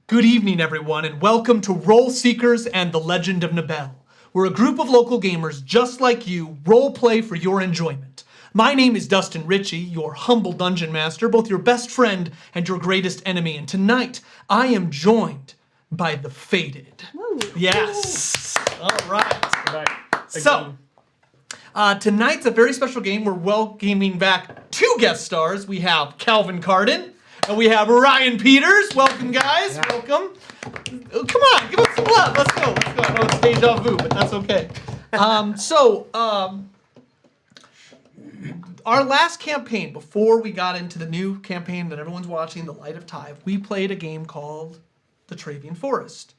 Good evening, everyone, and welcome to Role Seekers and the Legend of Nibel. We're a group of local gamers just like you, role play for your enjoyment. My name is Dustin Ritchie, your humble dungeon master, both your best friend and your greatest enemy, and tonight I am joined by the Fated. Woo. Yes! All right. Right. So, tonight's a very special game. We're welcoming back two guest stars. We have Calvin Carden and we have Ryan Peters. Welcome, guys. Yeah. Welcome. Oh, come on, give us some love. Let's go. Let's go. I know it's deja vu, but that's okay. Our last campaign, before we got into the new campaign that everyone's watching, The Light of Tithe, we played a game called the Trevian Forest.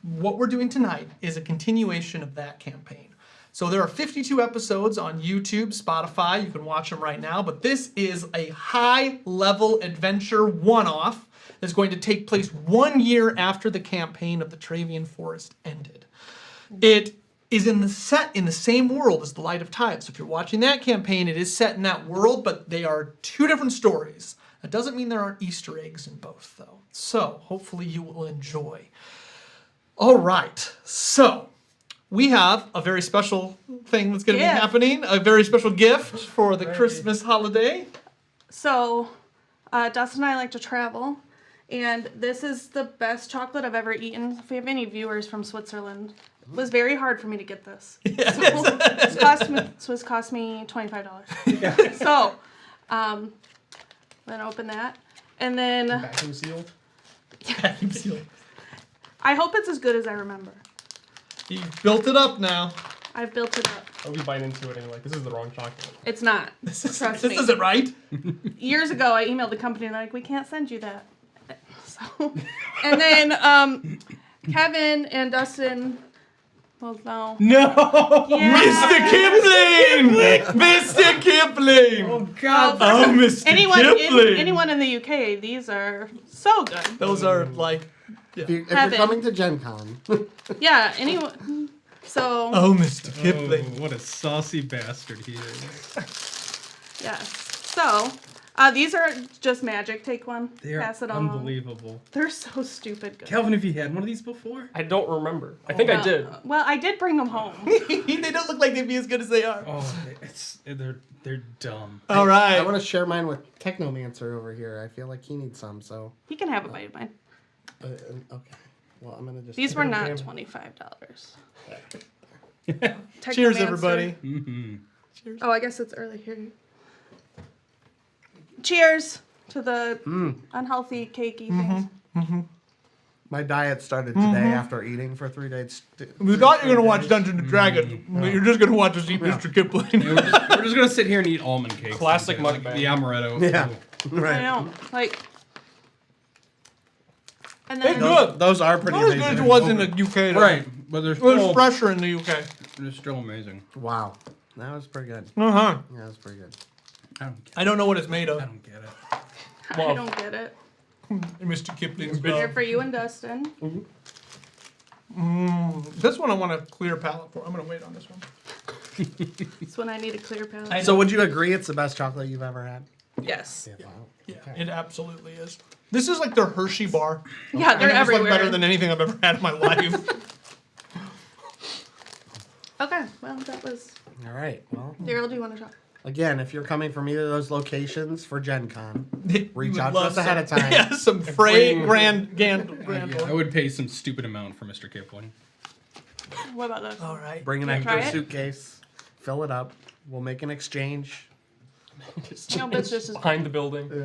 What we're doing tonight is a continuation of that campaign. So there are 52 episodes on YouTube, Spotify. You can watch them right now. But this is a high-level adventure one-off that's going to take place 1 year after the campaign of the Trevian Forest ended. It is set in the same world as The Light of Tithe. So if you're watching that campaign, it is set in that world, but they are two different stories. That doesn't mean there aren't Easter eggs in both, though. So hopefully you will enjoy. All right, so we have a very special thing that's going to be happening, a very special gift for the Christmas holiday. So, Dustin and I like to travel, and this is the best chocolate I've ever eaten. If we have any viewers from Switzerland, it was very hard for me to get this. Yes. So, this cost me $25. Yeah. So, then open that, and then Vacuum sealed. Vacuum sealed. I hope it's as good as I remember. You've built it up now. I've built it up. I'll be biting into it anyway. This is the wrong chocolate. It's not. Trust me. This isn't right. Years ago, I emailed the company and they're like, we can't send you that. So, and then Kevin and Dustin. Well, no. No! Yeah. Mr. Kipling! Mr. Kipling! Oh, God. Oh, Mr. Kipling! Anyone in the UK, these are so good. Those are like... Yeah. If you're coming to Gen Con. Yeah, anyone. So. Oh, Mr. Kipling. Oh, what a saucy bastard he is. Yes. So, these are just magic. Take one. They are pass it on. unbelievable. They're so stupid good. Calvin, have you had one of these before? I don't remember. I think I did. Well, I did bring them home. They don't look like they'd be as good as they are. Oh, they're dumb. All right. I want to share mine with Technomancer over here. I feel like he needs some, so. He can have a bite of mine. Okay. Well, I'm gonna just. These were not $25. Cheers, Technomancer. everybody. Mm-hmm. Cheers. Oh, I guess it's early here. Cheers to the unhealthy, cakey things. My diet started today after eating for 3 days. We thought you were going to watch Dungeons & Dragons, but you're just going to watch us eat Mr. Kipling. We're just gonna sit here and eat almond cakes. Classic instead. mukbang. The amaretto. Yeah. I Right. know. Like. And It's then. good. Those are pretty Not as good amazing. as it was in the UK, though. Right, but It was fresher in the UK. they're still amazing. Wow. That was pretty good. Uh-huh. Yeah, that was pretty good. I don't know what it's made of. I don't get it. I don't get it. Mr. Kipling's Here bit. for you and Dustin. This one I want a clear palette for. I'm going to wait on this one. That's when I need a clear palette. So would you agree it's the best chocolate you've ever had? Yes. Wow. Yeah, Okay. it absolutely is. This is like their Hershey bar. Yeah, they're And it's like everywhere. better than anything I've ever had in my life. Okay, well, that was. All right. Well, Daryl, do you want to talk? again, if you're coming from either of those locations for Gen Con, You reach would out to love us ahead of time. Yeah, some Frey Bring- grand. I would pay some stupid amount for Mr. Kipling. What about this? All right. Bring an Can I try extra it? suitcase, fill it up. We'll make an exchange. No, but it's just behind the building. Yeah.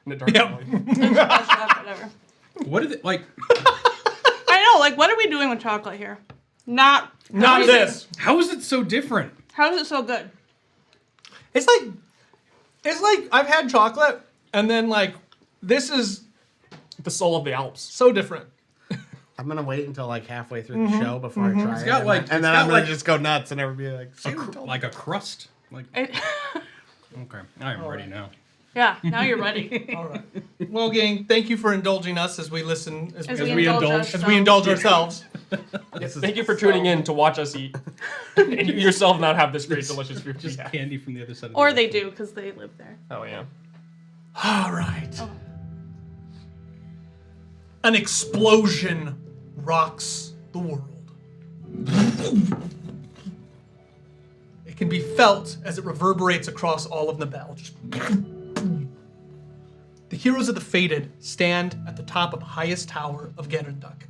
In the dark Yep. alley. whatever. What is it like? I know, like, what are we doing with chocolate here? Not this. How is it so different? How is it so good? It's like I've had chocolate, and then like this is The soul of the Alps. so different. I'm gonna wait until like halfway through the show before I try it. got, like- and it's then got, I'm gonna like- just go nuts and everybody like, Like a crust? Like It, okay, I am ready now. yeah, now you're ready. All right. Well, gang, thank you for indulging us as we listen, as As we we indulge indulge ourselves. Thank you for tuning in to watch us eat. And you yourself not have this great, delicious food. Just Yeah. candy from the other side of Or the they do, because they live there. Oh, yeah. All right. Oh. an explosion rocks the world. It can be felt as it reverberates across all of Nabel. The heroes of the Fated stand at the top of the highest tower of Gerenduk.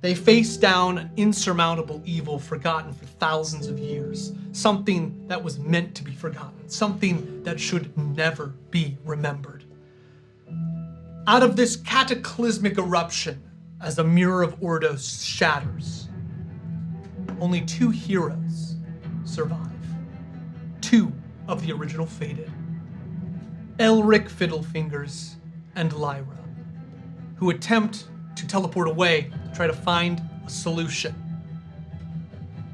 They face down an insurmountable evil forgotten for thousands of years, something that was meant to be forgotten, something that should never be remembered. Out of this cataclysmic eruption, as the mirror of Ordos shatters, only 2 heroes survive. 2 of the original Fated. Elric Fiddlefingers and Lyra, who attempt to teleport away to try to find a solution,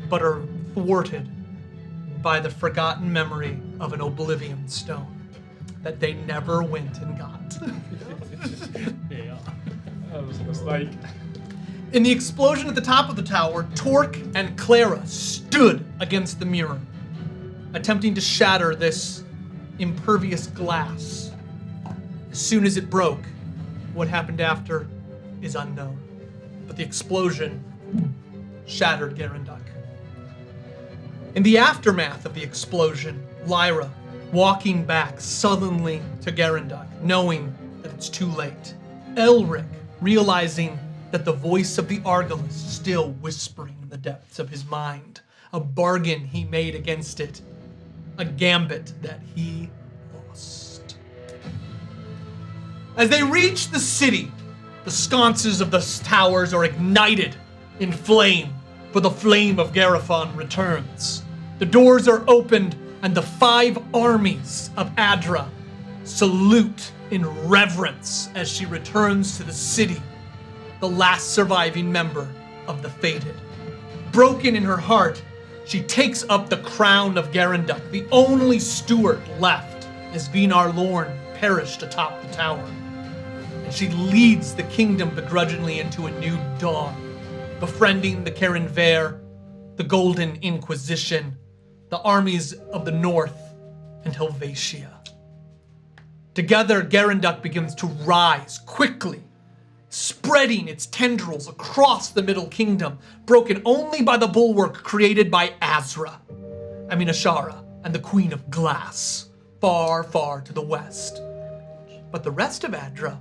but are thwarted by the forgotten memory of an Oblivion Stone that they never went and got. Yeah. That was just like... In the explosion at the top of the tower, Torque and Clara stood against the mirror, attempting to shatter this impervious glass. As soon as it broke, what happened after is unknown. But the explosion shattered Gerenduk. In the aftermath of the explosion, Lyra, walking back sullenly to Gerenduk, knowing that it's too late. Elric, realizing that the voice of the Argolis still whispering in the depths of his mind. A bargain he made against it. A gambit that he lost. As they reach the city, the sconces of the towers are ignited in flame, for the flame of Garifon returns. The doors are opened, and the 5 armies of Adrah salute in reverence as she returns to the city, the last surviving member of the Fated. Broken in her heart, she takes up the crown of Gerenduk, the only steward left, as Vinar Lorn perished atop the tower. And she leads the kingdom begrudgingly into a new dawn, befriending the Karen Ver, the Golden Inquisition, the armies of the North, and Helvetia. Together, Gerenduk begins to rise quickly, spreading its tendrils across the Middle Kingdom, broken only by the bulwark created by Ashara and the Queen of Glass, far, far to the west. But the rest of Adrah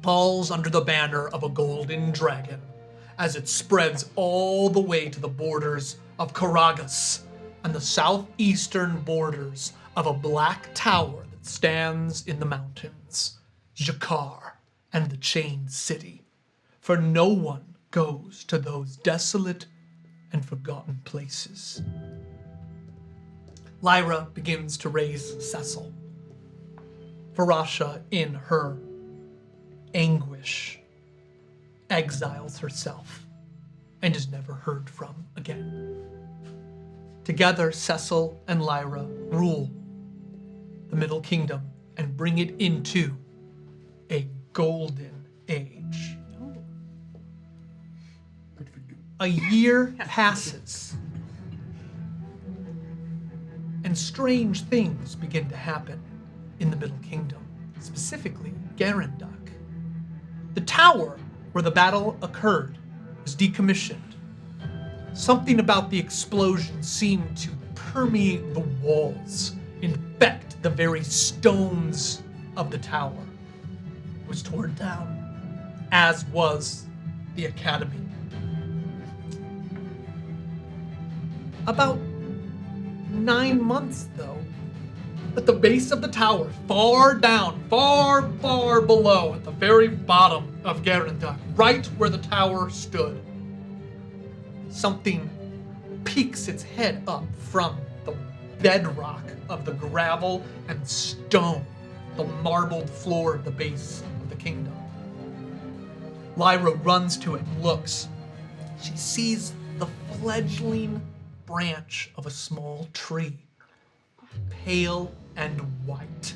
falls under the banner of a golden dragon, as it spreads all the way to the borders of Karagas and the southeastern borders of a black tower that stands in the mountains, Jakar and the Chained City. For no one goes to those desolate and forgotten places. Lyra begins to raise Cecil. Farasha, in her anguish, exiles herself and is never heard from again. Together, Cecil and Lyra rule the Middle Kingdom and bring it into a golden age. A year passes, and strange things begin to happen in the Middle Kingdom, specifically Gerenduk. The tower where the battle occurred was decommissioned. Something about the explosion seemed to permeate the walls, infect the very stones of the tower. It was torn down, as was the academy. About 9 months, though, at the base of the tower, far down, far, far below, at the very bottom of Gerenduk, right where the tower stood, something peeks its head up from the bedrock of the gravel and stone, the marbled floor of the base of the kingdom. Lyra runs to it and looks. She sees the fledgling branch of a small tree, pale and white.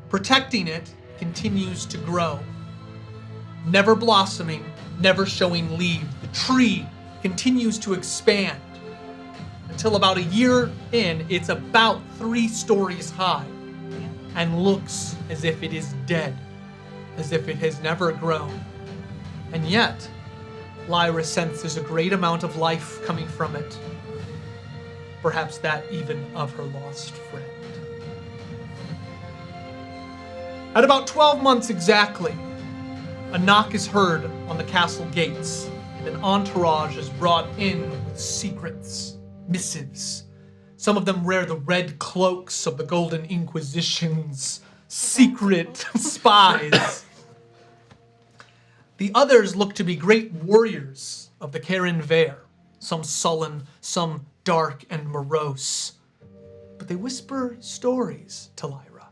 Protecting it continues to grow, never blossoming, never showing leaves. The tree continues to expand until about a year in, it's about 3 stories high and looks as if it is dead as if it has never grown. And yet, Lyra senses a great amount of life coming from it. Perhaps that even of her lost friend. At about 12 months exactly, a knock is heard on the castle gates, and an entourage is brought in with secrets, missives. Some of them wear the red cloaks of the Golden Inquisition's secret spies. The others look to be great warriors of the Karen Ver, some sullen, some dark and morose. But they whisper stories to Lyra,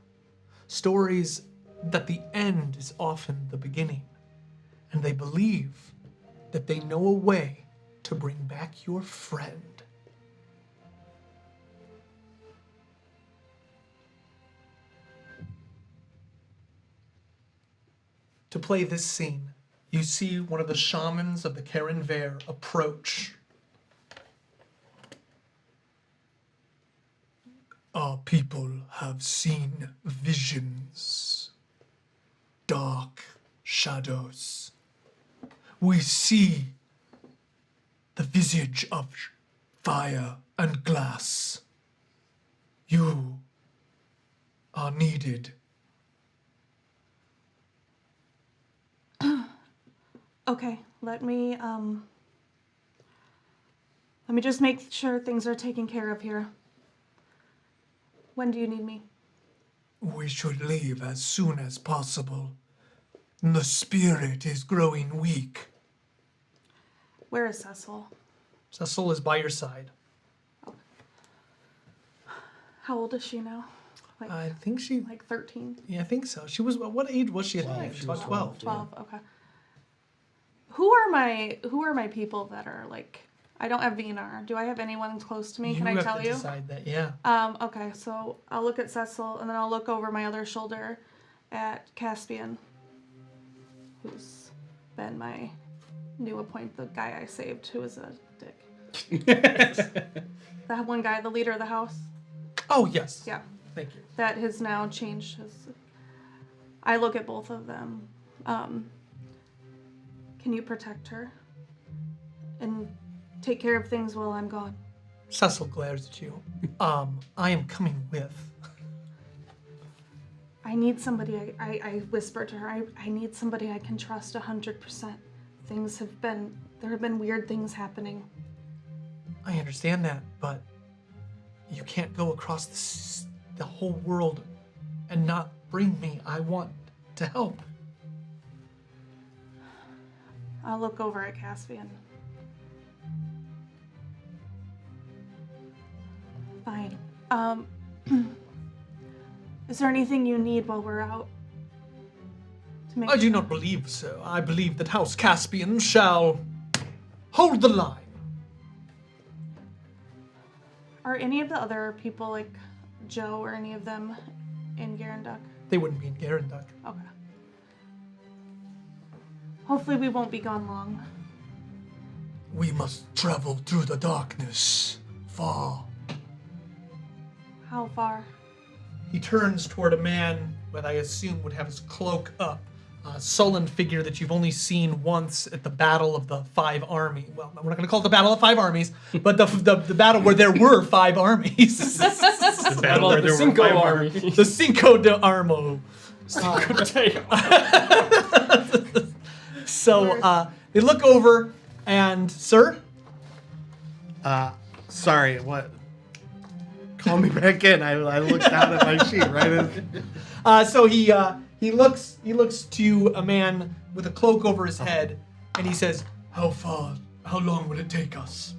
stories that the end is often the beginning, and they believe that they know a way to bring back your friend. To play this scene, you see one of the shamans of the Karen Ver approach. Our people have seen visions, dark shadows. We see the visage of fire and glass. You are needed. Okay, let me just make sure things are taken care of here. When do you need me? We should leave as soon as possible. The spirit is growing weak. Where is Cecil? Cecil is by your side. How old is she now? Like, I think she, like 13? yeah, I think so. She was, what age was she at the 12. time? She She was was 12. 12, okay. Who are my people that are like, I don't have Venar. Do I have anyone close to me? Can I have tell to you? decide that, yeah. Okay, so I'll look at Cecil and then I'll look over my other shoulder at Caspian, who's been my new appointment, the guy I saved, who was a dick. That one guy, the leader of the house. Oh, yes. Yeah. Thank you. That has now changed his. I look at both of them. Can you protect her? And take care of things while I'm gone? Cecil glares at you. I am coming with. I need somebody, I whisper to her, I need somebody I can trust 100%. There have been weird things happening. I understand that, but you can't go across the whole world and not bring me. I want to help. I'll look over at Caspian. Fine. Is there anything you need while we're out? To make I do not believe so. I believe that House Caspian shall hold the line. Are any of the other people, like Joe or any of them, in Garanduk? They wouldn't be in Garanduk. Okay. Hopefully we won't be gone long. We must travel through the darkness, far. How far? He turns toward a man that I assume would have his cloak up. A sullen figure that you've only seen once at the Battle of the Five Armies. Well, we're not going to call it the Battle of Five Armies, but the battle where there were five armies. The battle Well, where the there were Cinco five Army. The Cinco de Armo. So they look over and, sir? Sorry, what? Call me back in. I looked down at my sheet right as... So he looks to a man with a cloak over his head, and he says, how long will it take us?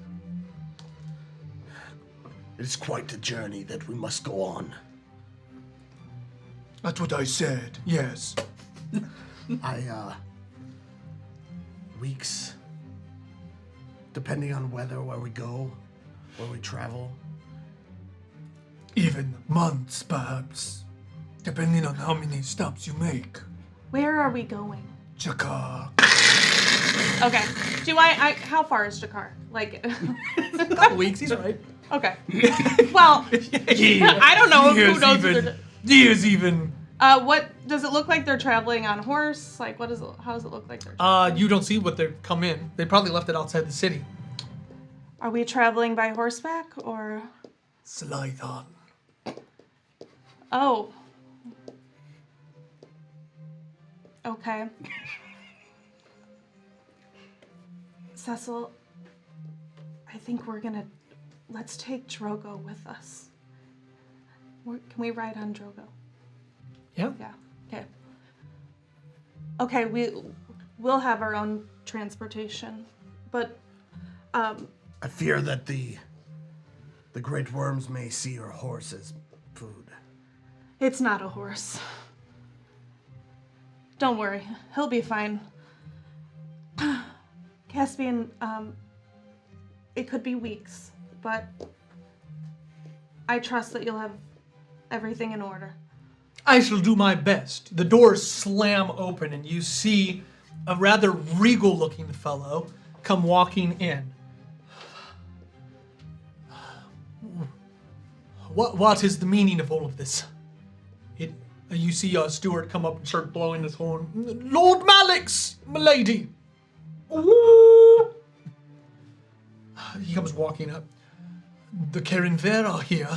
It's quite a journey that we must go on. That's what I said, yes. Weeks. Depending on where we go, where we travel. Even months, perhaps, depending on how many stops you make. Where are we going? Jakar. Okay. Do I how far is Jakar? Like, A couple weeks, he's right. okay. Well, I don't know who knows. He has even What does it look like? They're traveling on horse? Like, how does it look like they're traveling? You don't see what they've come in. They probably left it outside the city. Are we traveling by horseback or? Slython. Oh. Okay. Cecil, I think let's take Drogo with us. Can we ride on Drogo? Yeah. Yeah. Okay. Okay, we'll have our own transportation, but I fear that the great worms may see your horse as food. it's not a horse. Don't worry, he'll be fine. Caspian, it could be weeks, but I trust that you'll have everything in order. I shall do my best. The doors slam open and you see a rather regal looking fellow come walking in. What is the meaning of all of this? You see a steward come up and start blowing his horn. Lord Malix, milady. Ooh. He comes walking up. The Karen Ver are here.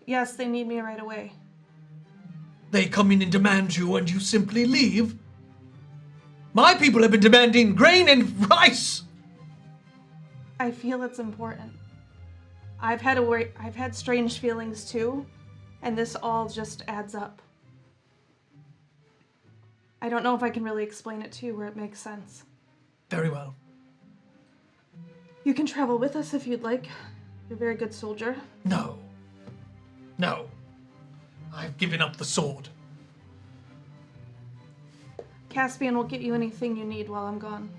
Yes, they need me right away. They come in and demand you and you simply leave? My people have been demanding grain and rice. I feel it's important. I've had strange feelings too, and this all just adds up. I don't know if I can really explain it to you where it makes sense. Very well. You can travel with us if you'd like. You're a very good soldier. No. No. I've given up the sword. Caspian will get you anything you need while I'm gone.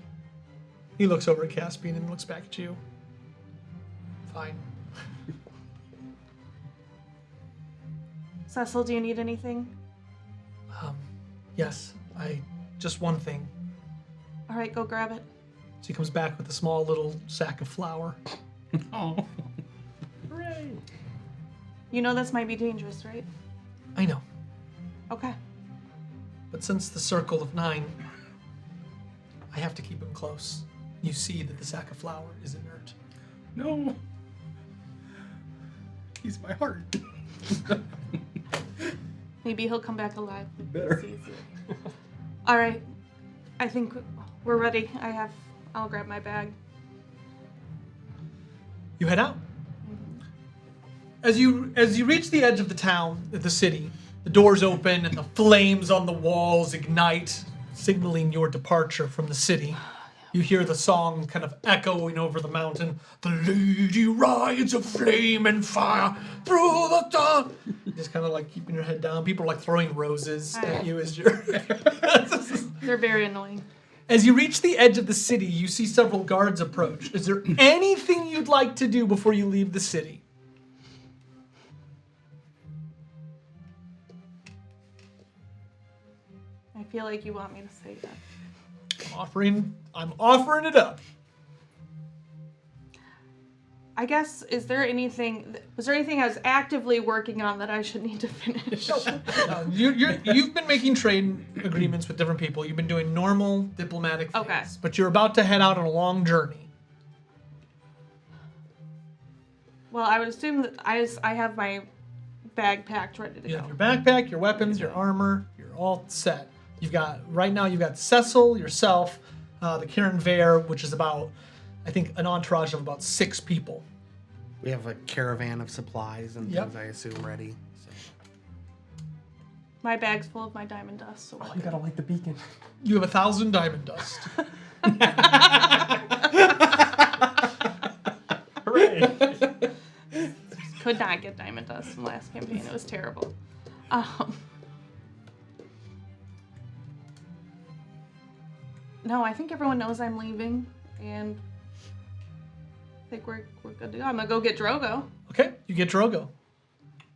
He looks over at Caspian and looks back at you. Fine. Cecil, do you need anything? Yes. Just one thing. All right, go grab it. So he comes back with a small little sack of flour. Oh. Hooray! You know this might be dangerous, right? I know. Okay. But since the circle of 9, I have to keep him close. You see that the sack of flour is inert. No. He's my heart. Maybe he'll come back alive. Better. All right. I think we're ready. I'll grab my bag. You head out. As you reach the edge of the town, the city, the doors open and the flames on the walls ignite, signaling your departure from the city. You hear the song kind of echoing over the mountain. The lady rides a flame and fire through the dawn. Just kind of like keeping your head down. People are like throwing roses at you as you're... They're very annoying. As you reach the edge of the city, you see several guards approach. Is there anything you'd like to do before you leave the city? I feel like you want me to say that. I'm offering it up. I guess, was there anything I was actively working on that I should need to finish? You've been making trade agreements with different people. You've been doing normal diplomatic things. Okay. But you're about to head out on a long journey. Well, I would assume that I have my bag packed ready to You go. have your backpack, your weapons, your armor. You're all set. You've got Cecil, yourself, the Karen Ver, which is about, I think, an entourage of about 6 people. We have a caravan of supplies and Yep. things, I assume, ready. So. My bag's full of my diamond dust. So You gotta light the beacon. You have 1,000 diamond dust. Hooray! could not get diamond dust in the last campaign. It was terrible. No, I think everyone knows I'm leaving, and I think we're good to go. I'm gonna go get Drogo. Okay, you get Drogo.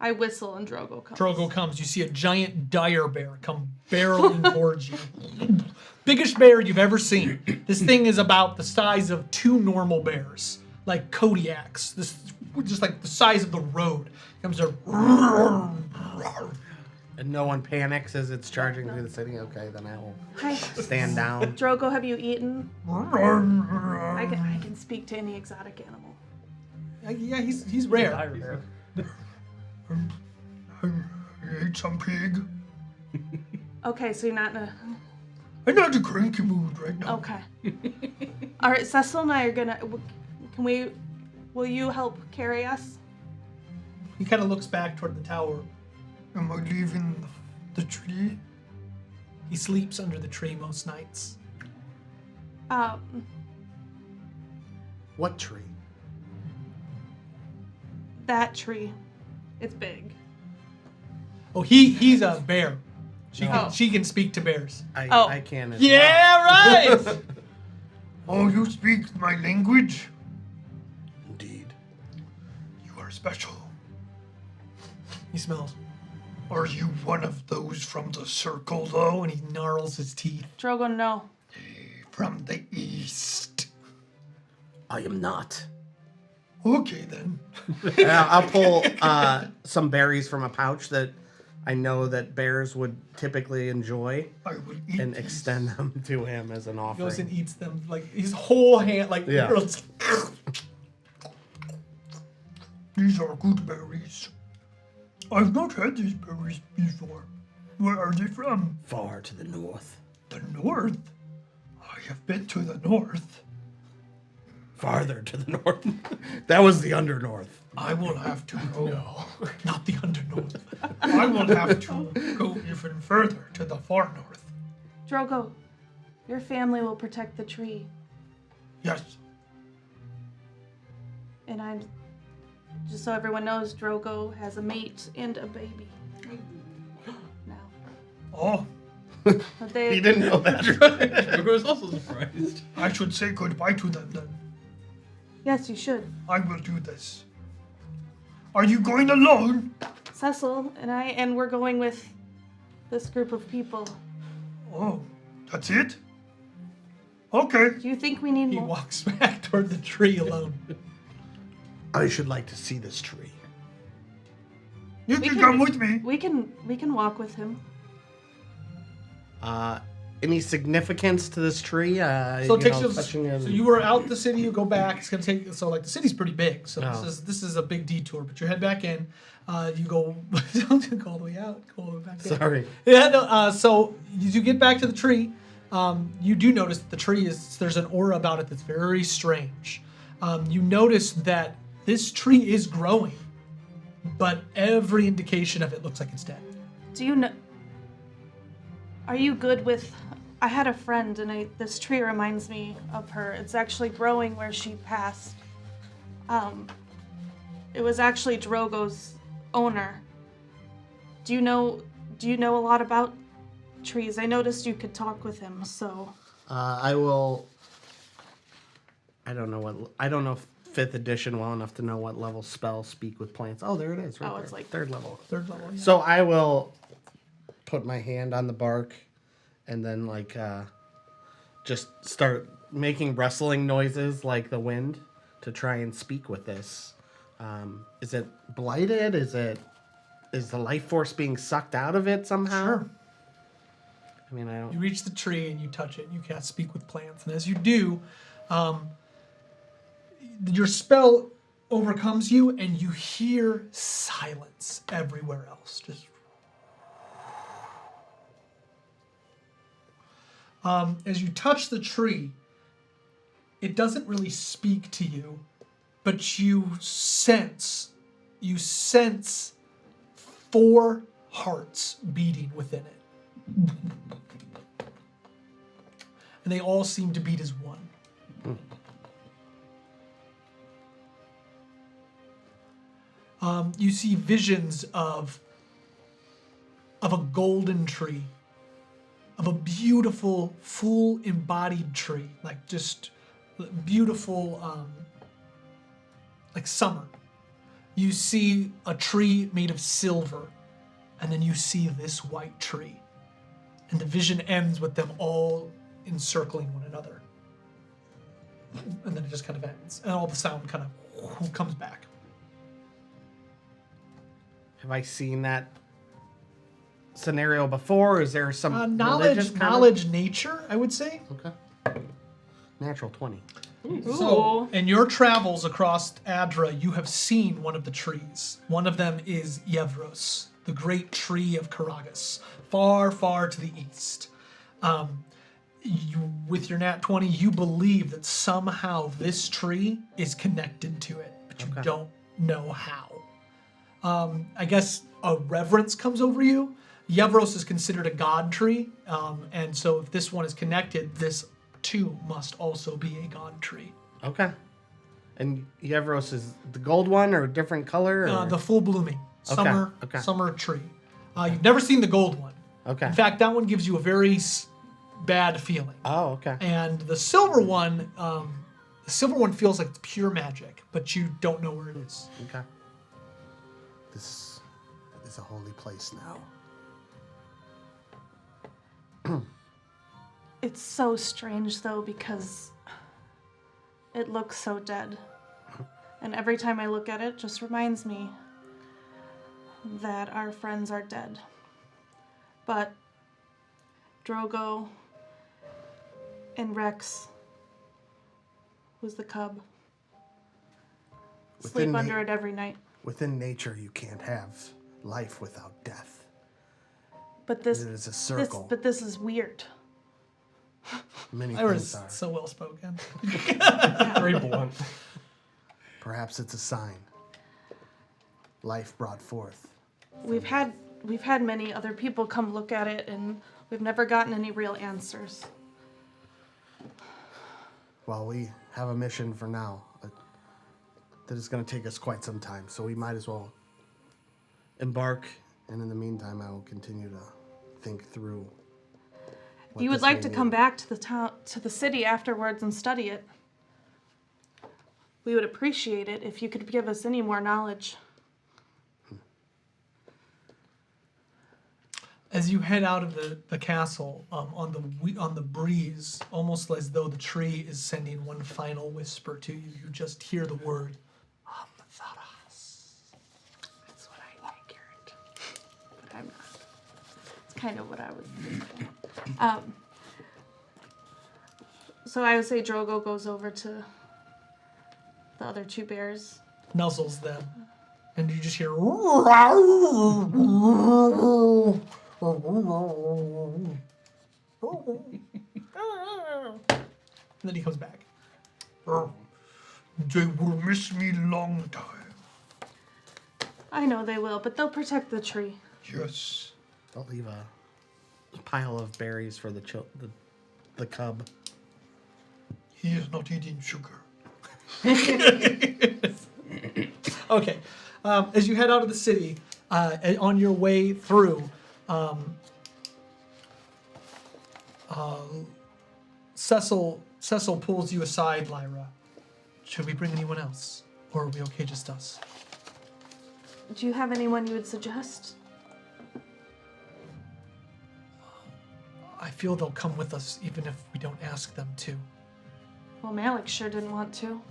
I whistle and Drogo comes. Drogo comes. You see a giant dire bear come barreling towards you. Biggest bear you've ever seen. This thing is about the size of 2 normal bears, like Kodiaks. This just like the size of the road. Comes there. And no one panics as it's charging through the city? Okay, then I will Hi. stand down. Drogo, have you eaten? I can speak to any exotic animal. Yeah, he's rare. I ate some pig. Okay, so you're not in a... I'm not in a cranky mood right now. Okay. All right, Cecil and I are gonna... Will you help carry us? He kind of looks back toward the tower. Am I leaving the tree? He sleeps under the tree most nights. What tree? That tree. It's big. Oh, he's a bear. Oh. She can speak to bears. I can as Yeah, right. Oh, you speak my language? Indeed. You are special. He smells. Are you one of those from the circle, though? And he gnarls his teeth. Drogo, no. From the east. I am not. Okay, then. I'll pull some berries from a pouch that I know that bears would typically enjoy I will eat and these. extend them to him as an He goes and offering. eats them, like his whole hand, like Yeah. These are good berries. I've not had these berries before. Where are they from? Far to the north. The north? I have been to the north. Farther to the north. That was the under north. I will have to go. No, not the undernorth. I will have to go even further to the far north. Drogo, your family will protect the tree. Yes. And I'm... Just so everyone knows, Drogo has a mate and a baby. Now. Oh, But they... He didn't know that. I was also surprised. I should say goodbye to them then. Yes, you should. I will do this. Are you going alone? Cecil and we're going with this group of people. Oh, that's it? Okay. Do you think we need He more? walks back toward the tree alone. I should like to see this tree. You can come with me. We can walk with him. Any significance to this tree? So it takes you. touching him? So you were out the city. You go back. It's gonna take. So like the city's pretty big. So Oh. this is a big detour. But you head back in. You go. Don't go all the way out. Go all the way back in. Sorry. Yeah. No, so you get back to the tree. You do notice that the tree is. There's an aura about it that's very strange. You notice that this tree is growing, but every indication of it looks like it's dead. Do you know? Are you good with? I had a friend, and this tree reminds me of her. It's actually growing where she passed. It was actually Drogo's owner. Do you know a lot about trees? I noticed you could talk with him, so. I will. I don't know 5th edition well enough to know what level spells speak with plants. Oh, there it is. Right Oh, there. it's like- 3rd level. Third level. Yeah. So I will put my hand on the bark and then just start making rustling noises like the wind to try and speak with this. Is it blighted? Is the life force being sucked out of it somehow? Sure. I mean, I You don't. reach the tree and you touch it. And you cast speak with plants, and as you do, your spell overcomes you, and you hear silence everywhere else. Just as you touch the tree, it doesn't really speak to you, but you sense 4 hearts beating within it. And they all seem to beat as one. You see visions of a golden tree, of a beautiful, full embodied tree, like just beautiful, like summer. You see a tree made of silver, and then you see this white tree. And the vision ends with them all encircling one another. And then it just kind of ends. And all the sound kind of comes back. Have I seen that scenario before? Is there some religious Knowledge, kind of- knowledge, nature, I would say. Okay. Natural 20. So, in your travels across Adrah, you have seen one of the trees. One of them is Yevros, the great tree of Karagas, far, far to the east. With your nat 20, you believe that somehow this tree is connected to it, but you don't know how. I guess a reverence comes over you. Yevros is considered a god tree, and so if this one is connected, this too must also be a god tree. Okay. And Yevros is the gold one or a different color? Or? The full blooming summer okay. summer tree. You've never seen the gold one. Okay. In fact, that one gives you a very bad feeling. Oh, okay. And the silver one feels like it's pure magic, but you don't know where it is. Okay. This is a holy place now. It's so strange though because it looks so dead. And every time I look at it, it just reminds me that our friends are dead. But Drogo and Rex, who's the cub, sleep under it every night. Within nature, you can't have life without death. But this It is a circle. this is weird. Many I was things are. so well spoken. Very blunt. Perhaps it's a sign. Life brought forth. We've had many other people come look at it and we've never gotten any real answers. Well, we have a mission for now that is going to take us quite some time, so we might as well embark. And in the meantime, I will continue to think through. If you would like to come back to the town, to the city afterwards and study it, we would appreciate it if you could give us any more knowledge. As you head out of the castle, on the breeze, almost as though the tree is sending one final whisper to you, you just hear the word, Amtharas. That's what I figured. But I'm not. It's kind of what I was thinking. So I would say Drogo goes over to the other two bears. Nuzzles them, and you just hear. And then he comes back. They will miss me long time. I know they will, but they'll protect the tree. Yes. I'll leave a pile of berries for the cub. He is not eating sugar. Okay. As you head out of the city, on your way through, Cecil pulls you aside, Lyra. Should we bring anyone else? Or are we okay just us? Do you have anyone you would suggest? I feel they'll come with us even if we don't ask them to. Well, Malik sure didn't want to.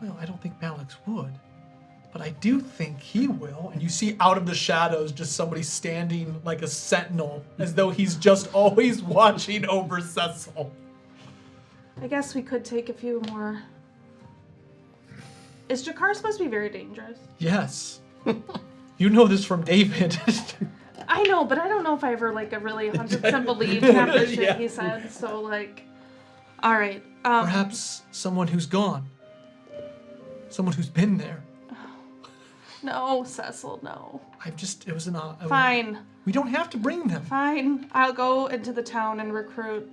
Well, I don't think Malix would. But I do think he will. And you see out of the shadows just somebody standing like a sentinel, as though he's just always watching over Cecil. I guess we could take a few more. Is Jakar supposed to be very dangerous? Yes. You know this from David. I know, but I don't know if I ever really 100% believed half the shit Yeah. he said. So all right. Perhaps someone who's gone. Someone who's been there. No, Cecil, no. It was an. Fine, We don't have to bring them. fine. I'll go into the town and recruit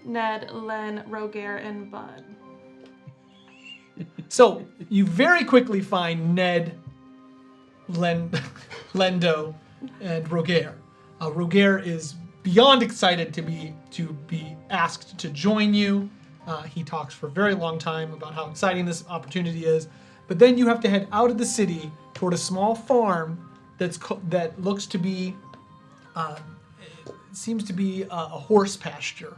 Ned, Len, Roger, and Bud. So you very quickly find Ned, Lendo, and Roger. Roger is beyond excited to be asked to join you. He talks for a very long time about how exciting this opportunity is. But then you have to head out of the city toward a small farm that looks to be, seems to be a horse pasture.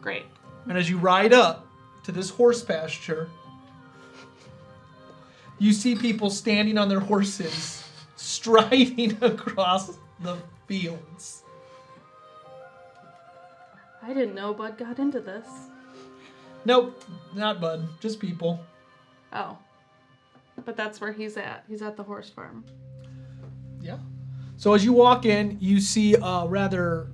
Great. And as you ride up to this horse pasture, you see people standing on their horses, striding across the fields. I didn't know Bud got into this. Nope, not Bud, just people. Oh. But that's where he's at. He's at the horse farm. Yeah. So as you walk in, you see a rather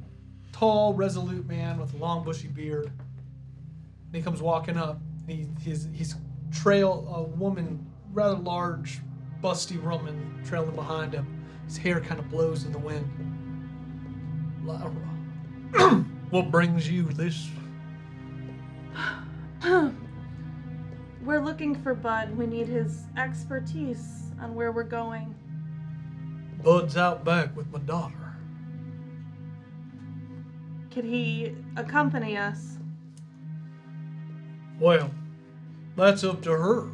tall, resolute man with a long, bushy beard. And he comes walking up. He's trail a woman, rather large, busty woman, trailing behind him. His hair kind of blows in the wind. Laura, what brings you this? We're looking for Bud. We need his expertise on where we're going. Bud's out back with my daughter. Could he accompany us? Well, that's up to her.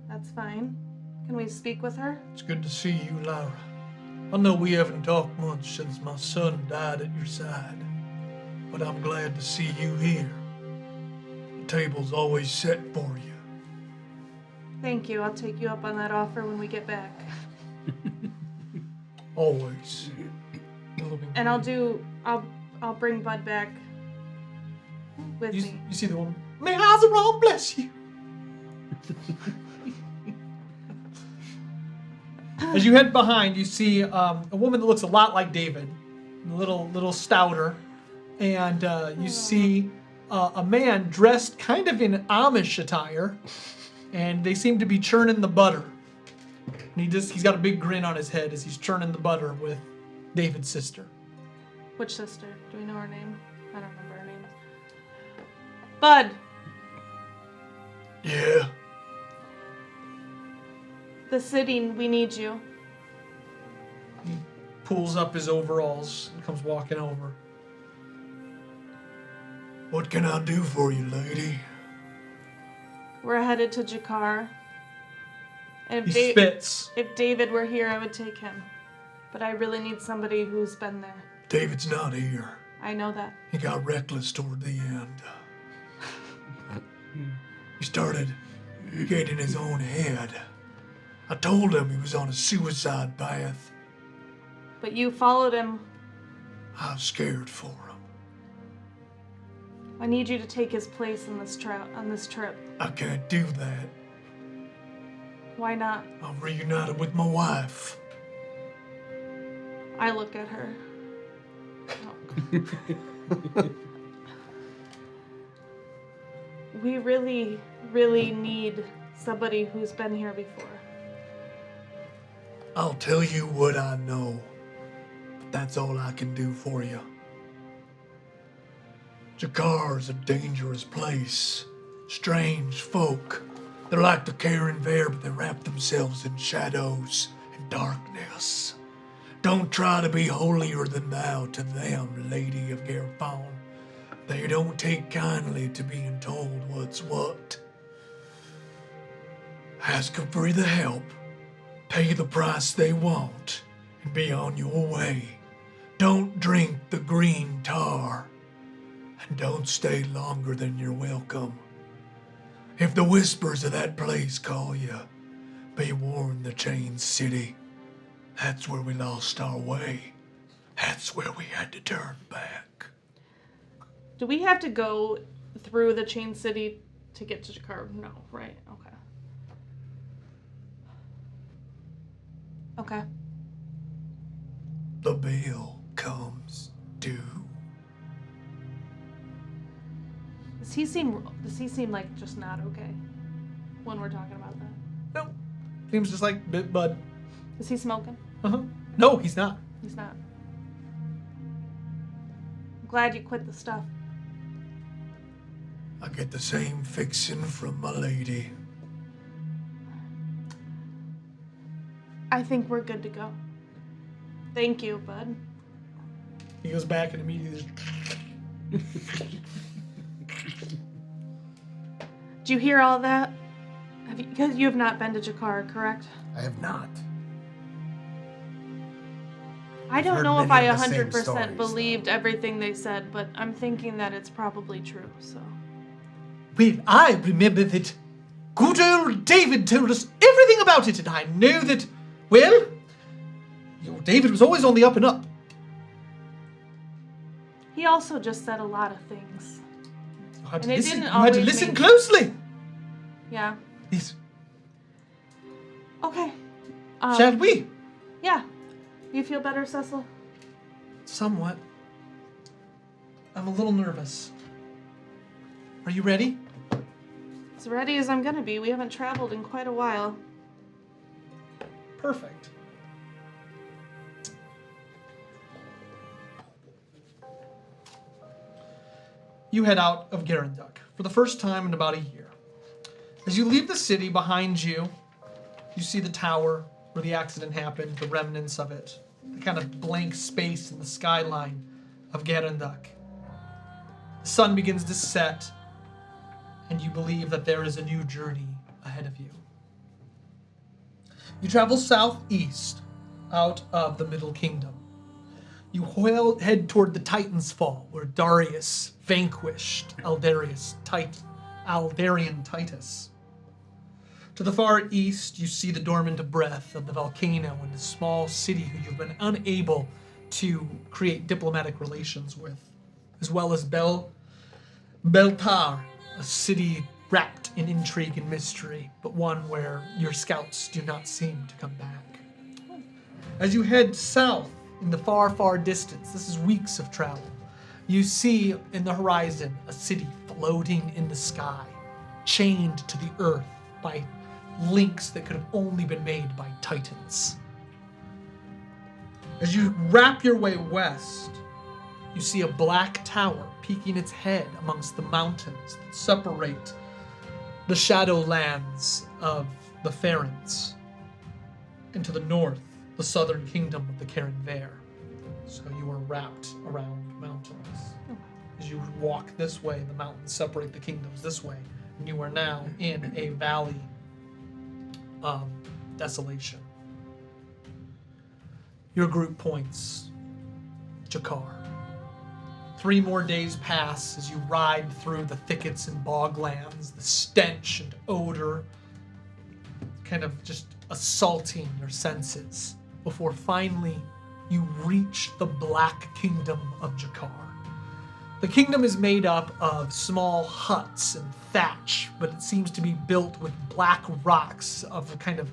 That's fine. Can we speak with her? It's good to see you, Laura. I know we haven't talked much since my son died at your side, but I'm glad to see you here. The table's always set for you. Thank you. I'll take you up on that offer when we get back. Always. And I'll bring Bud back with me. You see the woman. May Adrah bless you. As you head behind, you see a woman that looks a lot like David, a little stouter, and you see a man dressed kind of in Amish attire, and they seem to be churning the butter. And he's got a big grin on his head as he's churning the butter with David's sister. Which sister? Do we know her name? I don't remember her name. Bud! Yeah. The city, we need you. He pulls up his overalls and comes walking over. What can I do for you, lady? We're headed to Jakar. And He spits. if David were here, I would take him. But I really need somebody who's been there. David's not here. I know that. He got reckless toward the end. He started getting his own head. I told him he was on a suicide path. But you followed him. I was scared for him. I need you to take his place on this trip. I can't do that. Why not? I'm reunited with my wife. I look at her. We really, really need somebody who's been here before. I'll tell you what I know, but that's all I can do for you. Jakar's a dangerous place. Strange folk. They're like the Karen Bear, but they wrap themselves in shadows and darkness. Don't try to be holier than thou to them, Lady of Garfon. They don't take kindly to being told what's what. Ask them for the help, pay the price they want, and be on your way. Don't drink the green tar, and don't stay longer than you're welcome. If the whispers of that place call you, be warned the Chain City. That's where we lost our way. That's where we had to turn back. Do we have to go through the Chain City to get to Jakar? No, right? Okay. Okay. The bill comes due. Does he seem like just not okay when we're talking about that? No. Seems just like Bud. Is he smoking? Uh-huh. No, he's not. He's not. I'm glad you quit the stuff. I get the same fixin' from my lady. I think we're good to go. Thank you, Bud. He goes back and immediately Did you hear all that? Because you have not been to Jakar, correct? I have not. I don't heard know if many I of the same 100% stories, believed everything they said, but I'm thinking that it's probably true, so. Well, I remember that good old David told us everything about it, and I know that, well, your David was always on the up and up. He also just said a lot of things. You had to And it listen, didn't you had to always listen make- closely. Yeah. Yes. Okay. Shall we? Yeah. You feel better, Cecil? Somewhat. I'm a little nervous. Are you ready? As ready as I'm gonna be. We haven't traveled in quite a while. Perfect. You head out of Garanduk for the first time in about a year. As you leave the city behind you, you see the tower where the accident happened, the remnants of it, the kind of blank space in the skyline of Garanduk. The sun begins to set, and you believe that there is a new journey ahead of you. You travel southeast out of the Middle Kingdom. You head toward the Titan's Fall, where Darius vanquished Aldarian Titus. To the far east, you see the dormant breath of the volcano and a small city who you've been unable to create diplomatic relations with, as well as Beltar, a city wrapped in intrigue and mystery, but one where your scouts do not seem to come back. As you head south in the far, far distance, this is weeks of travel, you see in the horizon a city floating in the sky, chained to the earth by links that could have only been made by titans. As you wrap your way west, you see a black tower peeking its head amongst the mountains that separate the shadowlands of the Farrens. And to the north, the southern kingdom of the Carenvare. So you are wrapped around mountains. As you walk this way, the mountains separate the kingdoms this way, and you are now in a valley of desolation. Your group points Jakar. 3 more days pass as you ride through the thickets and boglands, the stench and odor kind of just assaulting your senses, before finally you reach the Black Kingdom of Jakar. The kingdom is made up of small huts and thatch, but it seems to be built with black rocks of a kind of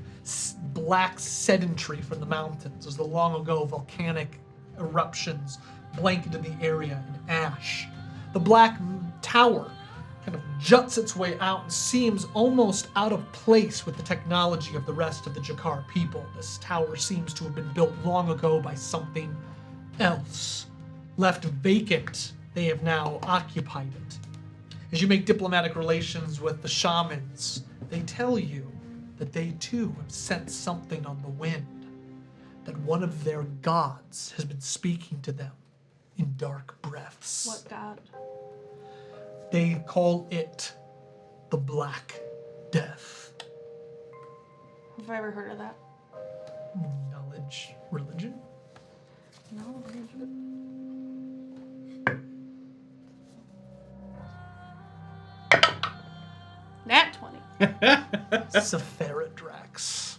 black sedentary from the mountains, as the long ago volcanic eruptions blanketed the area in ash. The black tower kind of juts its way out and seems almost out of place with the technology of the rest of the Jakar people. This tower seems to have been built long ago by something else. Left vacant, they have now occupied it. As you make diplomatic relations with the shamans, they tell you that they too have sensed something on the wind, that one of their gods has been speaking to them in dark breaths. What god? They call it the Black Death. Have I ever heard of that? Knowledge, religion? No. Nat 20. Sephirodrax,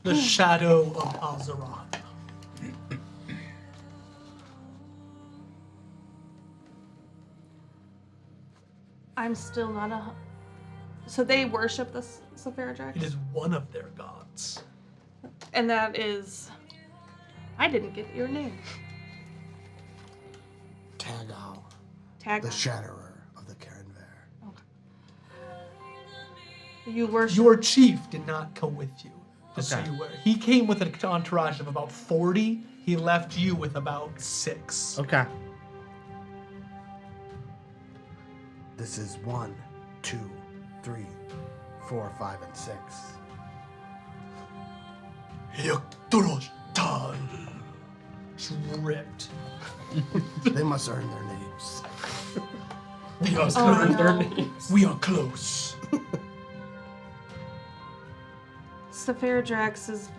the shadow of Azeroth. I'm still not a. So they worship the Sephirodrax? It is one of their gods. And that is. I didn't get your name. Tagal, Tag. the Shatterer of the Carenvare. You worship. Your chief did not come with you, just Okay. so you were. He came with an entourage of about 40. He left you with about 6. Okay. This is 1, 2, 3, 4, 5, and 6. It's ripped. They must earn their names. They must Oh, learn their no. names. We are close. Sephirodrax is.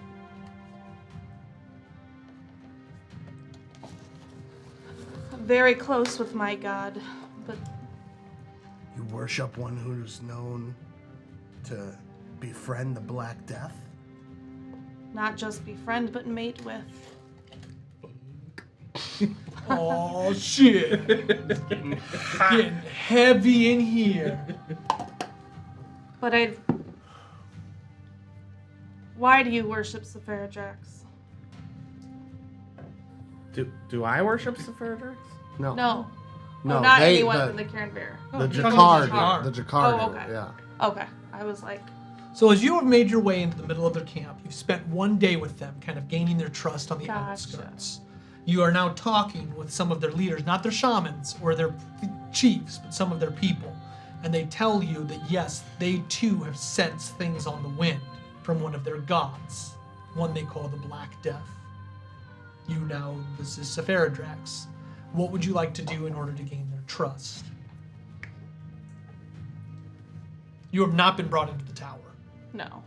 Very close with my god, but You worship one who's known to befriend the Black Death? Not just befriend, but mate with. Oh shit! Getting heavy in here. But why do you worship Sephirodrax? Do I worship Sephirodrax? No. No, Not they- anyone the- from the Cairnfair. The you're talking about Jakar. Jakar. The Jakar. Oh, okay. Yeah. Okay. I was like, So as you have made your way into the middle of their camp, you've spent one day with them, kind of gaining their trust on the Gotcha. outskirts. You are now talking with some of their leaders, not their shamans or their chiefs, but some of their people. And they tell you that yes, they too have sensed things on the wind from one of their gods, one they call the Black Death. You now, this is Sephirodrax. What would you like to do in order to gain their trust? You have not been brought into the tower. no.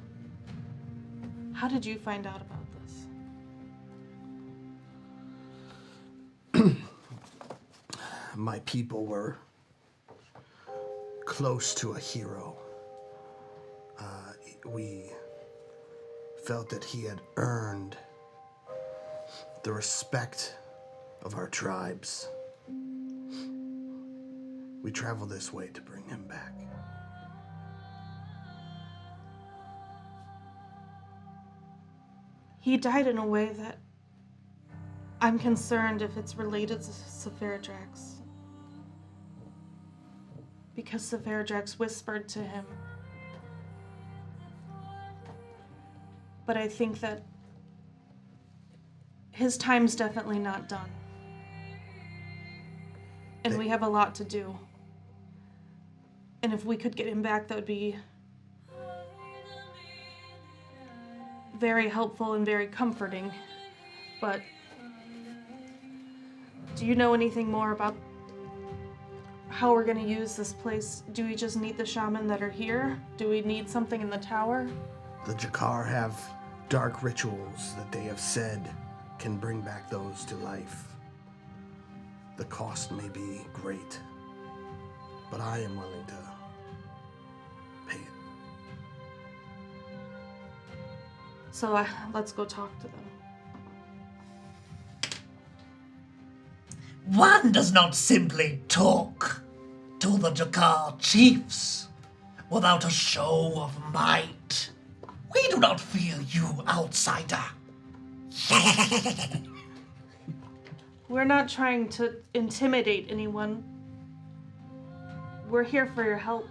How did you find out about this? My people were close to a hero. We felt that he had earned the respect of our tribes. We traveled this way to bring him back. He died in a way that I'm concerned if it's related to Sephirodrax. Because Sephirodrax whispered to him. But I think that his time's definitely not done. And we have a lot to do. And if we could get him back, that would be very helpful and very comforting. But do you know anything more about how we're going to use this place? Do we just need the shaman that are here? Do we need something in the tower? The Jakar have dark rituals that they have said can bring back those to life. The cost may be great, but I am willing to pay it. So let's go talk to them. One does not simply talk to the Jakar chiefs without a show of might. We do not fear you, outsider. We're not trying to intimidate anyone. We're here for your help.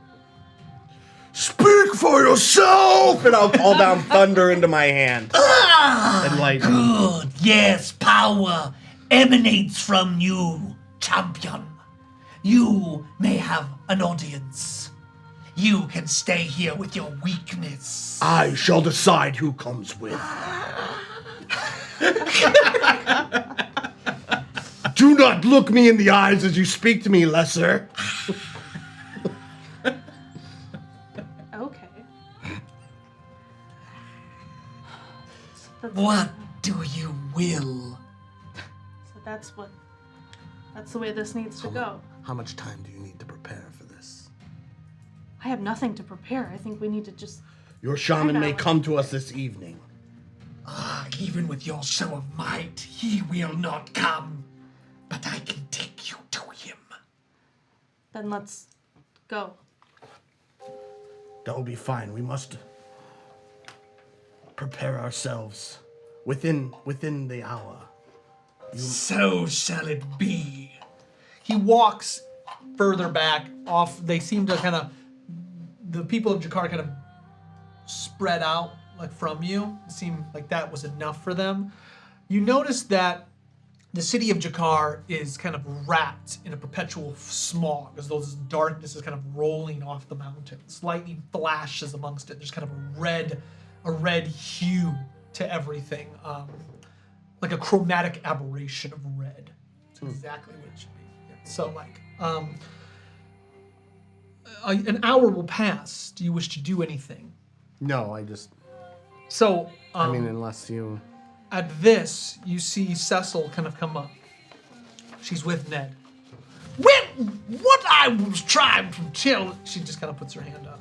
Speak for yourself! And I'll call down thunder into my hand. And lightning. Good, yes, power emanates from you, champion. You may have an audience. You can stay here with your weakness. I shall decide who comes with. Do not look me in the eyes as you speak to me, lesser. Okay. What do you will? So that's the way this needs to go. How much time do you need to prepare for this? I have nothing to prepare. I think we need to just... Your shaman may know. come to us this evening. Even with your show of might, he will not come. But I can take you to him. Then let's go. That will be fine. We must prepare ourselves within the hour. So shall it be. He walks further back off. They seem to kind of, the people of Jakar kind of spread out like from you. It seemed like that was enough for them. You notice that the city of Jakar is kind of wrapped in a perpetual smog, as though this darkness is kind of rolling off the mountains. Lightning flashes amongst it. There's kind of a red hue to everything, like a chromatic aberration of red. It's exactly what it should be. Yeah. So, like, an hour will pass. Do you wish to do anything? No, I just. So, I mean, unless you. at this, you see Cecil kind of come up. She's with Ned. When what I was trying to tell, she just kind of puts her hand up.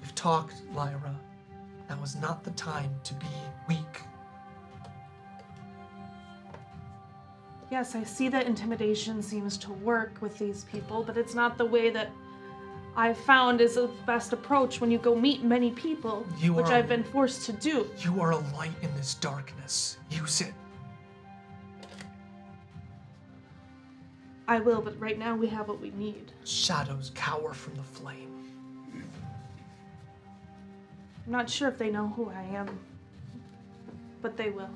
If talked, Lyra. Now is not the time to be weak. Yes, I see that intimidation seems to work with these people, but it's not the way that I've found is the best approach when you go meet many people, which I've been forced to do. You are a light in this darkness. Use it. I will, but right now we have what we need. Shadows cower from the flame. I'm not sure if they know who I am, but they will.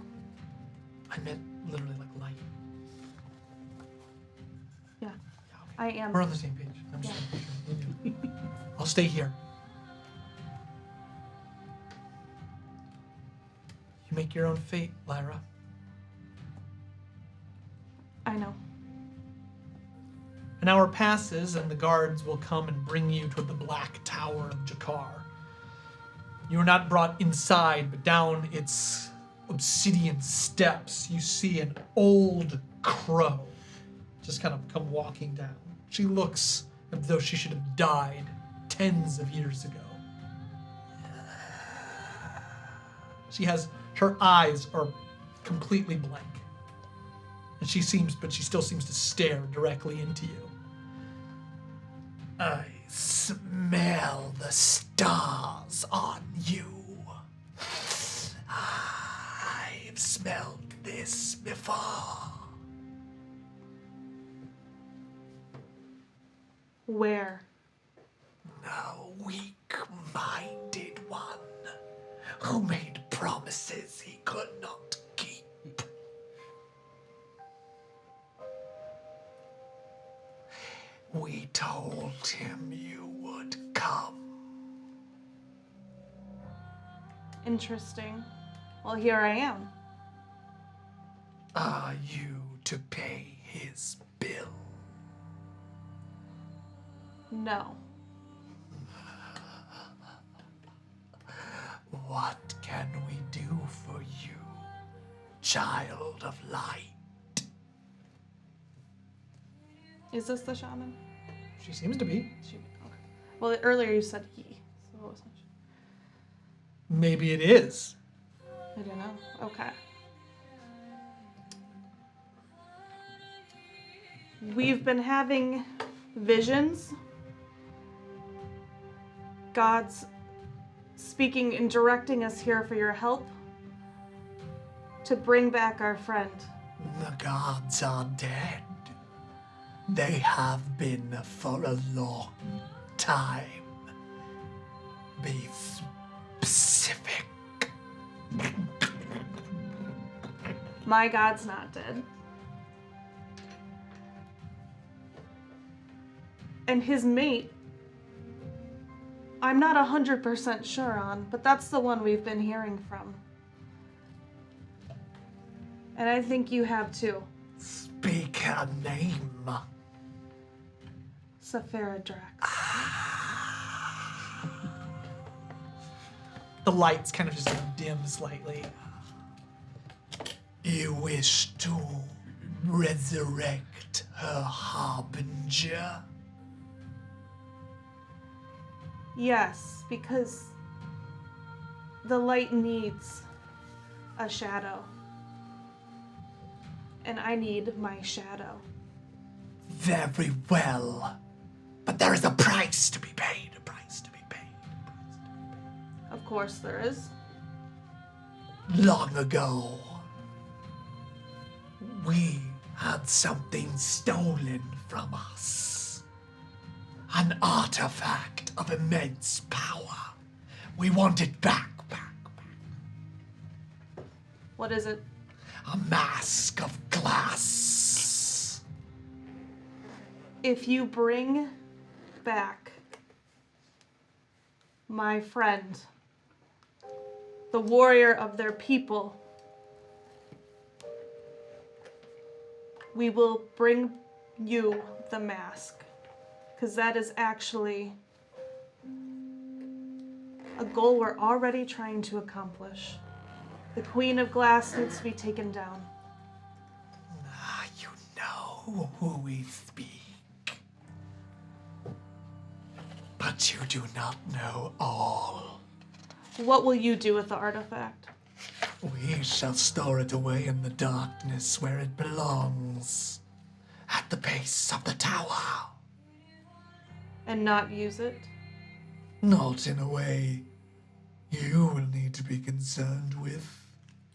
I meant literally like light. Yeah, Yeah, okay. I am. We're on the same page. I'm just I'll stay here. You make your own fate, Lyra. I know. An hour passes, and the guards will come and bring you to the Black Tower of Jakar. You are not brought inside, but down its obsidian steps, you see an old crow just kind of come walking down. She looks as though she should have died tens of years ago. Her eyes are completely blank. And she still seems to stare directly into you. I smell the stars on you. I've smelled this before. Where? A weak-minded one who made promises he could not keep. We told him you would come. Interesting. Well, here I am. Are you to pay his bill? No. What can we do for you, child of light? Is this the shaman? She seems to be. Okay. Well, earlier you said he, so it wasn't. Maybe it is. I don't know. Okay. We've been having visions. God's speaking and directing us here for your help to bring back our friend. The gods are dead. They have been for a long time. Be specific. My God's not dead. And his mate, I'm not 100% sure on, but that's the one we've been hearing from. And I think you have too. Speak her name. Adrah. The lights kind of just dim slightly. You wish to resurrect her harbinger? Yes, because the light needs a shadow. And I need my shadow. Very well. But there is a price to be paid. A price to be paid. Of course there is. Long ago, we had something stolen from us. An artifact of immense power. We want it back. What is it? A mask of glass. If you bring back my friend, the warrior of their people, we will bring you the mask. Because that is actually a goal we're already trying to accomplish. The Queen of Glass needs to be taken down. You know who we speak. But But you do not know all. What will you do with the artifact? We shall store it away in the darkness where it belongs. At the base of the tower. And not use it? Not in a way you will need to be concerned with.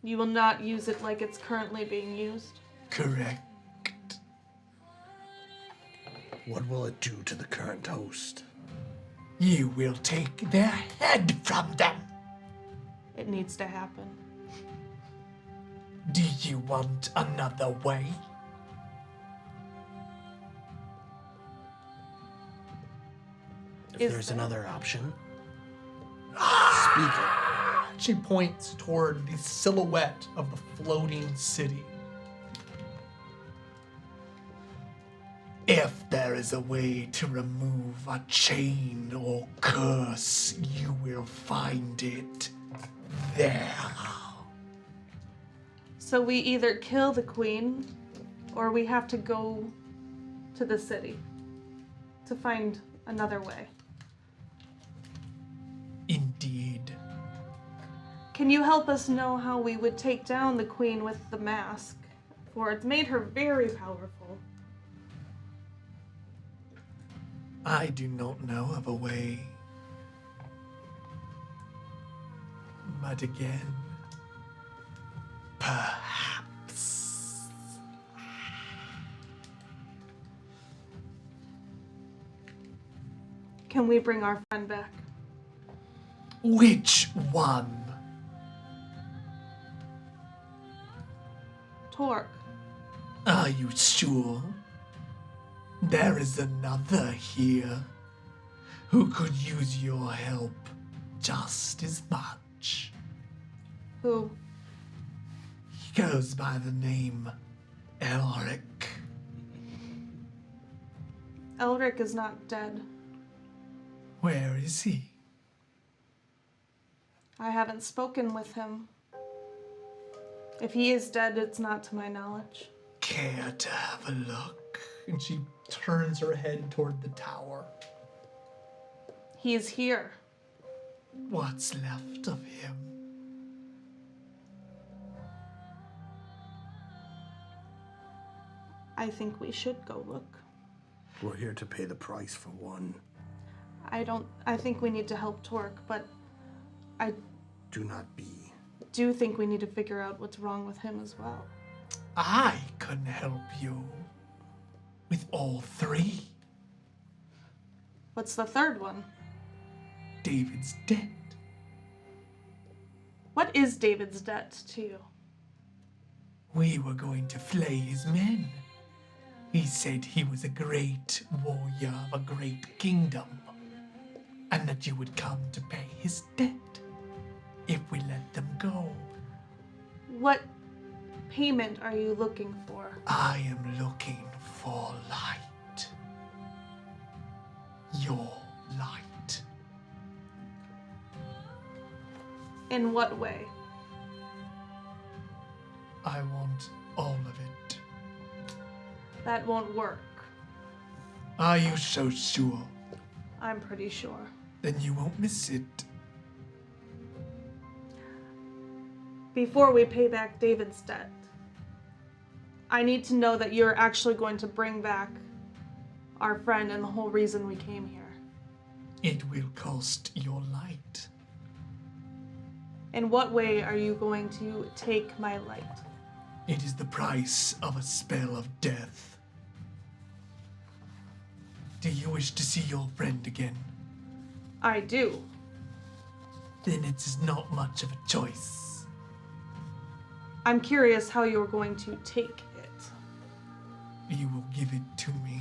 You will not use it like it's currently being used? Correct. What will it do to the current host? You will take their head from them. It needs to happen. Do you want another way? If Is there's there- another option, speak it. She points toward the silhouette of the floating city. If there is a way to remove a chain or curse, you will find it there. So we either kill the queen, or we have to go to the city to find another way. Indeed. Can you help us know how we would take down the queen with the mask? For it's made her very powerful. I do not know of a way. But again, perhaps. Can we bring our friend back? Which one? Torque. Are you sure? There is another here who could use your help just as much. Who? He goes by the name Elric. Elric is not dead. Where is he? I haven't spoken with him. If he is dead, it's not to my knowledge. Care to have a look? And she turns her head toward the tower. He is here. What's left of him? I think we should go look. We're here to pay the price for one. I think we need to help Torque, but I Do not be. do think we need to figure out what's wrong with him as well. I can help you with all three. What's the third one? David's debt. What is David's debt to you? We were going to flay his men. He said he was a great warrior of a great kingdom, and that you would come to pay his debt if we let them go. What payment are you looking for? I am looking for light. Your light. In what way? I want all of it. That won't work. Are you so sure? I'm pretty sure. Then you won't miss it. Before we pay back David's debt, I need to know that you're actually going to bring back our friend and the whole reason we came here. It will cost your light. In what way are you going to take my light? It is the price of a spell of death. Do you wish to see your friend again? I do. Then it is not much of a choice. I'm curious how you're going to take it. You will give it to me.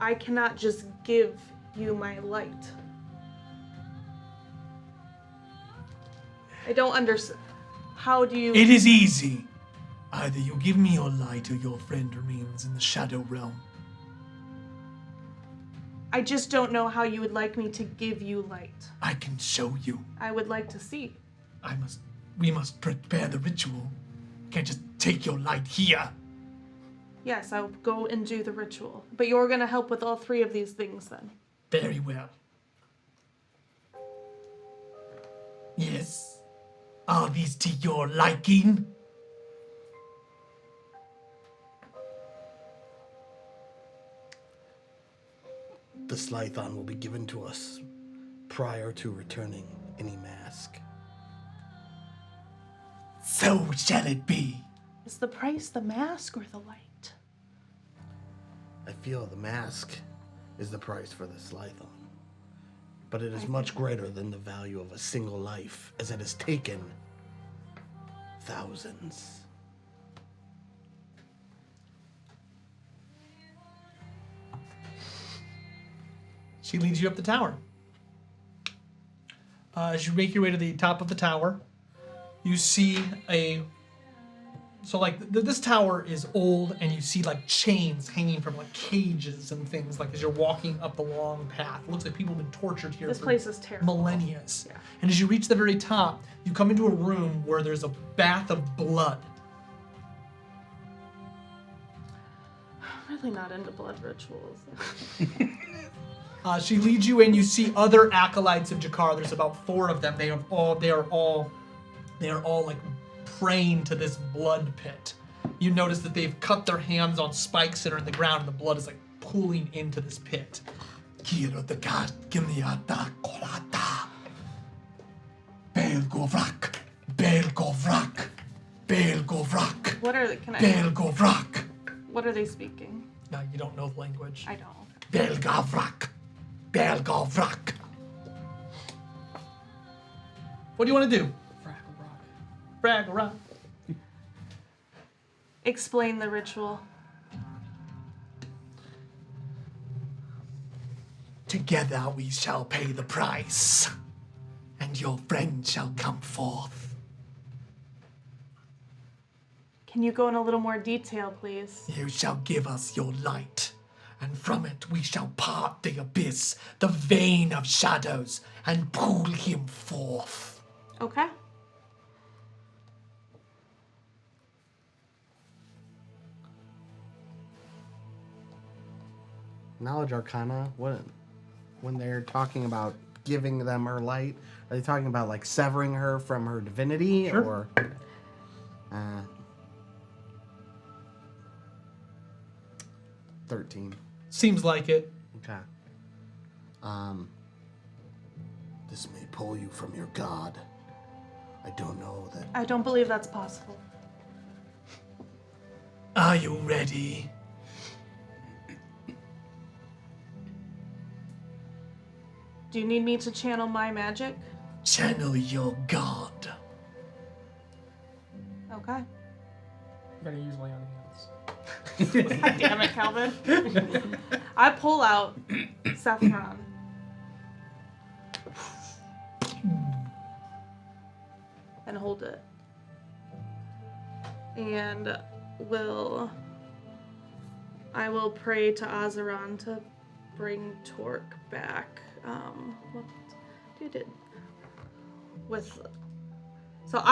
I cannot just give you my light. I don't understand. How do you... It is easy. Either you give me your light or your friend remains in the Shadow Realm. I just don't know how you would like me to give you light. I can show you. I would like to see. We must prepare the ritual. Can't just take your light here. Yes, I'll go and do the ritual. But you're going to help with all 3 of these things then. Very well. Yes. Are these to your liking? The Slython will be given to us prior to returning any mask. So shall it be. Is the price the mask or the light? I feel the mask is the price for the Slython. But it is much greater than the value of a single life, as it has taken thousands. She leads you up the tower. As you make your way to the top of the tower, you see a. So like this tower is old, and you see like chains hanging from like cages and things. Like as you're walking up the long path, it looks like people have been tortured here. This for place is terrible. millennia. Yeah. And as you reach the very top, you come into a room where there's a bath of blood. I'm really not into blood rituals. She leads you in. You see other acolytes of Jakar. There's about 4 of them. They are all like praying to this blood pit. You notice that they've cut their hands on spikes that are in the ground, and the blood is like pooling into this pit. Kiro the God, Gimiata, Kolata. Belgovrak, Belgovrak, Belgovrak, What are they? Belgovrak, What are they speaking? No, you don't know the language. I don't. Belgavrak, Belgovrak. What do you want to do? Frag rock. Explain the ritual. Together we shall pay the price, and your friend shall come forth. Can you go in a little more detail, please? You shall give us your light, and from it we shall part the abyss, the vein of shadows, and pull him forth. Okay. Knowledge Arcana, when they're talking about giving them her light, are they talking about like severing her from her divinity? Sure. Or 13. Seems like it. Okay. This may pull you from your god. I don't know that. I don't believe that's possible. Are you ready? Do you need me to channel my magic? Channel your god. Okay. I'm gonna use lay on hands. God damn it, Calvin. I pull out saffron. And hold it. And I will pray to Azaran to bring Torque back. What did it with? So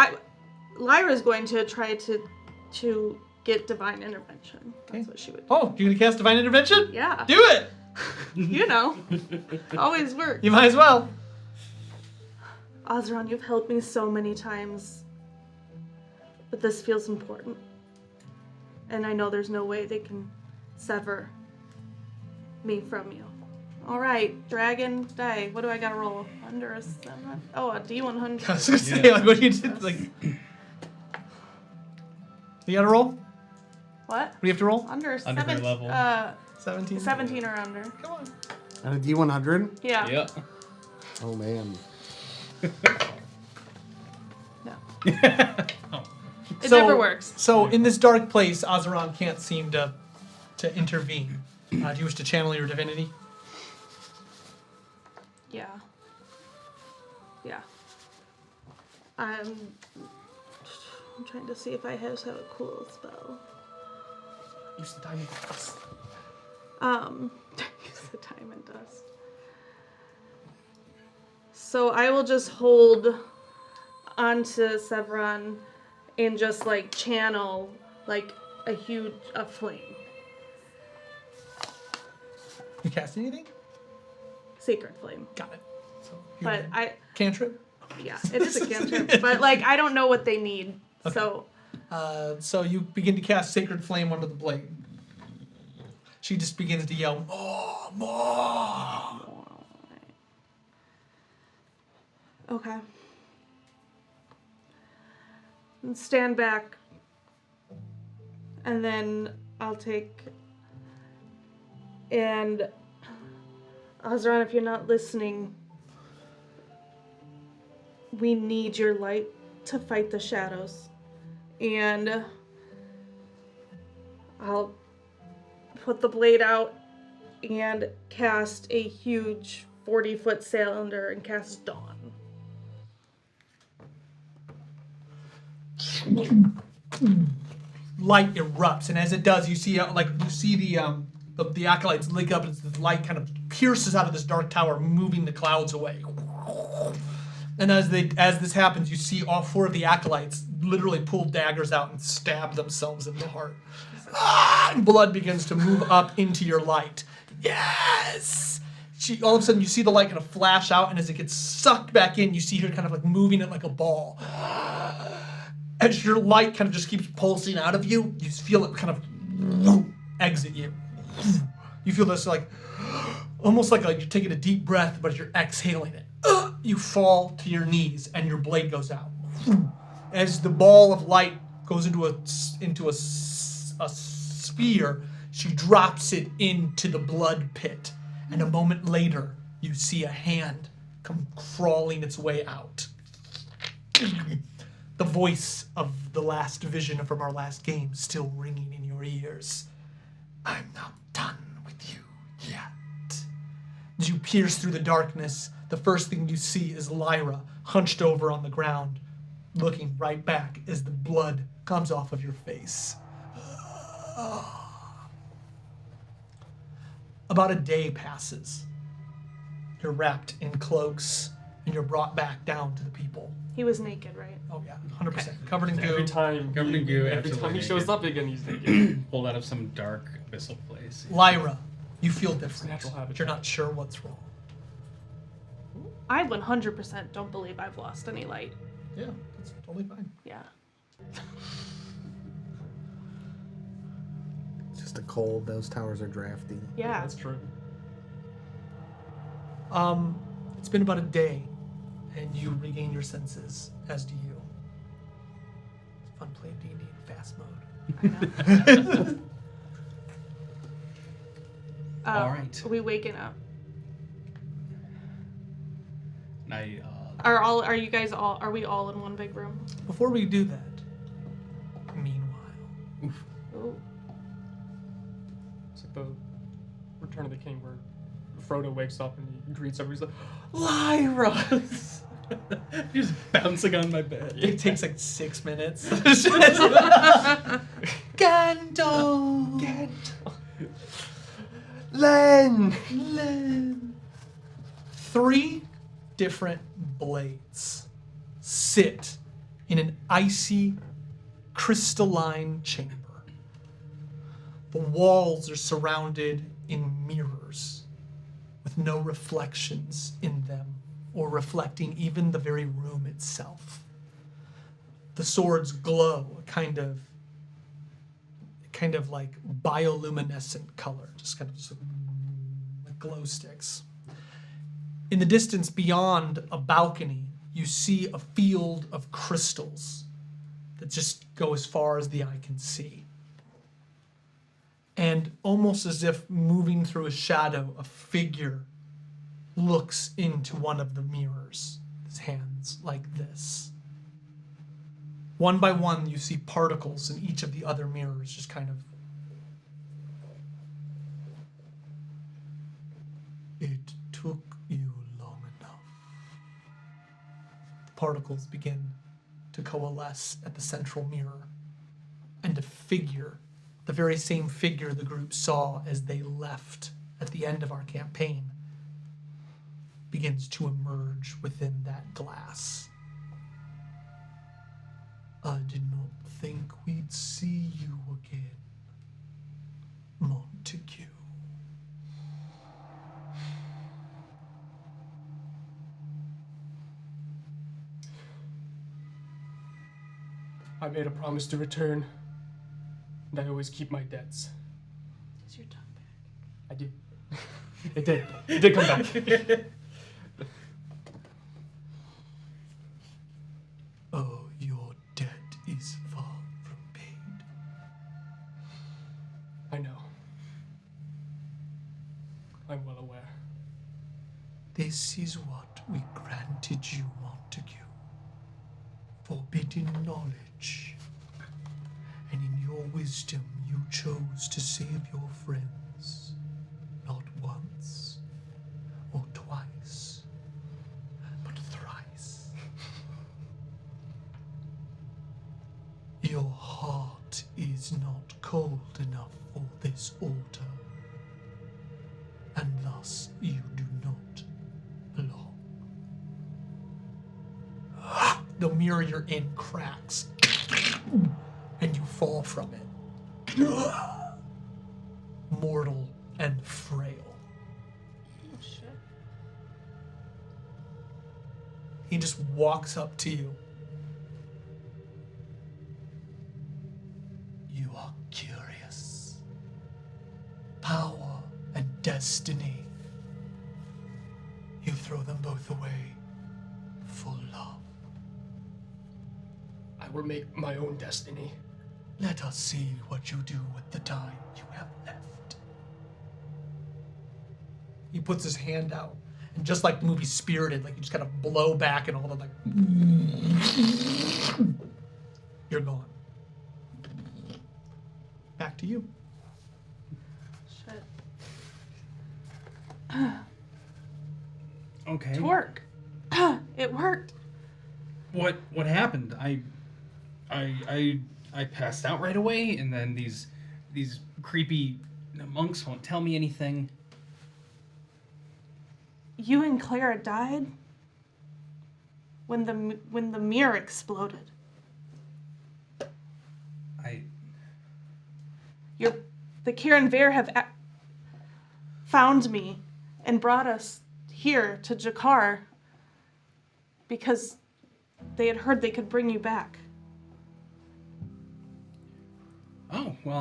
Lyra's going to try to get divine intervention. That's what she would do. Oh, you're gonna cast Divine Intervention? Yeah. Do it! You know. Always works. You might as well. Azaran, you've helped me so many times. But this feels important. And I know there's no way they can sever me from you. Alright, dragon die. What do I gotta roll? Under a 7? Oh, a D100. I was gonna say, like, what you did, like. You gotta roll? What? What do you have to roll? Under a Under her 7. level. 17. 17 or under. Come on. And a D100? Yeah. Yep. Oh man. No. Oh. It never works. So in this dark place, Azaran can't seem to intervene. Do you wish to channel your divinity? Yeah. Yeah. I'm trying to see if I have a cool spell. Use the diamond dust. Use the diamond dust. So I will just hold onto Sevron and just like channel like a flame. You cast anything? Sacred Flame. Got it. So But cantrip. yeah, it is a cantrip. But like, I don't know what they need. So So you begin to cast Sacred Flame onto the blade. She just begins to yell, "More, more!" okay. And stand back. And then I'll take. And Adrah, if you're not listening, we need your light to fight the shadows. And I'll put the blade out and cast a huge 40-foot cylinder and cast Dawn. Light erupts, and as it does, you see the acolytes lick up as the light kind of pierces out of this dark tower, moving the clouds away. And as this happens, you see all 4 of the acolytes literally pull daggers out and stab themselves in the heart. And blood begins to move up into your light. Yes! All of a sudden, you see the light kind of flash out, and as it gets sucked back in, you see her kind of like moving it like a ball. As your light kind of just keeps pulsing out of you, you feel it kind of exit you. You feel this like, almost like you're taking a deep breath, but you're exhaling it. You fall to your knees, and your blade goes out. As the ball of light goes into a sphere, she drops it into the blood pit. And a moment later, you see a hand come crawling its way out. The voice of the last vision from our last game still ringing in your ears. I'm not done with you yet. As you pierce through the darkness, the first thing you see is Lyra hunched over on the ground, looking right back as the blood comes off of your face. About a day passes. You're wrapped in cloaks, and you're brought back down to the people. He was naked, right? Oh yeah, 100%. Covered in goo. Every time, Covered in goo, every time he absolutely shows naked. up again, he's naked. Pulled out of some dark abyssal place. Lyra, you feel different, natural but habitat. you're not sure what's wrong. I 100% don't believe I've lost any light. Yeah, that's totally fine. Yeah. Just a cold. Those towers are drafty. Yeah. That's true. It's been about a day, and you regain your senses, as do you. It's fun playing D&D in fast mode. All right. Are we waking up? And I, Are you guys all? Are we all in one big room? Before we do that, meanwhile, Ooh. It's like the Return of the King where Frodo wakes up and he greets everybody. He's like, Lyra! just bouncing on my bed. it takes like 6 minutes. Gandalf! Len! 3 different blades sit in an icy, crystalline chamber. The walls are surrounded in mirrors with no reflections in them or reflecting even the very room itself. The swords glow a kind of like bioluminescent color, just kind of like glow sticks. In the distance beyond a balcony, you see a field of crystals that just go as far as the eye can see. And almost as if moving through a shadow, a figure looks into one of the mirrors, his hands like this. One by one, you see particles in each of the other mirrors just kind of... It took you long enough. The particles begin to coalesce at the central mirror, and a figure, the very same figure the group saw as they left at the end of our campaign, begins to emerge within that glass. I did not think we'd see you again, Montague. I made a promise to return, and I always keep my debts. Is your tongue back? I did. It did. It did come back. Oh, your debt is far from paid. I know. I'm well aware. This is what we granted you, Montague. Forbidden knowledge. And in your wisdom, you chose to save your friends. Not once, or twice, but thrice. Your heart is not cold enough for this altar, and thus you do not belong. The mirror you're in cracks, and you fall from it. Mortal and frail. Oh shit. He just walks up to you. You are curious. Power and destiny. You throw them both away for love. I will make my own destiny. Let us see what you do with the time you have left. He puts his hand out, and just like the movie Spirited, like you just kind of blow back and all the like, you're gone. Back to you. Shit. Okay. It worked. It worked. What happened? I passed out right away, and then these creepy monks won't tell me anything. You and Clara died when the mirror exploded. The Kieran Vare have found me and brought us here to Jakar because they had heard they could bring you back. Oh well,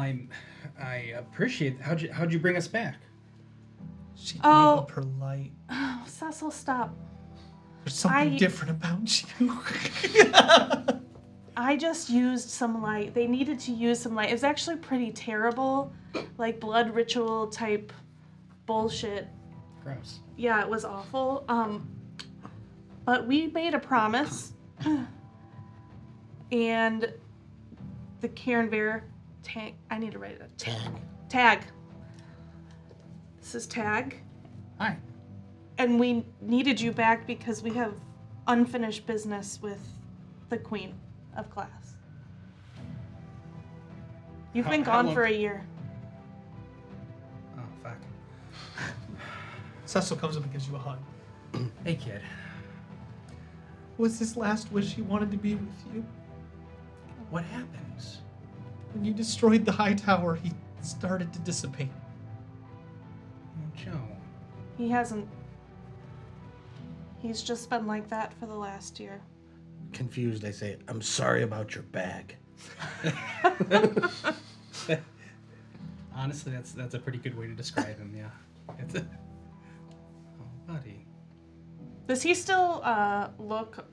I appreciate. How'd you bring us back? She gave Oh. up her light. Oh, Cecil, stop. There's something I- different about you. I just used some light. They needed to use some light. It was actually pretty terrible, like blood ritual type bullshit. Gross. Yeah, it was awful. But we made a promise, and the Kieran Vare tag. I need to write it. Tag. This is Tag, Hi. and we needed you back because we have unfinished business with the Queen of Glass. You've How- been how gone long- for a year. Oh fuck. Cecil comes up and gives you a hug. Hey kid. Was his last wish he wanted to be with you? What happens? When you destroyed the high tower, he started to dissipate. Oh, Joe. He hasn't. He's just been like that for the last year. Confused, I say, I'm sorry about your bag. Honestly, that's a pretty good way to describe him. Yeah. It's a... Oh, buddy. Does he still look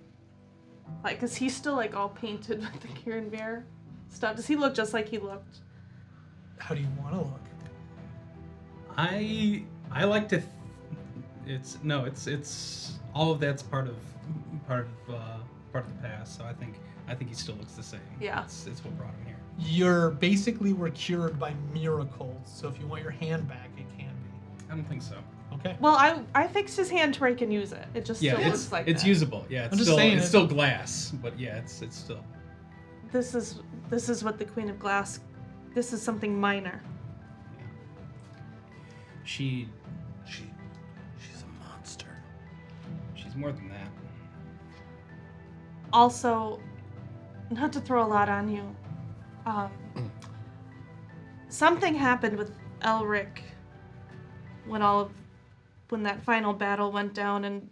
like? Is he still like all painted with the Kieran Vare stuff? Does he look just like he looked? How do you want to look? I like to. It's all of that's part of the past. So I think he still looks the same. Yeah. It's what brought him here. You're basically were cured by miracles, so if you want your hand back, it can be. I don't think so. Okay? Well, I fixed his hand to where he can use it. It just Yeah, still it's looks like it's that. usable. Yeah, it's I'm just still saying it's it- still glass, but yeah, it's still. This is what the Queen of Glass. This is something minor. She's a monster. more than that. Also, not to throw a lot on you, something happened with Elric when that final battle went down, and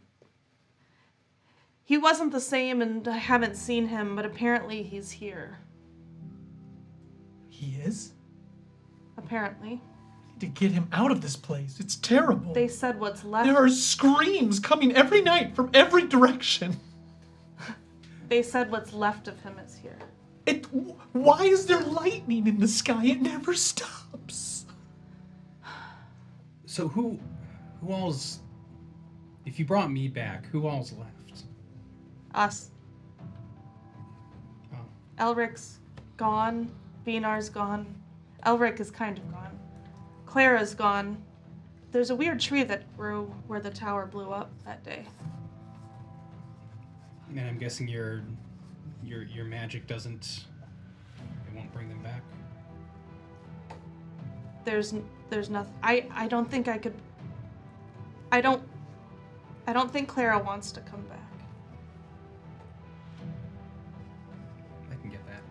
He wasn't the same, and I haven't seen him, but apparently he's here. He is? Apparently. I need to get him out of this place. It's terrible. They said what's left. There are screams coming every night from every direction. They said what's left of him is here. Why is there lightning in the sky? It never stops. So who all's... If you brought me back, who all's left? Us. Oh. Elric's gone. Vinar's gone. Elric is kind of gone. Clara's gone. There's a weird tree that grew where the tower blew up that day. And I'm guessing your magic doesn't... It won't bring them back? There's nothing. I don't think I could. I don't think Clara wants to come back. I can get that.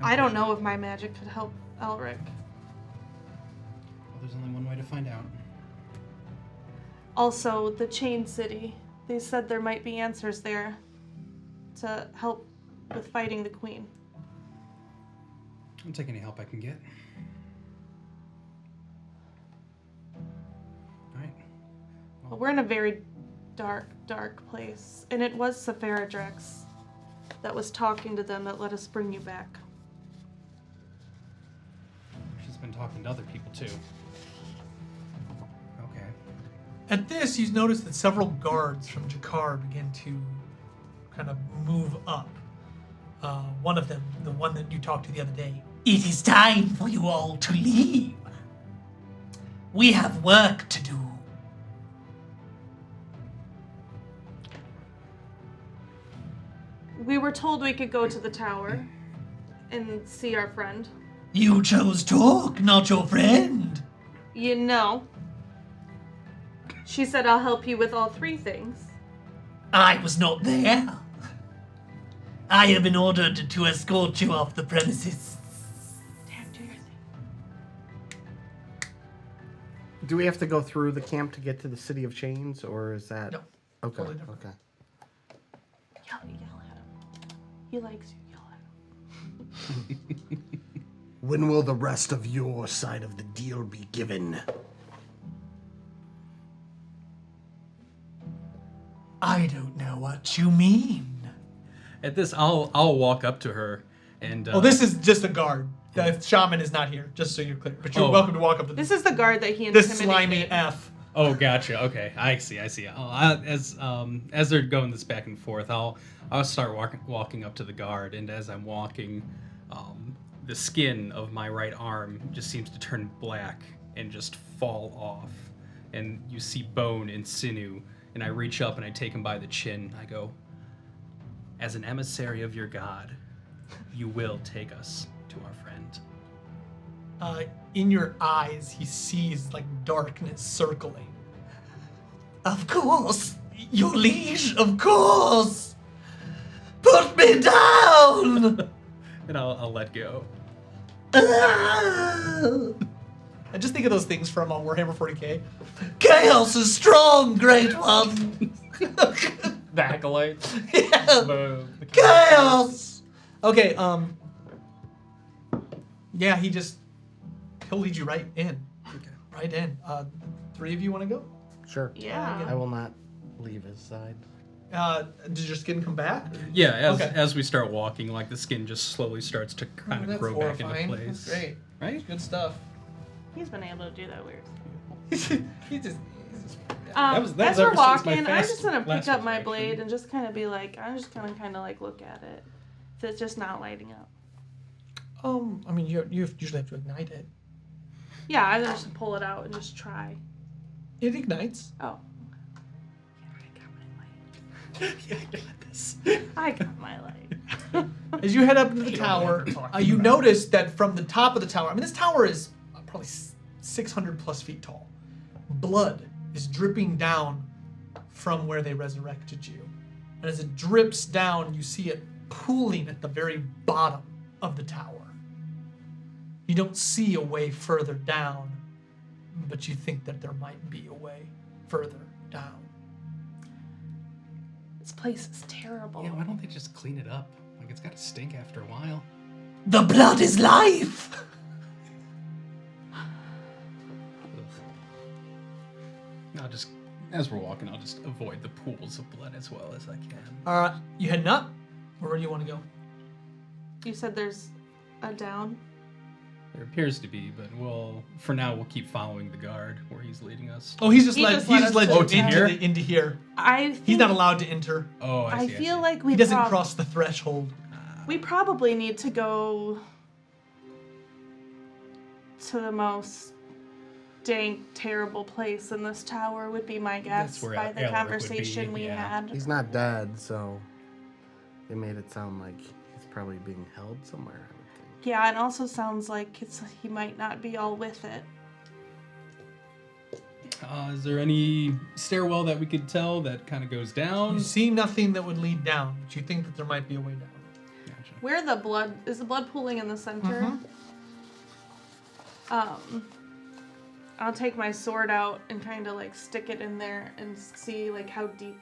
I don't know if my magic could help Elric. Well, there's only one way to find out. Also, the Chain City. They said there might be answers there to help with fighting the Queen. I'll take any help I can get. Alright. But we're in a very dark place. And it was Sephirothrax that was talking to them that let us bring you back. She's been talking to other people too. Okay. At this, you notice that several guards from Jakar begin to kind of move up. One of them, the one that you talked to the other day. It is time for you all to leave. We have work to do. We were told we could go to the tower and see our friend. You chose talk, not your friend. You know. She said I'll help you with all three things. I was not there. I have been ordered to escort you off the premises. Damn, do your thing. Do we have to go through the camp to get to the City of Chains, or is that... No. Okay, Totally different. okay. Yell at him. He likes you. Yell at him. When will the rest of your side of the deal be given? I don't know what you mean. At this, I'll walk up to her and. Oh, this is just a guard. The shaman is not here, just so you're clear. But you're Oh. welcome to walk up to This is the guard that he this intimidated. slimy F. Oh, gotcha. Okay, I see. As they're going this back and forth, I'll start walking up to the guard, and as I'm walking, the skin of my right arm just seems to turn black and just fall off, and you see bone and sinew. And I reach up and I take him by the chin. I go, "As an emissary of your god, you will take us to our friend." In your eyes, he sees like darkness circling. Of course, your liege, of course. Put me down. And I'll let go. I just think of those things from Warhammer 40k. Chaos is strong, great one. The acolytes. Yeah. The Chaos. Okay, yeah, he'll lead you right in. Okay. Right in. Three of you want to go? Sure. Yeah. I will not leave his side. Did your skin come back? Yeah, Okay. as we start walking, like the skin just slowly starts to kind of That's grow back into horrifying. place. That's great. Right? Good stuff. He's been able to do that weird. he's just was- that As was we're ever since my walking, I'm fast just gonna pick last up my resurrection. blade and just kind of be like, I'm just gonna kind of like look at it. If it's just not lighting up. I mean, you usually have to ignite it. Yeah, I'm gonna just pull it out and just try. It ignites. Oh. Yeah, I got this. I got my light. As you head up into the tower, you notice that from the top of the tower, I mean, this tower is probably 600 plus feet tall. Blood is dripping down from where they resurrected you. And as it drips down, you see it pooling at the very bottom of the tower. You don't see a way further down, but you think that there might be a way further down. This place is terrible. Yeah, why don't they just clean it up? Like, it's got to stink after a while. The blood is life. I'll just, as we're walking, I'll just avoid the pools of blood as well as I can. All right, you heading up? Or where do you want to go? You said there's a down? There appears to be, but for now, we'll keep following the guard where he's leading us. Oh, he's just He led just let us you go into, here? into here. He's He's not allowed to enter. Oh, I I see. feel like we He doesn't cross the threshold. We probably need to go to the most dank, terrible place in this tower would be my guess That's where by the Alaric would conversation be, we yeah. had. He's not dead, so they made it sound like he's probably being held somewhere, I would think. Yeah, it also sounds like he might not be all with it. Is there any stairwell that we could tell that kind of goes down? You see nothing that would lead down, but you think that there might be a way down. Gotcha. Where the blood is the blood pooling in the center? I'll take my sword out and kind of like stick it in there and see like how deep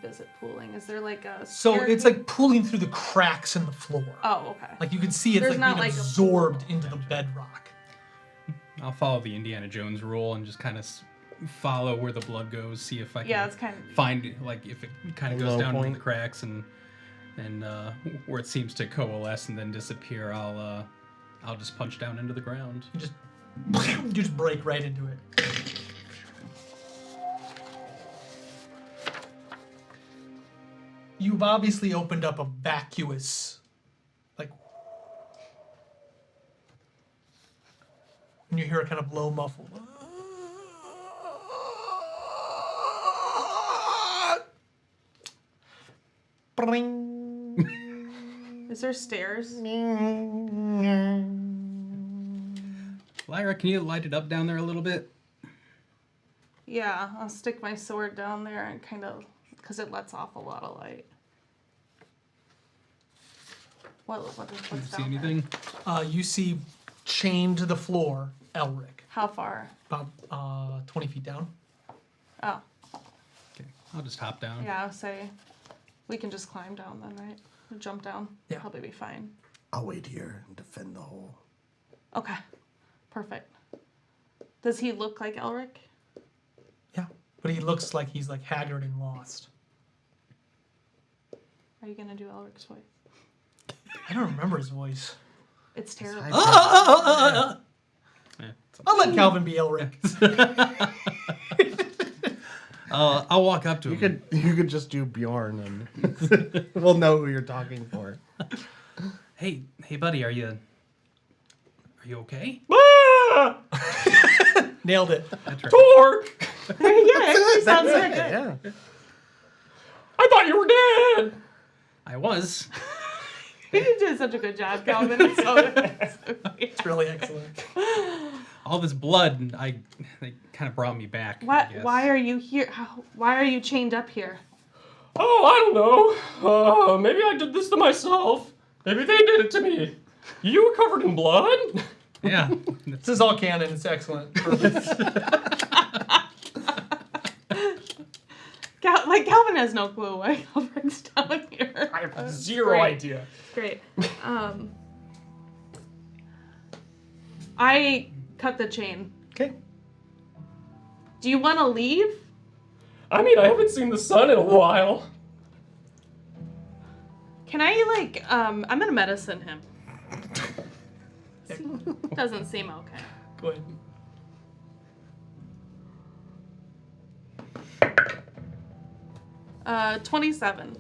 is it pooling? Is there like a So it's staircase? like pooling through the cracks in the floor. Oh, okay. Like you can see it's There's like not being like a absorbed into the bedrock. I'll follow the Indiana Jones rule and just kind of follow where the blood goes, see if I can Yeah, it's kind of find, like, if it kind of A goes low down into point. the cracks and where it seems to coalesce and then disappear, I'll just punch down into the ground. You just break right into it. You've obviously opened up a vacuous, like, and you hear a kind of low muffle. Is there stairs? Lyra, can you light it up down there a little bit? Yeah, I'll stick my sword down there and kind of, because it lets off a lot of light. What's See down there? anything? You see, chained to the floor, Elric, How far? about 20 feet down. Oh, Okay, I'll just hop down. yeah, I'll say we can just climb down then, right? Or jump down. Yeah. Probably be fine. I'll wait here and defend the hole. Okay, perfect. Does he look like Elric? Yeah, but he looks like he's like haggard and lost. Are you gonna do Elric's voice? I don't remember his voice. It's terrible. Yeah, it's- I'll let Calvin be Elric. I'll walk up to him. You could just do Bjorn and we'll know who you're talking for. Hey, buddy, are you okay? Nailed it. That's right. Torque! Yeah, it sounds like it. Yeah. I thought you were dead! I was. You did such a good job, Calvin. It's so It's really excellent. All this blood, they kind of brought me back. I guess. Why are you here? Why are you chained up here? Oh, I don't know. Maybe I did this to myself. Maybe they did it to me. You were covered in blood? Yeah. This is all canon. It's excellent. Calvin has no clue why Elric's down here. I have zero Great. idea. Great. I cut the chain. Okay. Do you want to leave? I mean, I haven't seen the sun in a while. Can I I'm gonna medicine him. Doesn't seem okay. Go ahead. Uh, 27.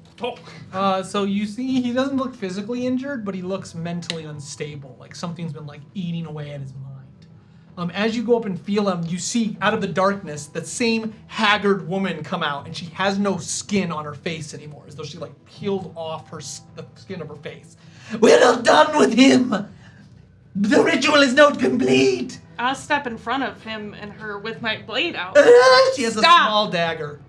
Oh, So you see, he doesn't look physically injured, but he looks mentally unstable. Like something's been like eating away at his mind. As you go up and feel him, you see out of the darkness that same haggard woman come out, and she has no skin on her face anymore, as though she like peeled off the skin of her face. We're not done with him. The ritual is not complete. I'll step in front of him and her with my blade out. She has a Stop. small dagger.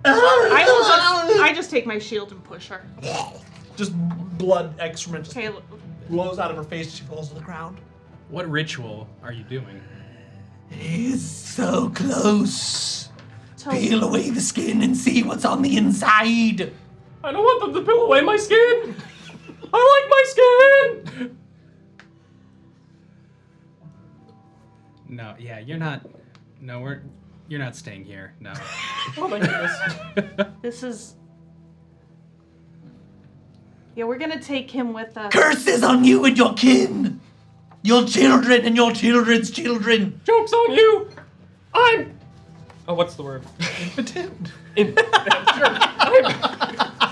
I just take my shield and push her. Just blood excrement just Okay, blows out of her face as she falls to the ground. What ritual are you doing? He's so close. so Peel away the skin and see what's on the inside. I don't want them to peel away my skin. I like my skin. No, yeah, you're not. No, you're not staying here. No. Oh my goodness. This is. Yeah, we're gonna take him with us. Curses on you and your kin! Your children and your children's children! Joke's on you. I'm. Oh, what's the word? Impotent. Sure.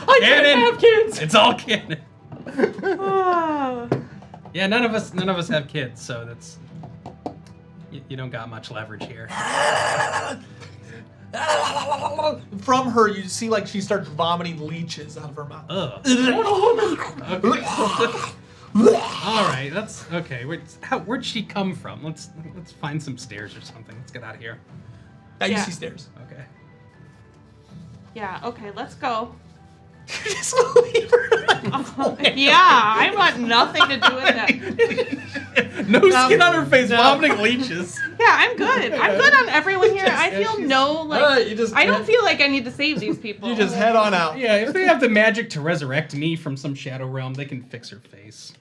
I can't have kids. It's all canon. Ah. Yeah, none of us have kids, so that's you don't got much leverage here. From her, you see like she starts vomiting leeches out of her mouth. Ugh. All right, that's okay. Where'd she come from? Let's find some stairs or something. Let's get out of here. Now you Yeah. see stairs. Okay. Yeah, okay, let's go. You just leave her. Yeah, I want nothing to do with that. No skin on her face, vomiting leeches. Yeah, I'm good. I'm good on everyone here. I feel no, like, Alright, you just- I don't feel like I need to save these people. You just head on out. Yeah, if they have the magic to resurrect me from some shadow realm, they can fix her face.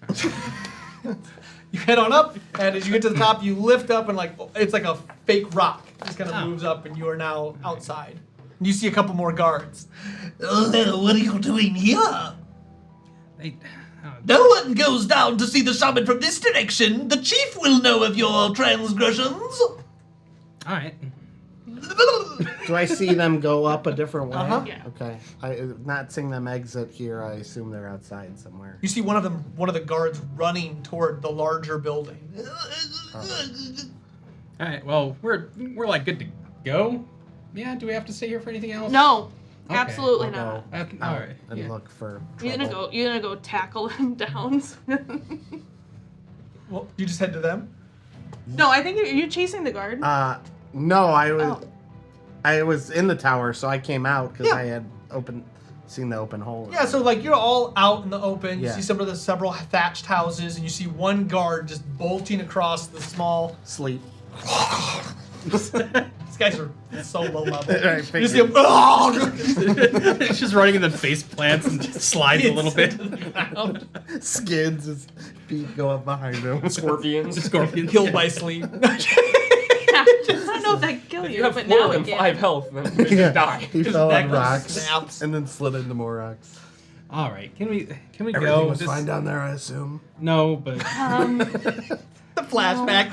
You head on up, and as you get to the top, you lift up, and like it's like a fake rock. It just kind of moves up, and you are now outside. And you see a couple more guards. What are you doing here? They, No one goes down to see the shaman from this direction. The chief will know of your transgressions. all right. Do I see them go up a different way? Uh-huh. Yeah. Okay. Not seeing them exit here. I assume they're outside somewhere. You see one of the guards running toward the larger building. All right. Well, we're like good to go. Yeah. Do we have to stay here for anything else? No, Okay, absolutely I'll not. go All out right. and Yeah. look for You're trouble. gonna go tackle him down. Well, you just head to them. No, I think you're chasing the guard. No, Oh. I was in the tower, so I came out because Yeah. I had seen the open hole. Yeah, so like you're all out in the open. You Yeah. see several thatched houses, and you see one guard just bolting across the small. Sleep. These guys are so low level. I You figured. see him. It's just running and then face plants and slides a little bit. Skids, his feet go up behind him. Scorpions. Scorpion. Killed by sleep. I don't know if that kill If you, you have but 4 now and it 5 can. health, then you just die. He fell on necklace rocks snaps. and then slid into more rocks. All right. Can we Everything go? was This- fine down there, I assume. No, but The flashback.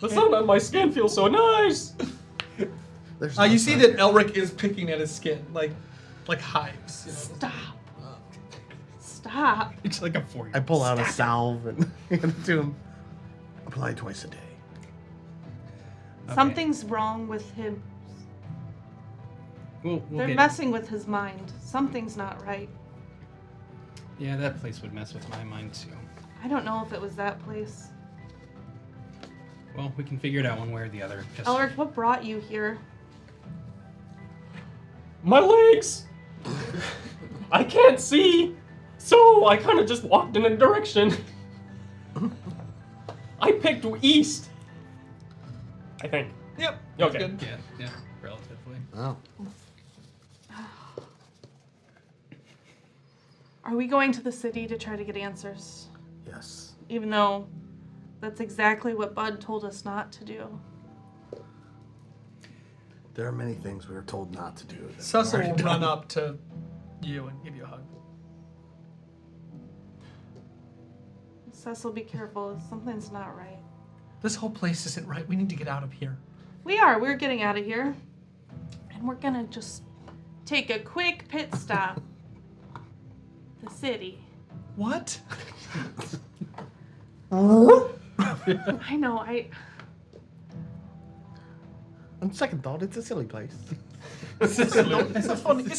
The sun on my skin feels so nice. There's You no see sun that here. Elric is picking at his skin, like hives. You know? Stop. Stop. it's like a 4. I pull out a salve and hand it to him. Apply twice a day. Something's wrong with him. We'll They're get. messing with his mind. Something's not right. Yeah, that place would mess with my mind too. I don't know if it was that place. Well, we can figure it out one way or the other. Just Elric, what brought you here? My legs. I can't see, so I kind of just walked in a direction. I picked east. I think. Yep. that's Okay. good. yeah, relatively. Oh. Are we going to the city to try to get answers? Yes. Even though that's exactly what Bud told us not to do. There are many things we were told not to do. that we've Cecil will already run done. up to you and give you a hug. Cecil, be careful. Something's not right. This whole place isn't right. We need to get out of here. We're getting out of here. And we're gonna just take a quick pit stop. The city. What? I know, On second thought, it's a silly place. It's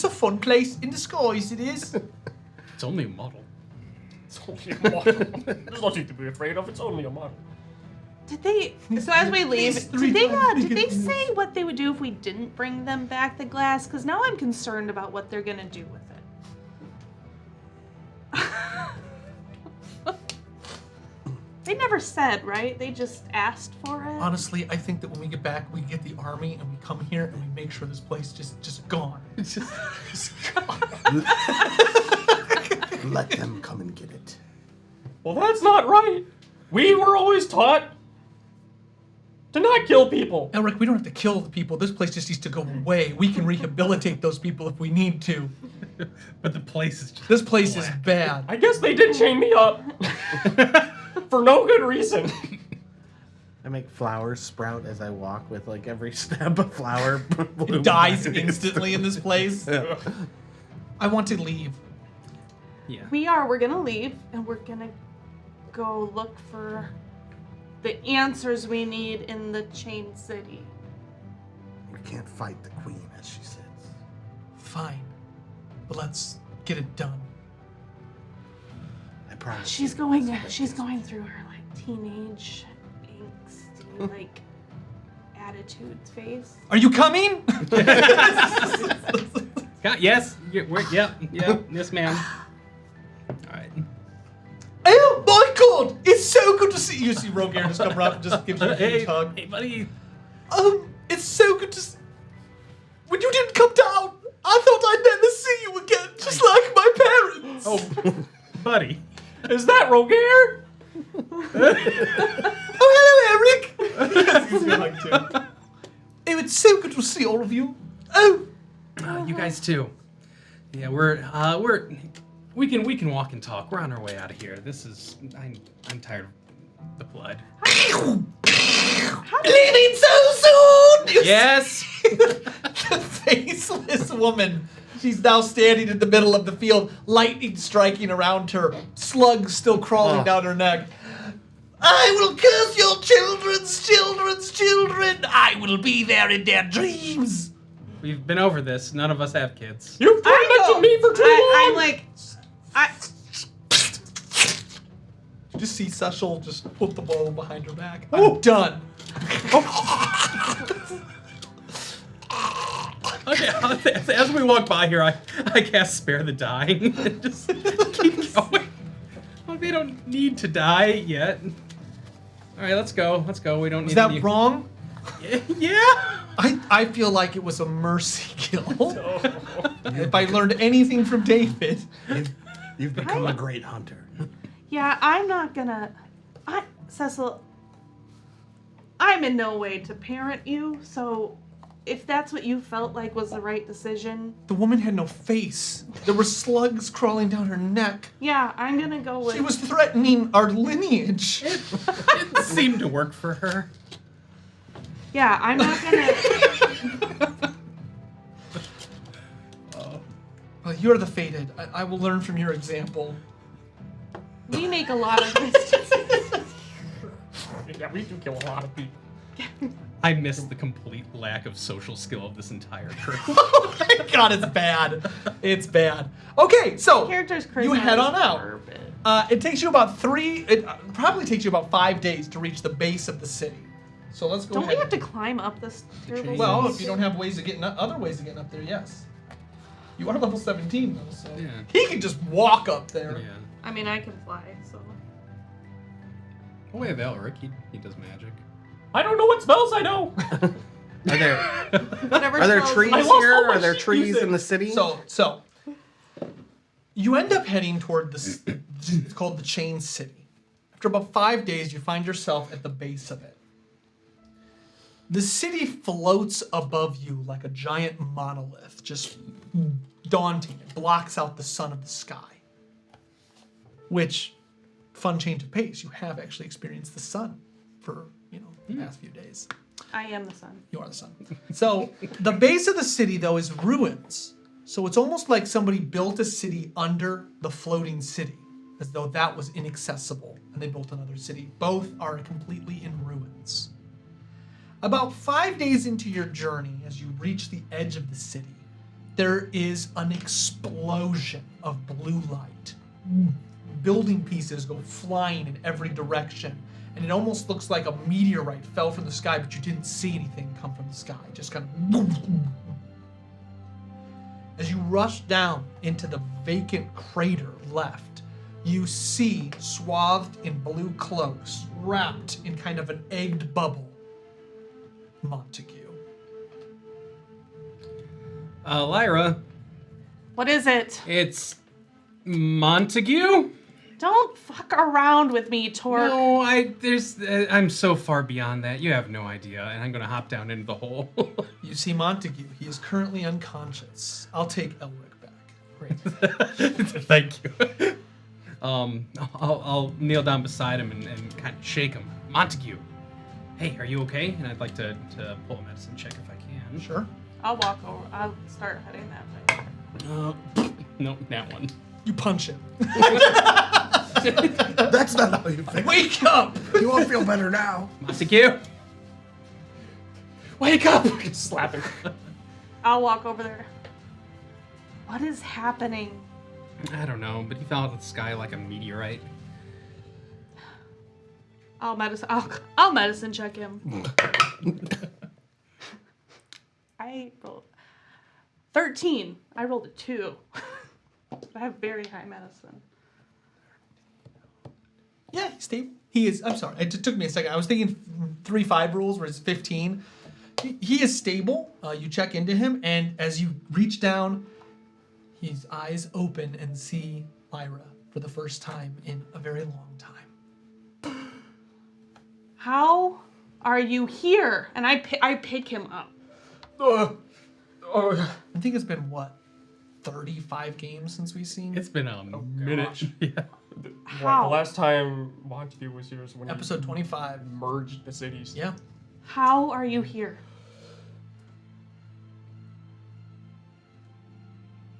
a fun place in disguise. It is. It's only a model. It's only a model. There's nothing to be afraid of. It's only a model. Did they? So as we leave, It's 3 did times they bigger than say what they would do if we didn't bring them back the glass? Because now I'm concerned about what they're gonna do with it. They never said, right? They just asked for it. Honestly, I think that when we get back, we get the army and we come here and we make sure this place just gone. It's just gone. Let them come and get it. Well, that's not right. We were always taught to not kill people. Elric, we don't have to kill the people. This place just needs to go away. We can rehabilitate those people if we need to. But the place is just This place is bad. I guess they did chain me up. For no good reason. I make flowers sprout as I walk with like every step of flower. It dies instantly in this place. I want to leave. yeah. We're gonna leave and we're gonna go look for the answers we need in the Chain City. We can't fight the queen as she sits. Fine. But let's get it done. I promise. She's going through her like teenage angsty like attitudes phase. Are you coming? Yes. Yes, ma'am. All right. Oh my god! It's so good to see you. See Rogair just come up and just gives you a huge hug. Hey, buddy. It's so good to see. When you didn't come down, I thought I'd never see you again, just like my parents. Oh, buddy. Is that Rogair? Oh, hello, Eric. Yes, he's gonna hug too. Oh, it's so good to see all of you. Oh, You guys too. Yeah, we can walk and talk. We're on our way out of here. I'm tired of the blood. leaving so soon. You Yes. the faceless woman. She's now standing in the middle of the field, lightning striking around her, slugs still crawling down her neck. I will curse your children's children. I will be there in their dreams. We've been over this. None of us have kids. You've tormented me for too long. I'm like, You just see Cecil just put the bow behind her back. I'm done. Okay, as we walk by here, I cast Spare the Dying and just keep going. Oh, they don't need to die yet. All right, let's go. We don't Is need that any... wrong? Yeah. I feel like it was a mercy kill. If I learned anything from David. You've become a great hunter. yeah, I'm not gonna. Cecil, I'm in no way to parent you, so if that's what you felt like was the right decision, The woman had no face. There were slugs crawling down her neck. yeah, I'm gonna go with. She was threatening our lineage. It seemed to work for her. Yeah, I'm not gonna. Well, you're the fated. I will learn from your example. We make a lot of mistakes. Yeah, we do kill a lot of people. I missed the complete lack of social skill of this entire crew. Oh my god, it's bad. It's bad. Okay, so Character's charisma you head is on out. garbage. It takes you about it probably takes you about 5 days to reach the base of the city. So let's go Don't we ahead. have to climb up this terrible? Well, if you don't have ways of getting other ways of getting up there, yes. You are level 17 though, so Yeah. he can just walk up there. Yeah. I mean, I can fly, so. Oh, we have Elric. He does magic. I don't know what spells I know. Are there Whatever are there spells trees you- I lost all here? my Are there sheep trees music. in the city? So you end up heading toward this. It's called the Chain City. After about 5 days, you find yourself at the base of it. The city floats above you like a giant monolith, just daunting. It blocks out the sun of the sky. Which, fun change of pace. You have actually experienced the sun for the past few days. I am the sun. You are the sun. So the base of the city, though, is ruins. So it's almost like somebody built a city under the floating city, as though that was inaccessible, and they built another city. Both are completely in ruins. About 5 days into your journey, as you reach the edge of the city, there is an explosion of blue light. Building pieces go flying in every direction. And it almost looks like a meteorite fell from the sky, but you didn't see anything come from the sky. Just kind of... As you rush down into the vacant crater left, you see, swathed in blue cloaks, wrapped in kind of an egged bubble, Montague. Lyra, What is it? it's Montague? Don't fuck around with me, Torque. No, I'm so far beyond that. You have no idea, and I'm gonna hop down into the hole. You see Montague. He is currently unconscious. I'll take Elric back. Thank you. I'll kneel down beside him and kind of shake him. Montague, hey, are you okay? And I'd like to pull a medicine check if I can. Sure. I'll walk over. I'll start heading that way. Nope, that one. You punch him. That's not how you think. Wake up! You won't feel better now. Montague, Wake up! Slap him. I'll walk over there. What is happening? I don't know, but he fell out of the sky like a meteorite. I'll medicine check him. I rolled 13. I rolled a 2. I have very high medicine. Yeah, he's stable. He is. I'm sorry. It took me a second. I was thinking 3-5 rules, where it's 15. He is stable. You check into him, and as you reach down, his eyes open and see Lyra for the first time in a very long time. How are you here? And I pick him up. I think it's been, what, 35 games since we've seen It's been a minute. Yeah. How? The last time Montague was here was when episode he 25. merged the cities. Yeah. How are you here?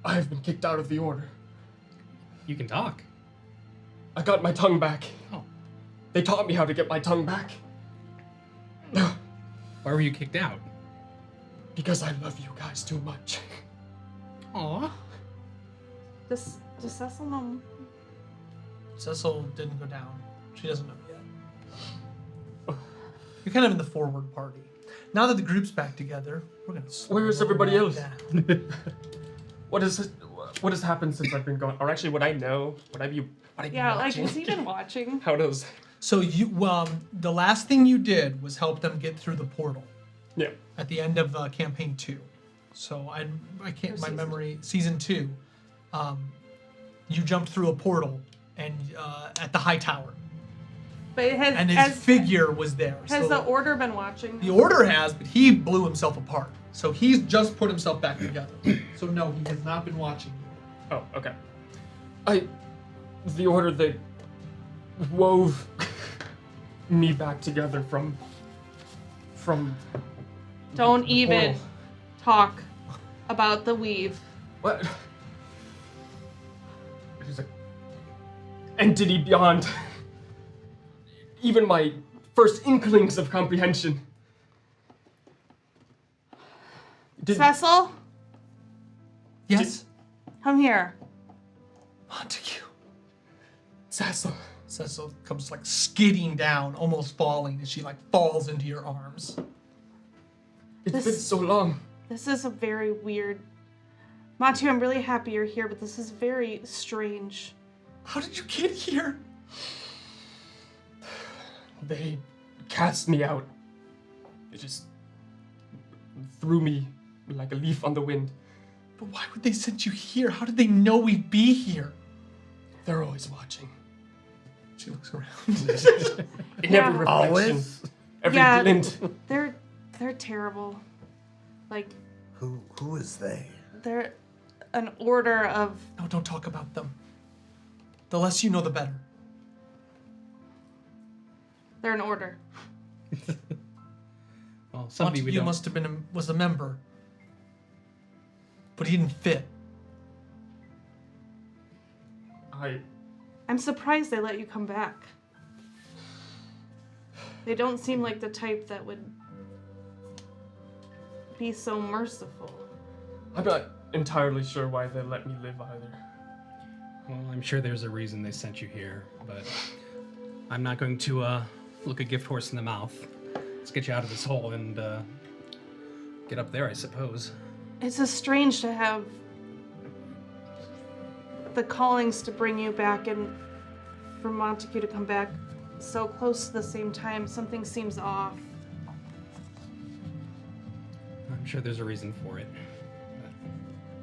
I have been kicked out of the order. You can talk. I got my tongue back. Oh. They taught me how to get my tongue back. Why were you kicked out? Because I love you guys too much. Aw. Does Cecil know? Cecil didn't go down. She doesn't know yet. You're kind of in the forward party. Now that the group's back together, we're gonna. Where is slow everybody that else? down. What has happened since I've been gone? Or actually, would I know? Would I be Yeah, like, watching? has he been watching? How does? So you, the last thing you did was help them get through the portal Yeah. at the end of campaign 2. So I can't. My memory, season 2. You jumped through a portal and at the high tower, But it has, and his figure was there. has so the Order been watching? the order has, but he blew himself apart. So he's just put himself back together. So no, he has not been watching. Oh, okay. The order that wove me back together from. Don't the even portal. talk about the weave. What? It is an entity beyond even my first inklings of comprehension. Cecil, Yes, come here. Montague. Cecil. Cecil comes like skidding down, almost falling, as she like falls into your arms. It's been so long. This is a very weird. Montague, I'm really happy you're here, but this is very strange. How did you get here? They cast me out. They just threw me like a leaf on the wind. But why would they send you here? How did they know we'd be here? They're always watching. She looks around. In Yeah. every reflection. Always? Every Yeah. glint. They're terrible. Like, Who is they? they're an order of. No, don't talk about them. The less you know, the better. They're an order. Well, somebody we Montague don't. must have been was a member, but he didn't fit. I'm surprised they let you come back. They don't seem like the type that would be so merciful. I'm not entirely sure why they let me live either. Well, I'm sure there's a reason they sent you here, but I'm not going to look a gift horse in the mouth. Let's get you out of this hole and get up there, I suppose. It's just strange to have the callings to bring you back and for Montague to come back so close to the same time. Something seems off. I'm sure there's a reason for it.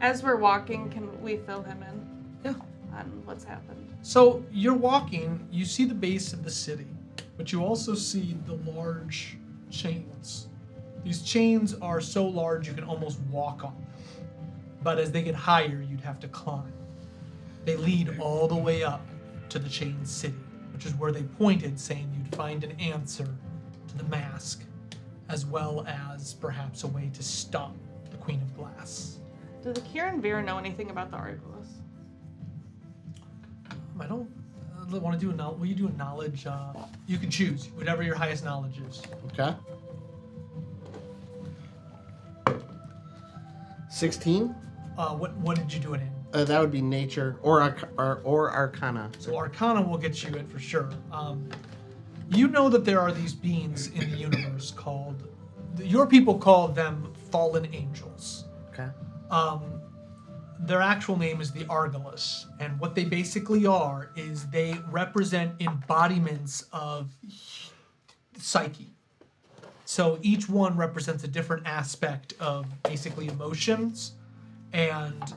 As we're walking, can we fill him in Yeah. on what's happened? So you're walking, you see the base of the city, but you also see the large chains. These chains are so large you can almost walk on them. But as they get higher, you'd have to climb. They lead all the way up to the chain city, which is where they pointed, saying you'd find an answer to the mask, as well as perhaps a way to stop the Queen of Glass. Do the Kieran Veer know anything about the Argolis? I don't want to do will you do a knowledge? You can choose whatever your highest knowledge is. Okay. 16. What did you do it in? That would be nature or arcana. So Arcana will get you it for sure. You know that there are these beings in the universe called, your people call them fallen angels. Okay. Their actual name is the Argolis, and what they basically are is they represent embodiments of psyche. So each one represents a different aspect of basically emotions, and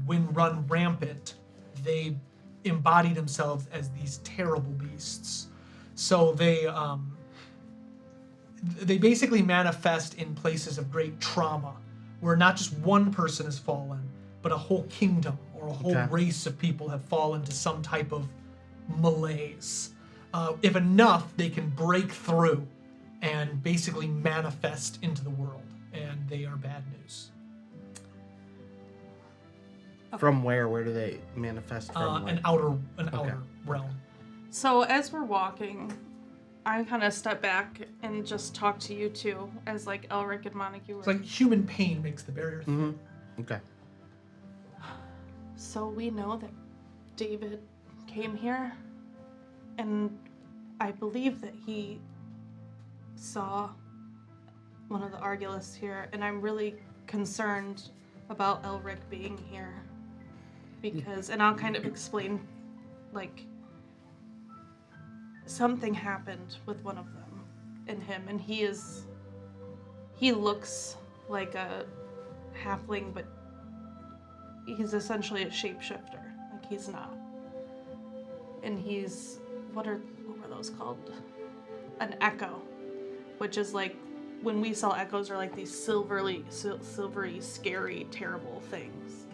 when run rampant, they embody themselves as these terrible beasts. So they basically manifest in places of great trauma, where not just one person has fallen, but a whole kingdom or a whole race of people have fallen to some type of malaise. If enough, they can break through and basically manifest into the world, and they are bad news. From where? Where do they manifest from? An outer realm. So as we're walking, I kind of step back and just talk to you two as like Elric and Montague were. It's like human pain makes the barrier thin. Okay. So we know that David came here, and I believe that he saw one of the Argolis here, and I'm really concerned about Elric being here. Because, and I'll kind of explain, like, something happened with one of them and him, and he looks like a halfling, but he's essentially a shapeshifter. Like, he's not. And he's, what were those called? An echo, which is like, when we saw echoes, are like these silvery, scary, terrible things.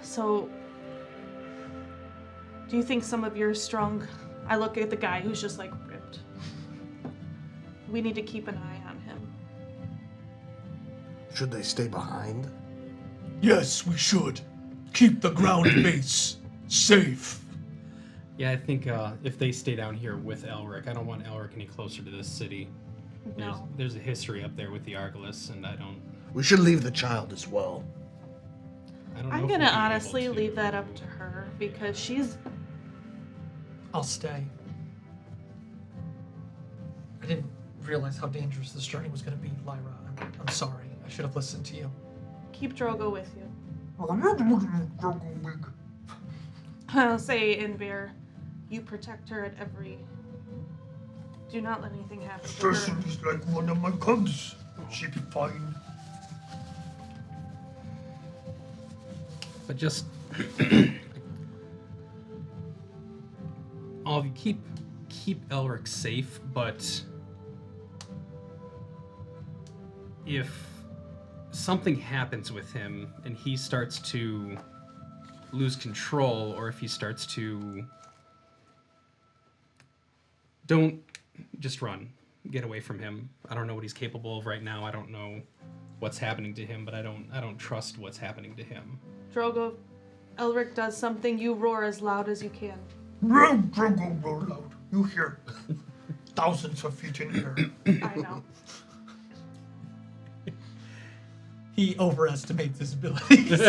So, do you think some of your strong... I look at the guy who's just like ripped. We need to keep an eye on him. Should they stay behind? Yes, we should. Keep the ground base safe. Yeah, I think if they stay down here with Elric, I don't want Elric any closer to this city. No. There's a history up there with the Argolis, and I don't We should leave the child as well. know. I'm if gonna we'll be honestly able to. leave that up to her, because she's... I'll stay. I didn't realize how dangerous this journey was going to be, Lyra. I'm sorry. I should have listened to you. Keep Drogo with you. Wig. I'll say in Bear, you protect her at every... Do not let anything happen to her. Person is like one of my cubs. She'll be fine. But just all of you keep Elric safe, but if something happens with him and he starts to lose control, or if he starts to... Don't just run. Get away from him. I don't know what he's capable of right now. I don't know what's happening to him, but I don't trust what's happening to him. Drogo, Elric does something, you roar as loud as you can. Roar loud. You hear thousands of feet in air. I know. He overestimates his abilities.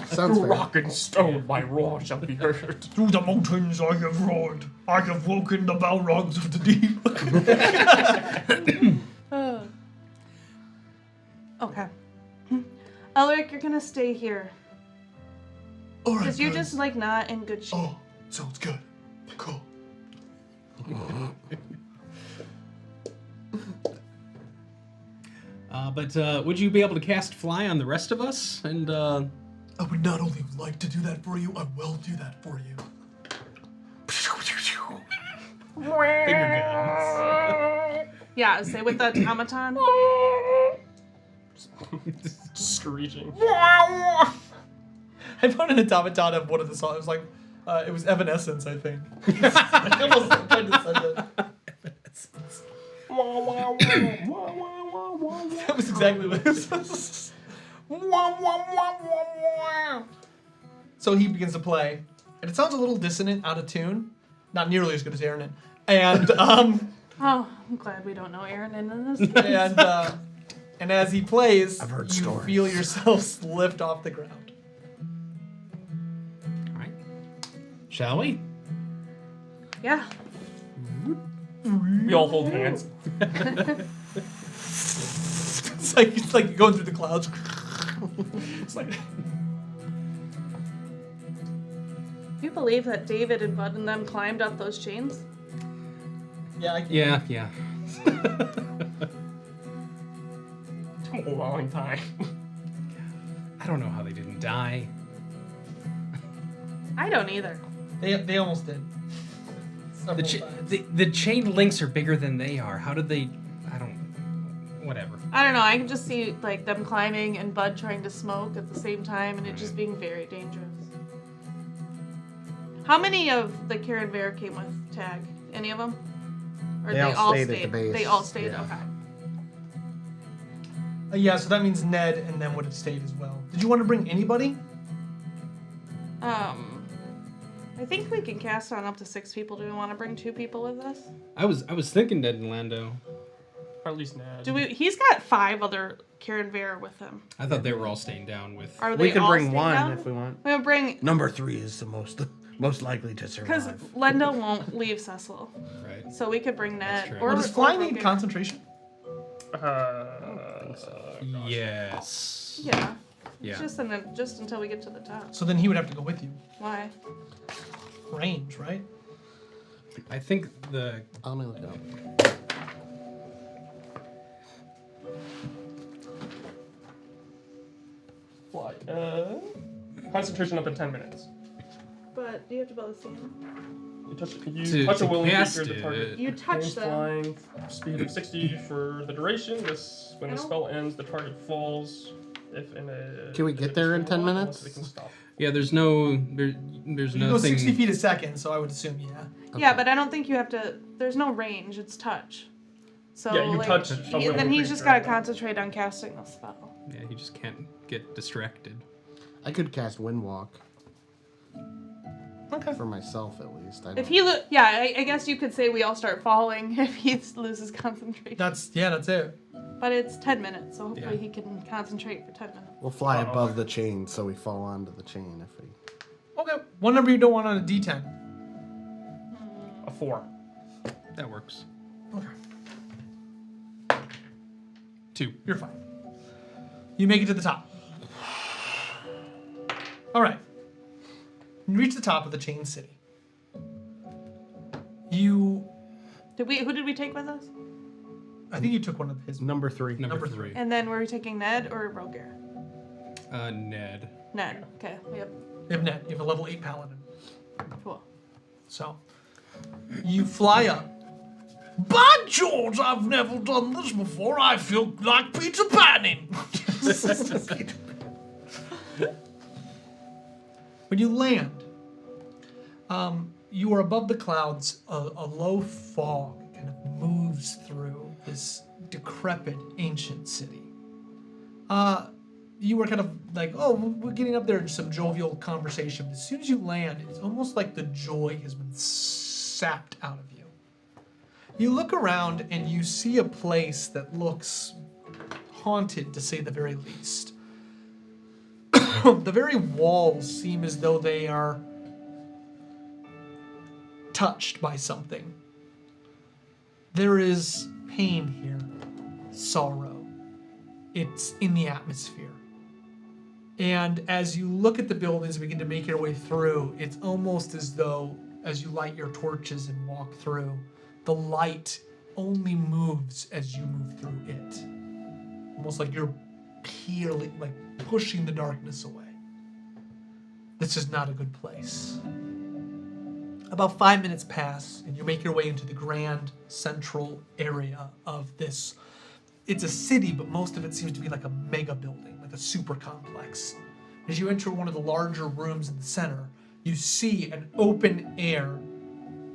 Sounds fair. Rock and stone, my roar shall be heard. Through the mountains I have roared. I have woken the Balrogs of the deep. Okay. Elric, you're gonna stay here. All right, Because you're guys. just, like, not in good shape. Oh, Sounds good. Cool. But would you be able to cast Fly on the rest of us? And I would not only like to do that for you, I will do that for you. finger guns. Yeah, say with the automaton. Screeching. I found an automaton of one of the songs. It was like, it was Evanescence, I think. I almost tried to send it. That was exactly what it was. So he begins to play, and it sounds a little dissonant, out of tune. Not nearly as good as Aaron. And Oh, I'm glad we don't know Aaron in this. and as he plays, I've heard you stories. feel yourselves lift off the ground. All right. Shall we? Yeah. We all hold hands. It's like you're going through the clouds. It's like Do you believe that David and Bud and them climbed up those chains? yeah. Yeah. A long time. I don't know how they didn't die. I don't either. They almost did. The, the chain links are bigger than they are. How did they? I don't. Whatever. I don't know. I can just see like them climbing and Bud trying to smoke at the same time, and it just being very dangerous. How many of the Karen Bear came with Tag? Any of them? Or They all stayed at the base. They all stayed. Yeah. Okay. Yeah, so that means Ned and then would have stayed as well. Did you want to bring anybody? I think we can cast on up to 6 people. Do we want to bring 2 people with us? I was thinking Ned and Lando. Or at least Ned. Do we? He's got 5 other Karen Bear with him. I thought they were all staying down with. Are they We can all bring staying one down? if we want. We'll bring Number 3 is the most likely to because survive. Linda won't leave Cecil, Right. so we could bring Ned. true. Or Does Fly need Rogan. concentration? Yes. Yeah. Yeah. Just until we get to the top. So then he would have to go with you. Why? Range, right? I think the Let me look it up. Fly. Concentration up in 10 minutes. But do you have to build a scene? You touch a willing cast creature, the it. target You touch gains them. flying, speed of 60 for the duration. When I the don't- spell ends, the target falls. If in a Can we get there in 10 minutes? They can stop. yeah. There's no You go nothing. 60 feet a second, so I would assume, yeah. Yeah, but I don't think you have to. There's no range. It's touch. So Yeah, you like, touch a then willing he's just creature. gotta concentrate on casting the spell. Yeah, he just can't get distracted. I could cast Windwalk Okay. for myself at least. If he I guess you could say we all start falling if he loses concentration. That's it. But it's 10 minutes, so hopefully Yeah. he can concentrate for 10 minutes. We'll fly above the chain so we fall onto the chain if we. Okay. One number you don't want on a D10. A 4. That works. Okay. 2. You're fine. You make it to the top. All right. You reach the top of the chain city. Who Did we take with us? I think you took one of his. Number 3. Number three. 3. And then were we taking Ned or Roger? Ned. Ned. Okay. Yep. You have Ned. You have a level 8 paladin. Cool. So, you fly up. By George, I've never done this before. I feel like Peter Panning. When you land, you are above the clouds. A low fog kind of moves through this decrepit ancient city. You were kind of like, oh, we're getting up there in some jovial conversation. As soon as you land, it's almost like the joy has been sapped out of you. You look around and you see a place that looks haunted, to say the very least. The very walls seem as though they are touched by something. There is pain here, sorrow. It's in the atmosphere. And as you look at the buildings and begin to make your way through, it's almost as though, as you light your torches and walk through, the light only moves as you move through it. Almost like you're peeling, like pushing the darkness away. This is not a good place. About 5 minutes pass, and you make your way into the grand central area of this. It's a city, but most of it seems to be like a mega building, like a super complex. As you enter one of the larger rooms in the center, you see an open air,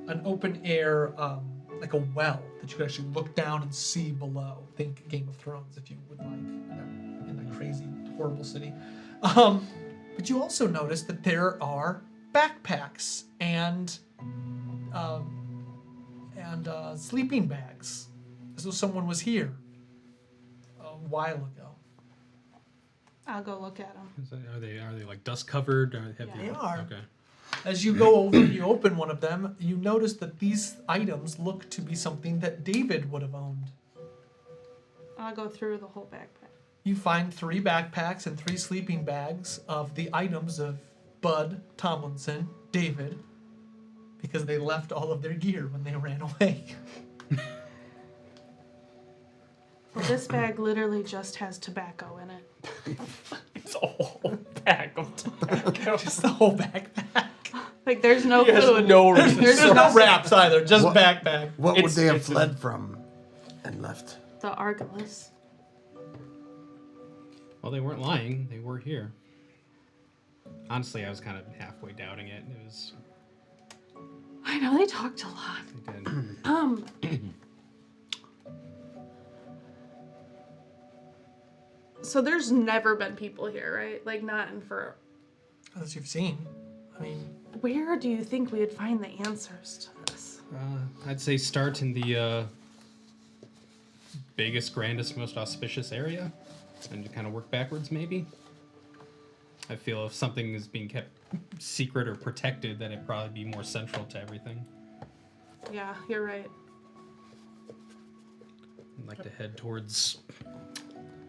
like a well that you can actually look down and see below. Think Game of Thrones, if you would like, in that crazy, horrible city. But you also notice that there are backpacks and sleeping bags, as though someone was here a while ago. I'll go look at them. Are they like dust covered? They are. Okay. As you go over, you open one of them, you notice that these items look to be something that David would have owned. I'll go through the whole backpack. You find 3 backpacks and 3 sleeping bags of the items of Bud, Tomlinson, David, because they left all of their gear when they ran away. Well, this bag literally just has tobacco in it. It's a whole bag of tobacco. Just the whole backpack. Like, there's no He has food. no reason. There's no wraps either, just What? backpack. What would It's- they have it's fled from and left? The Argolis. Well, they weren't lying. They were here. Honestly, I was kind of halfway doubting it. It was. I know, they talked a lot. They did. So there's never been people here, right? Like, not in for... As you've seen. I mean, Where do you think we would find the answers to this? I'd say start in the biggest, grandest, most auspicious area, and kind of work backwards, maybe. I feel if something is being kept secret or protected, that it'd probably be more central to everything. Yeah, you're right. I'd like to head towards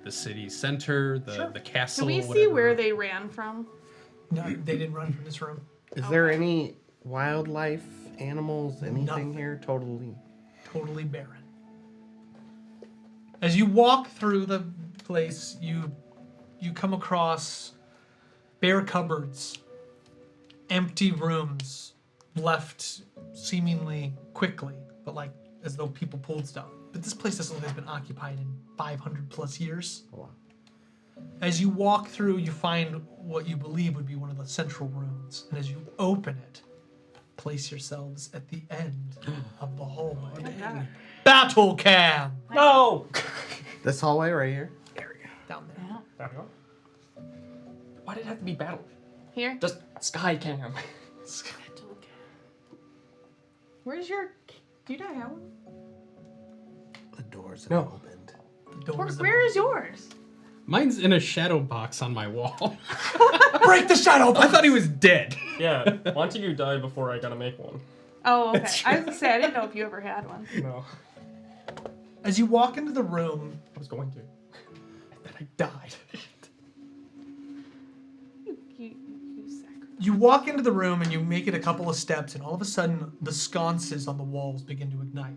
the city center, the castle. Can we see whatever. where they ran from? no, they didn't run from this room. Is there any wildlife, animals, anything Nothing. here? Totally. Totally barren. As you walk through the place, you come across bare cupboards, empty rooms, left seemingly quickly, but like as though people pulled stuff. But this place doesn't look like it's been occupied in 500 plus years. Oh, wow. As you walk through, you find what you believe would be one of the central rooms. And as you open it, place yourselves at the end of the hallway. Yeah. Battle cam! No! This hallway right here? Down there. Yeah. Battle? Why did it have to be battle? Here? Just sky cam. Where's your... Do you not have one? The doors have No. opened. The doors Where is yours? Mine's in a shadow box on my wall. Break the shadow box! I thought he was dead. Yeah, why don't you die before I gotta make one? Oh, okay. I was gonna say, I didn't know if you ever had one. No, As you walk into the room, I was going to. then I died. You sacrificed. You walk into the room and you make it a couple of steps, and all of a sudden, the sconces on the walls begin to ignite.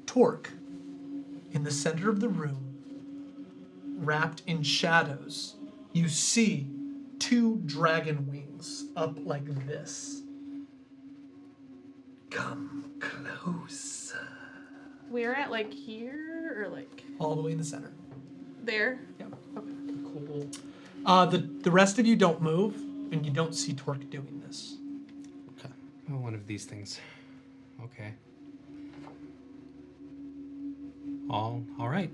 Torque, in the center of the room, wrapped in shadows, you see 2 dragon wings up like this. Come close. We're at, like, here? Or, like, All the way in the center. there? Yep. Cool. The rest of you don't move, and you don't see Torque doing this. Okay. Oh, one of these things. Okay. All right.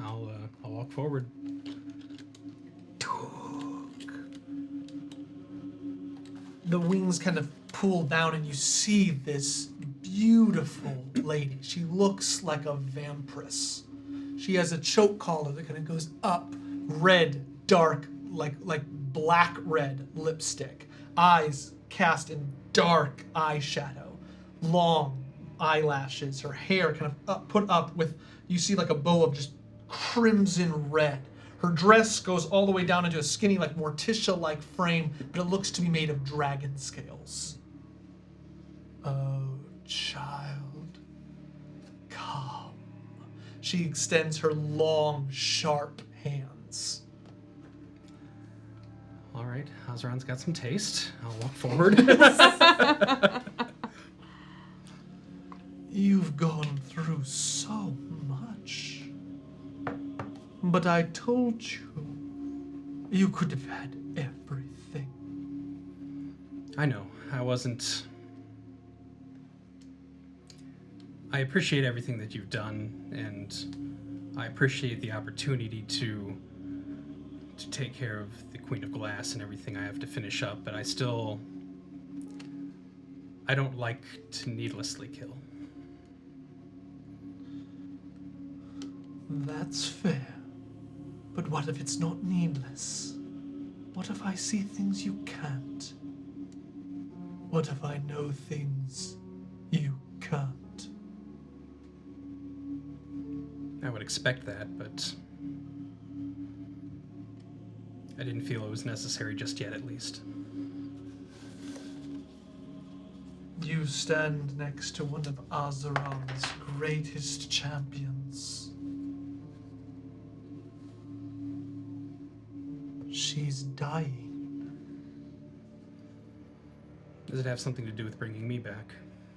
I'll walk forward. The wings kind of pull down, and you see this beautiful lady. She looks like a vampiress. She has a choke collar that kind of goes up, red, dark, like black red lipstick. Eyes cast in dark eyeshadow. Long, eyelashes, her hair kind of put up with, you see like a bow of just crimson red. Her dress goes all the way down into a skinny, like Morticia-like frame, but it looks to be made of dragon scales. Oh, child, come. She extends her long, sharp hands. All right, Azran's got some taste. I'll walk forward. You've gone through so much. But I told you could have had everything. I know, I wasn't... I appreciate everything that you've done, and I appreciate the opportunity to take care of the Queen of Glass and everything I have to finish up, but I don't like to needlessly kill. That's fair. But what if it's not needless? What if I see things you can't? What if I know things you can't? I would expect that, but I didn't feel it was necessary just yet, at least. You stand next to one of Azaron's greatest champions. She's dying. Does it have something to do with bringing me back?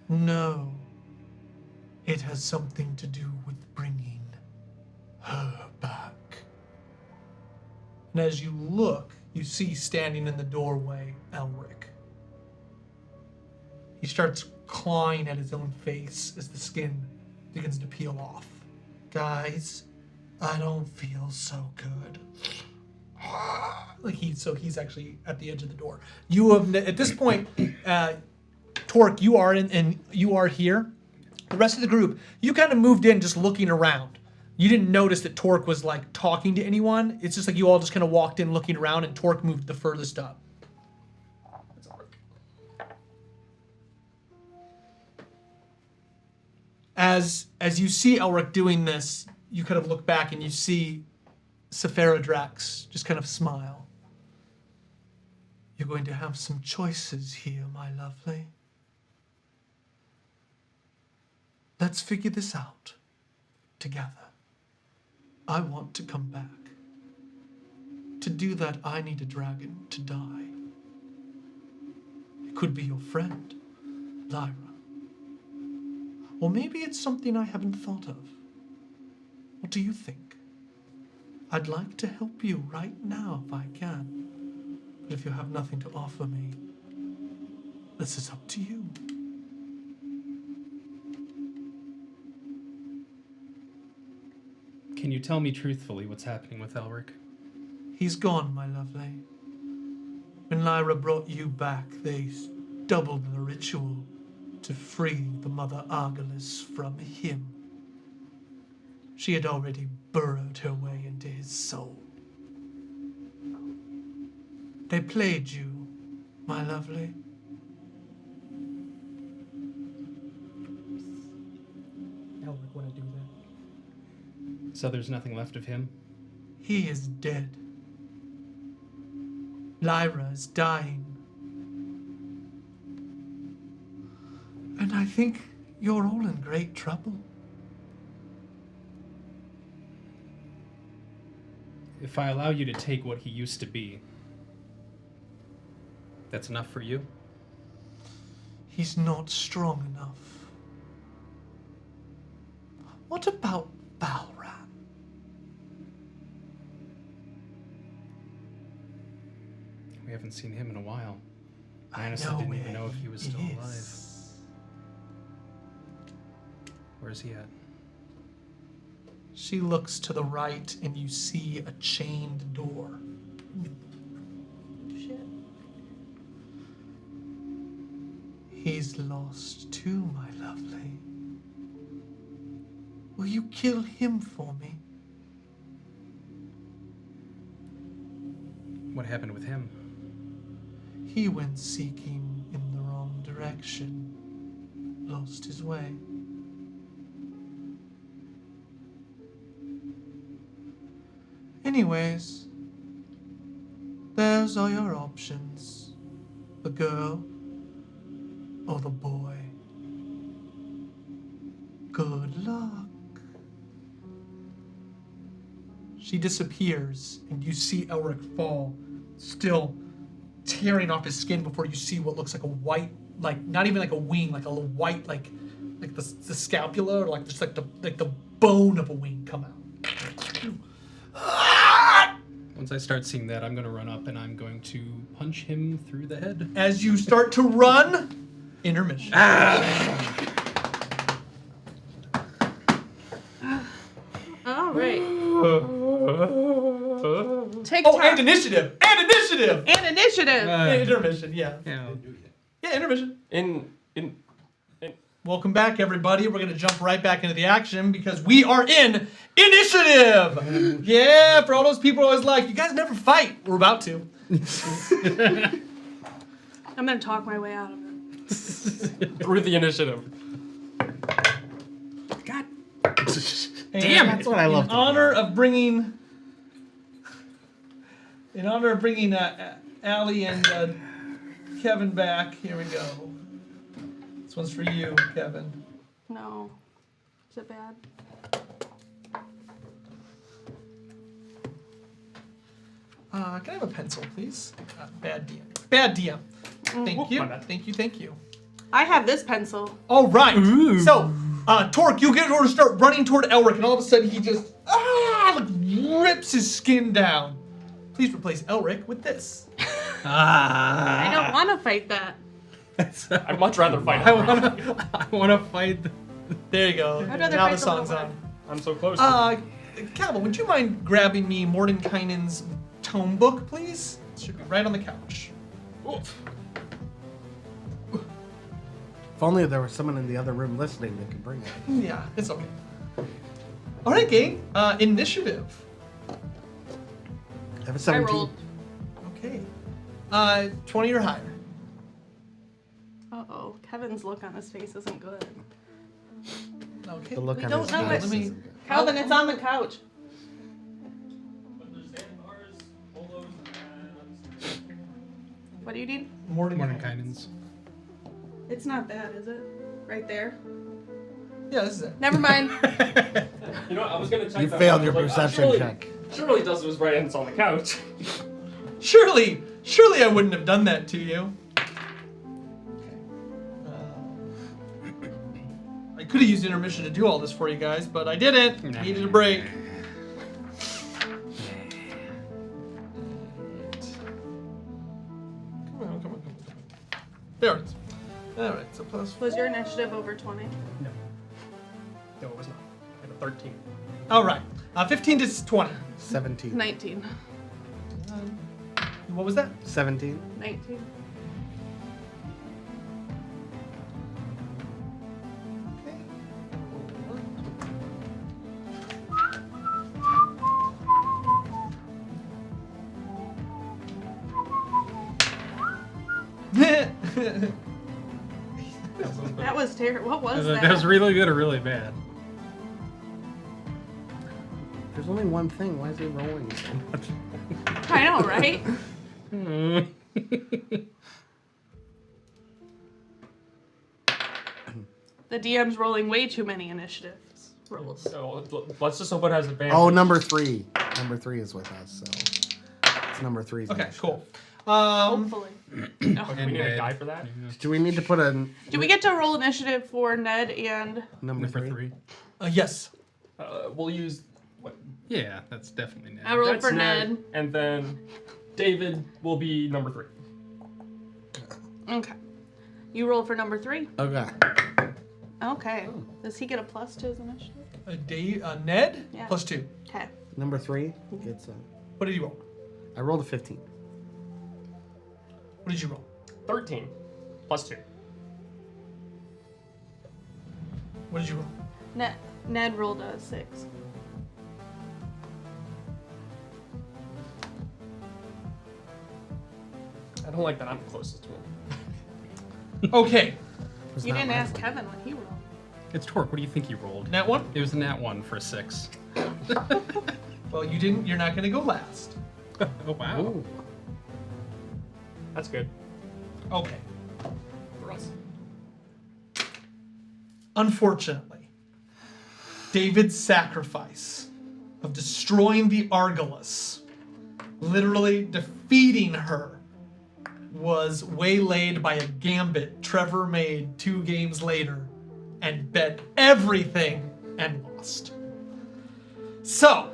No. It has something to do with bringing her back. And as you look, you see standing in the doorway Elric. He starts clawing at his own face as the skin begins to peel off. Guys, I don't feel so good. He's actually at the edge of the door. You have at this point, Torque, you are you are here. The rest of the group, you kind of moved in just looking around. You didn't notice that Torque was like talking to anyone. It's just like you all just kind of walked in looking around, and Torque moved the furthest up. As you see Elric doing this, you kind of look back and you see Drax just kind of smile. You're going to have some choices here, my lovely. Let's figure this out together. I want to come back. To do that, I need a dragon to die. It could be your friend, Lyra. Or maybe it's something I haven't thought of. What do you think? I'd like to help you right now if I can. But if you have nothing to offer me, this is up to you. Can you tell me truthfully what's happening with Elric? He's gone, my lovely. When Lyra brought you back, they doubled the ritual to free the Mother Argolis from him. She had already burrowed her way into his soul. They played you, my lovely. Elric wouldn't do that. So there's nothing left of him? He is dead. Lyra is dying. And I think you're all in great trouble. If I allow you to take what he used to be, that's enough for you? He's not strong enough. What about Balran? We haven't seen him in a while. I I honestly know didn't even where know if he was he still is. alive. Where's he at? She looks to the right and you see a chained door. Shit. He's lost too, my lovely. Will you kill him for me? What happened with him? He went seeking in the wrong direction, lost his way. Anyways, there's all your options. The girl or the boy. Good luck. She disappears, and you see Elric fall, still tearing off his skin before you see what looks like a white, like not even like a wing, like a little white, like the scapula, or like just like the bone of a wing come out. Once I start seeing that, I'm gonna run up and I'm going to punch him through the head. As you start to run, intermission. All right. Take Oh, time. and initiative! And initiative! And initiative. Intermission, yeah. Yeah. Yeah, intermission. In Welcome back, everybody. We're going to jump right back into the action because we are in initiative! Yeah, for all those people who always like, you guys never fight. We're about to. I'm gonna talk my way out of it. through the initiative. God. And Damn it. That's what I love. In honor of bringing Allie and Kevin back, here we go. This one's for you, Kevin. No. Is it bad? Can I have a pencil, please? Bad DM. Bad DM. Thank you. my bad. Thank you. I have this pencil. All right. So, Torque, you get her to start running toward Elric, and all of a sudden he just like, rips his skin down. Please replace Elric with this. I don't want to fight that. I'd much rather fight. I wanna fight. There you go. I'd rather Now fight the the song's little on. I'm so close. Calvin, would you mind grabbing me Mordenkainen's tome book, please? It should be right on the couch. Oof. If only there was someone in the other room listening that could bring it. Yeah, it's okay. All right, gang. Initiative. I have a I 17. rolled. Okay. 20 or higher. Uh-oh. Kevin's look on his face isn't good. Okay. The look We on don't his know face it. isn't good. Calvin, it's on the couch. What do you need? Mordenkainen's. It's not bad, is it? Right there. Yeah, this is it. Never mind. You know what? I was gonna check. You that failed out. your I was perception surely, check. Surely it does was right and it's on the couch. Surely I wouldn't have done that to you. I could have used intermission to do all this for you guys, but I didn't. Nah. Needed a break. Come on. There it is. All right, so plus. Was your initiative over 20? No, it was not. I had a 13. All right, 15 to 20. 17. 19. What was that? 17. 19. That was terrible. What was that? That was really good or really bad? There's only one thing. Why is he rolling so much? I know, right? The DM's rolling way too many initiatives rolls. So let's just hope it has advantage. Oh, number 3. Number 3 is with us, so it's number 3's Okay, initiative. cool. Hopefully. Okay, we need a guy for that. Do we need to put a Do we get to roll initiative for Ned and... number 3? 3. Yes. We'll use what? Yeah, that's definitely Ned. I rolled That's for Ned. and then David will be number 3. Okay. You roll for number 3. Okay. Okay. Does he get a plus to his initiative? Ned? Yeah. Plus 2. Okay. Number 3 gets What did you roll? I rolled a 15. What did you roll? 13 plus 2. What did you roll? Ned rolled a 6. I don't like that I'm the closest to him. Okay. Was You not didn't my ask one. Kevin what he rolled. It's Torque. What do you think he rolled? Nat 1? It was a nat 1 for a 6. Well, you didn't. You're not going to go last. Oh wow. Ooh. That's good. Okay. For us. Unfortunately, David's sacrifice of destroying the Argolus, literally defeating her, was waylaid by a gambit Trevor made 2 games later and bet everything and lost. So,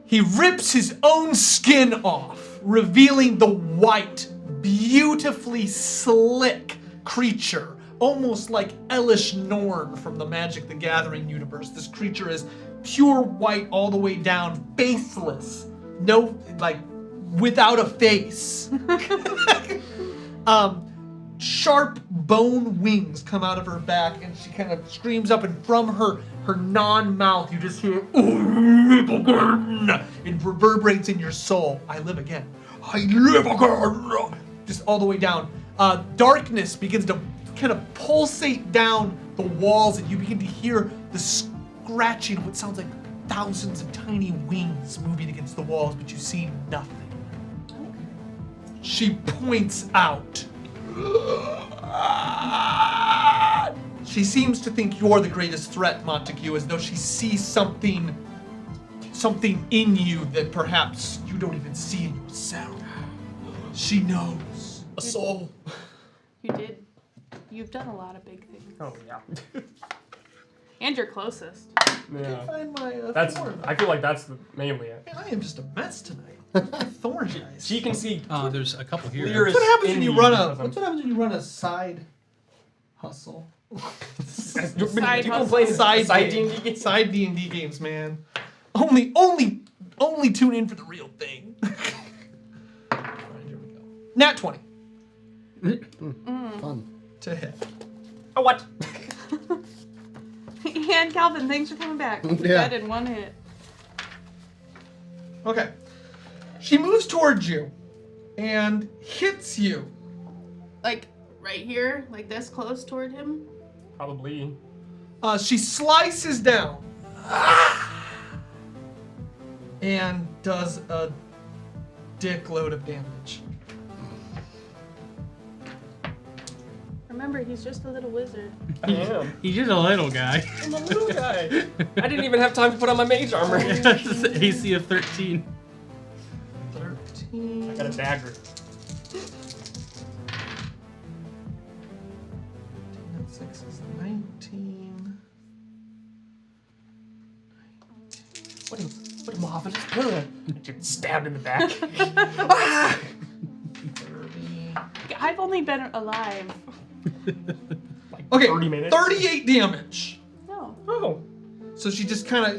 he rips his own skin off, revealing the white, beautifully slick creature, almost like Elish Norn from the Magic the Gathering universe. This creature is pure white all the way down, faceless, no, like, without a face. Sharp bone wings come out of her back, and she kind of screams up, and from her non-mouth, you just hear, it reverberates in your soul. I live again. I live again. Just all the way down. Darkness begins to kind of pulsate down the walls, and you begin to hear the scratching of what sounds like thousands of tiny wings moving against the walls, but you see nothing. She points out. She seems to think you're the greatest threat, Montague, as though she sees something in you that perhaps you don't even see in yourself. She knows. A soul. You did. You've done a lot of big things. Oh yeah. And you're closest. Yeah. Find my That's. thorn. I feel like that's mainly it. I am just a mess tonight. Thorn guys. She can see. There's a couple here. Clear That's what happens in when you me run because a. What's what happens when you run a side hustle? Side People hustle. play Side side game. D&D games. Side D&D games, man. Only tune in for the real thing. Alright, here we go. Nat 20 Fun. to hit. Oh what? And Calvin, thanks for coming back. Yeah. That in one hit. Okay. She moves towards you and hits you. Like right here, like this close toward him. Probably. She slices down and does a dickload of damage. Remember, he's just a little wizard. I am. He's just a little guy. I'm a little guy. I didn't even have time to put on my mage armor. AC of 13. 13. I got a dagger. And 6 is 19. What a marvelous bird. I get stabbed in the back. 30. I've only been alive. Like Okay, 30 minutes. 38 damage. No. Oh. So she just kind of,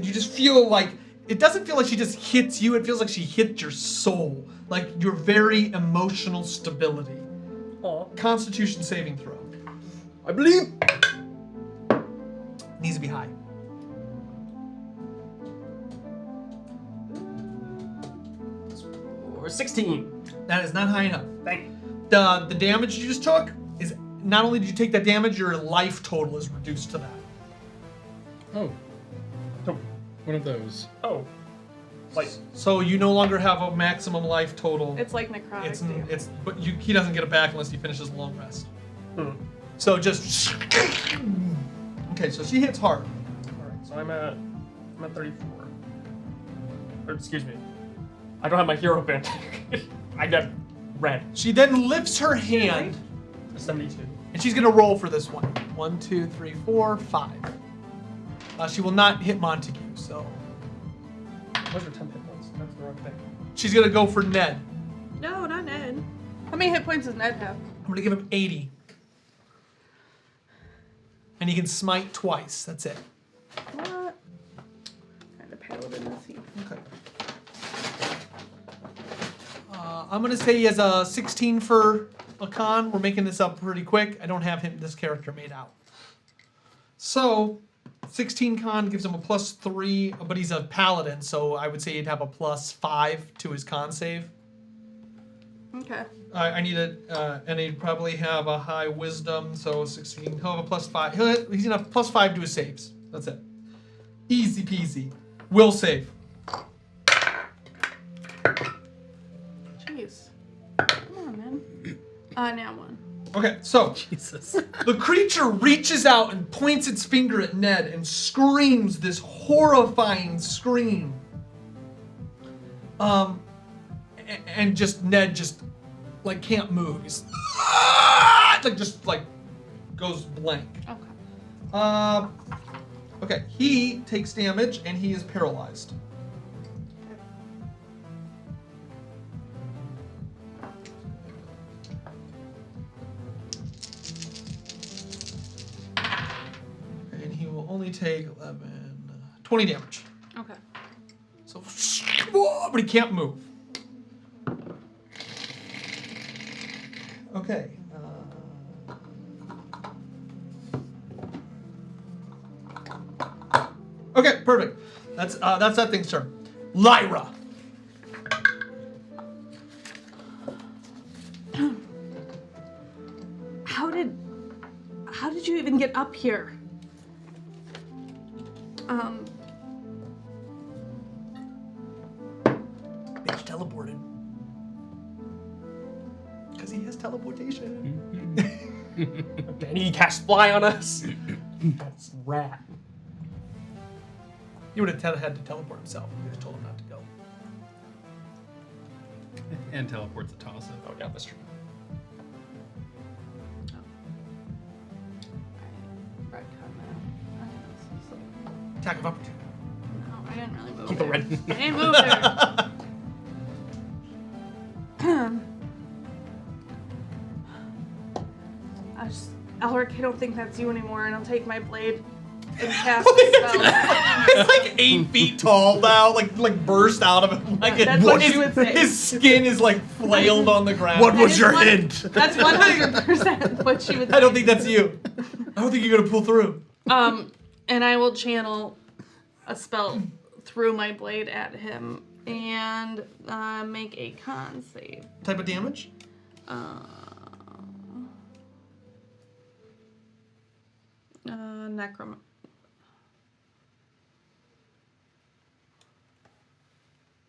you just feel like, it doesn't feel like she just hits you, it feels like she hit your soul. Like your very emotional stability. Aw. Constitution saving throw. I believe. Needs to be high. Or 16. That is not high enough. Thank you. The damage you just took is, not only did you take that damage, your life total is reduced to that. Oh, Oh. one of those. Oh. Like. So you no longer have a maximum life total. It's like necrotic. But he doesn't get it back unless he finishes a long rest. Hmm. So just. Okay, so she hits hard. Alright, so I'm at 34. Or excuse me. I don't have my hero band. I got red. She then lifts her hand, 72. and she's gonna roll for this one. 1, 2, 3, 4, 5. She will not hit Montague, so Those are 10 hit points. That's the wrong thing. she's gonna go for Ned. No, not Ned. How many hit points does Ned have? I'm gonna give him 80. And he can smite twice. That's it. What? Kind of paladin is he? Okay. I'm gonna say he has a 16 for a con. We're making this up pretty quick. I don't have this character made out. So, 16 con gives him a +3, but he's a paladin, so I would say he'd have a +5 to his con save. Okay. I need and he'd probably have a high wisdom, so 16. He'll have a +5. He's gonna have +5 to his saves. That's it. Easy peasy. Will save. Jeez. Come on, man. Now 1. Okay, so Jesus. the creature reaches out and points its finger at Ned and screams this horrifying scream. And just Ned just like can't move. He's like goes blank. Okay. Okay, he takes damage and he is paralyzed. And he will only take 20 damage. Okay. So, but he can't move. Okay. Okay, perfect. That's that thing's turn. Lyra. How did you even get up here? Bitch teleported. Because he has teleportation. And he cast fly on us. That's rat. He would have had to teleport himself. We just told him not to go. And teleport's a toss Oh yeah, that's true. Attack of opportunity. No, I didn't really move Keep it there. ready. I didn't move there. Elric, I don't think that's you anymore, and I'll take my blade and cast a spell. He's like 8 feet tall now, like burst out of him. Like That's what you would say. His skin is like flailed on the ground. What was is your one- hint? That's 100% what she would say. I don't think that's you. I don't think you're gonna pull through. And I will channel a spell through my blade at him and make a con save. Type of damage?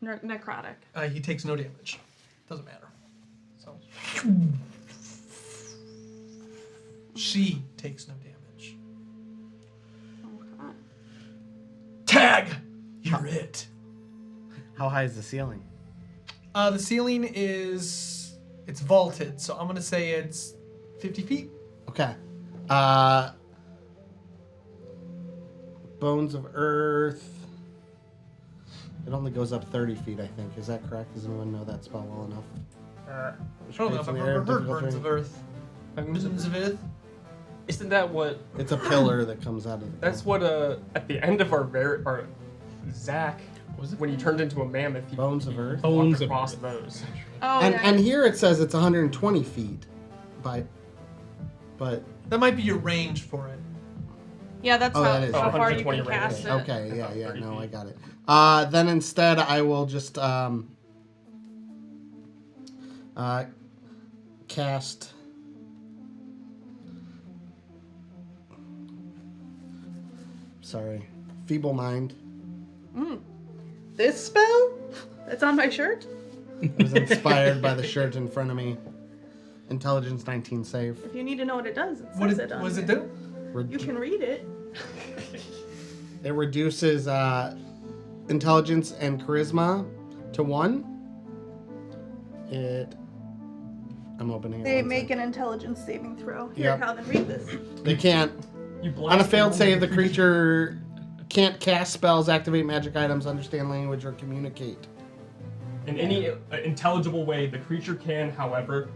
Necrotic. He takes no damage. Doesn't matter. So she takes no damage. Okay. Tag! You're it. How high is the ceiling? The ceiling it's vaulted, so I'm gonna say it's 50 feet. Okay. Bones of Earth. It only goes up 30 feet, I think. Is that correct? Does anyone know that spell well enough? I don't know if I've ever heard Burns of Earth. Burns of Earth? Isn't that what? It's a pillar that comes out of the That's what. At the end of our Zach, when he turned into a mammoth, he Bones of Earth. Bones walked of across Earth. those. Oh, And, yeah. and here it says it's 120 feet. But That might be your range for it. Yeah, that's Oh, how, that is. how far you 120 can cast it. okay, yeah, About yeah, 30 no, feet. I got it. Then instead I will just cast Feeble Mind. This spell? That's on my shirt? It was inspired by the shirt in front of me. Intelligence 19 save. If you need to know what it does, it says What it on does it here. do? You can read it. It reduces intelligence and charisma to 1. I'm opening it. They one make sec. an intelligence saving throw. Here, Yep. Calvin, read this. They can't. You On a failed save, the creature can't cast spells, activate magic items, understand language, or communicate. In any intelligible way, the creature can, however,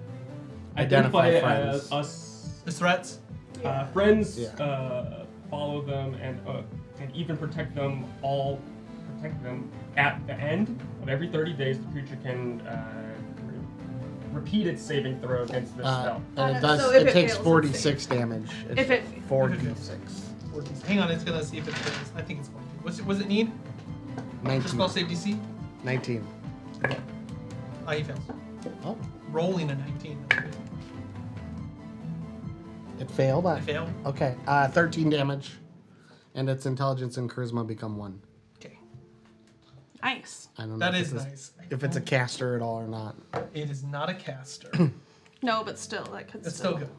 Identify identify friends. as us The threats? friends, Yeah. follow them, and even protect them. Protect them at the end of every 30 days. The creature can repeat its saving throw against this spell. And it So does. if It it takes fails, 46 damage. It's If it- 4d6. Hang on, it's gonna see if it fails. I think it's going to. What's it need? For 19. spell save DC? 19. He fails. Oh, Rolling a 19. it failed. I fail. Okay. 13 damage, and its intelligence and charisma become 1. Okay. Nice. I don't know That if is it's nice. if it's a caster at all or not. It is not a caster. No, but still, that could It's still good.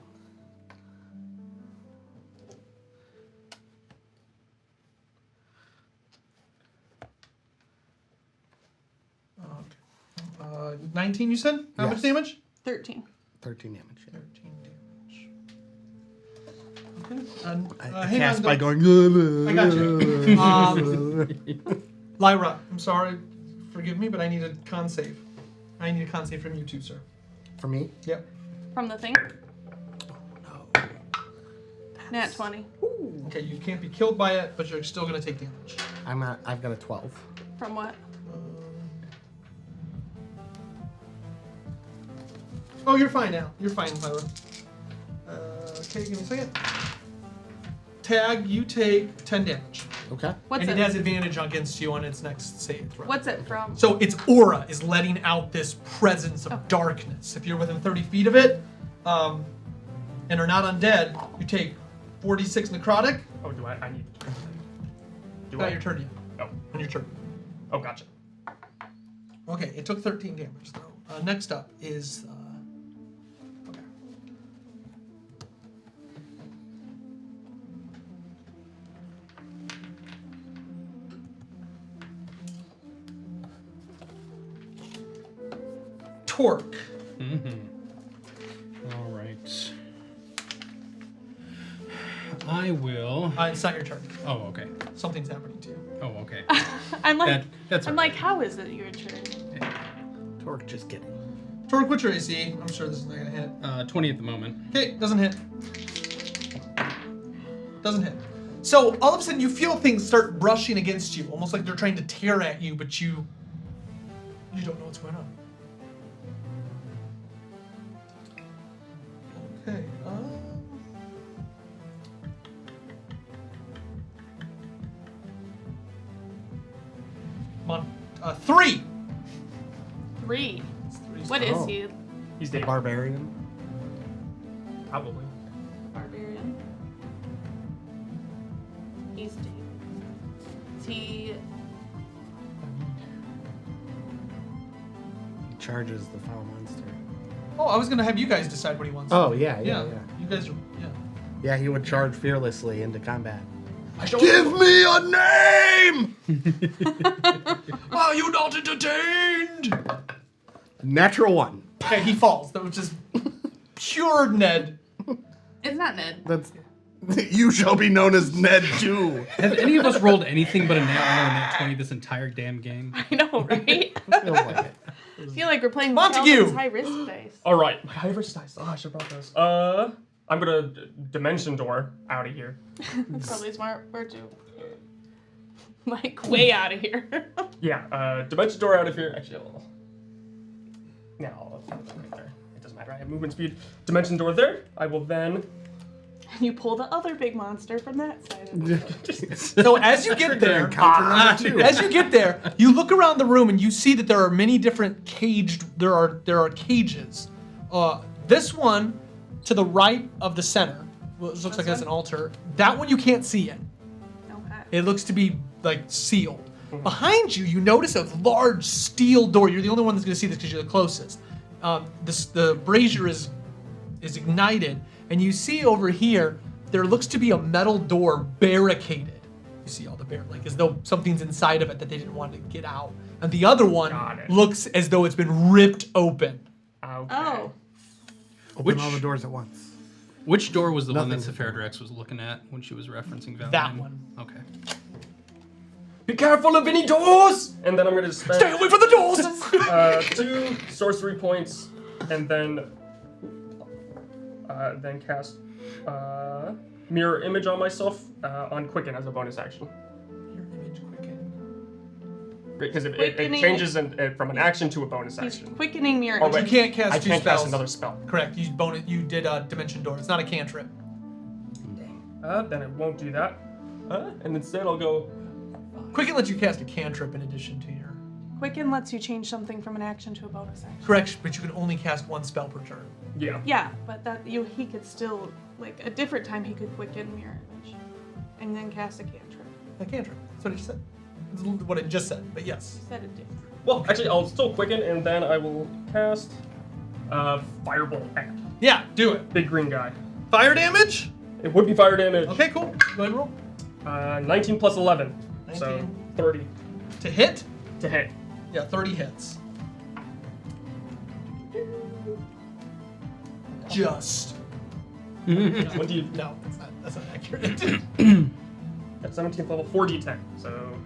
Okay. 19, you said? How much Yes. damage? 13. 13 damage. Yeah. 13 damage. Okay. And, I hang cast on, by don't- going. I got you. Lyra, I'm sorry. Forgive me, but I need a con save. I need a con save from you too, sir. For me? Yep. From the thing? No. Nat 20. Okay, you can't be killed by it, but you're still gonna take damage. I've got a 12. From what? Oh, you're fine now. You're fine, Lyra. Okay, give me a second. Tag, you take 10 damage. Okay. What's and it? it has advantage against you on its next save throw. What's it from? So its aura is letting out this presence of darkness. If you're within 30 feet of it, and are not undead, you take 46 necrotic. Oh, do I need to do Not I? your turn yet. Oh. On your turn. Oh, gotcha. Okay, it took 13 damage though. Next up is. Okay. Torque. All right. I will. It's not your turn. Oh, okay. Something's happening to you. Oh, okay. I'm like, That's I'm all like, how is it your turn? Torque, just kidding. Torque, what's your AC? I'm sure this is not gonna hit. 20 at the moment. Okay, doesn't hit. Doesn't hit. So all of a sudden you feel things start brushing against you, almost like they're trying to tear at you, but you don't know what's going on. Okay. Come on. 3. 3. Three's What is Oh. he? He's The dead. barbarian. Probably. Barbarian. He's dead. Is he? He charges the foul monster. Oh, I was gonna have you guys decide what he wants. Oh, yeah. You guys are. Yeah. Yeah, he would charge fearlessly into combat. Give me a name! Are you not entertained? Natural 1. Okay, he falls. That was just pure Ned. It's not Ned. That's. You shall be known as Ned 2. Have any of us rolled anything but a nat 1 or a nat 20 this entire damn game? I know, right? Feels like it. I feel like we're playing Montague! high risk dice. All right, my high-risk dice. Oh, I should have brought those. I'm gonna dimension door out of here. That's probably smart. Where to? Like way out of here. Yeah, dimension door out of here. Actually, I'll put it right there. It doesn't matter. I have movement speed. Dimension door there. I will then. You pull the other big monster from that side of it. So as you get there, as you get there, you look around the room and you see that there are many different caged. There are cages. This one to the right of the center, which looks like it has an altar. That one you can't see yet. Okay. It looks to be like sealed. Behind you, you notice a large steel door. You're the only one that's going to see this because you're the closest. The brazier is ignited, and you see over here there looks to be a metal door barricaded. You see all the like as though something's inside of it that they didn't want to get out. And the other one Got it. looks as though it's been ripped open. Okay. Oh. Open all the doors at once. Which door was the one that Nothing. Safardrex was looking at when she was referencing Valiant? That one. Okay. Be careful of any doors! And then I'm gonna spend Stay away from the doors! 2 sorcery points, and then cast mirror image on myself on Quicken as a bonus action. Your image quicken. Because it Quickening. changes from an action to a bonus He's action. quickening mirror. Oh, You wait. can't cast I two can't spells. cast another spell. Correct. You did a dimension door. It's not a cantrip. Then it won't do that. And instead I'll go. Quicken lets you cast a cantrip in addition to your. Quicken lets you change something from an action to a bonus action. Correct, but you can only cast one spell per turn. Yeah. Yeah, but he could still, like, a different time he could quicken mirror image and then cast a cantrip. A cantrip. That's what he said. what I just said, but yes. Said it did. Well, actually, I'll still quicken, and then I will cast Firebolt at Yeah, do it. big green guy. Fire damage? It would be fire damage. Okay, cool. Go ahead and roll. 19 plus 11. So 19. 30 To hit? to hit. Yeah, 30 hits. Just. What do you... No, that's not accurate. At 17th level, 4d10. So...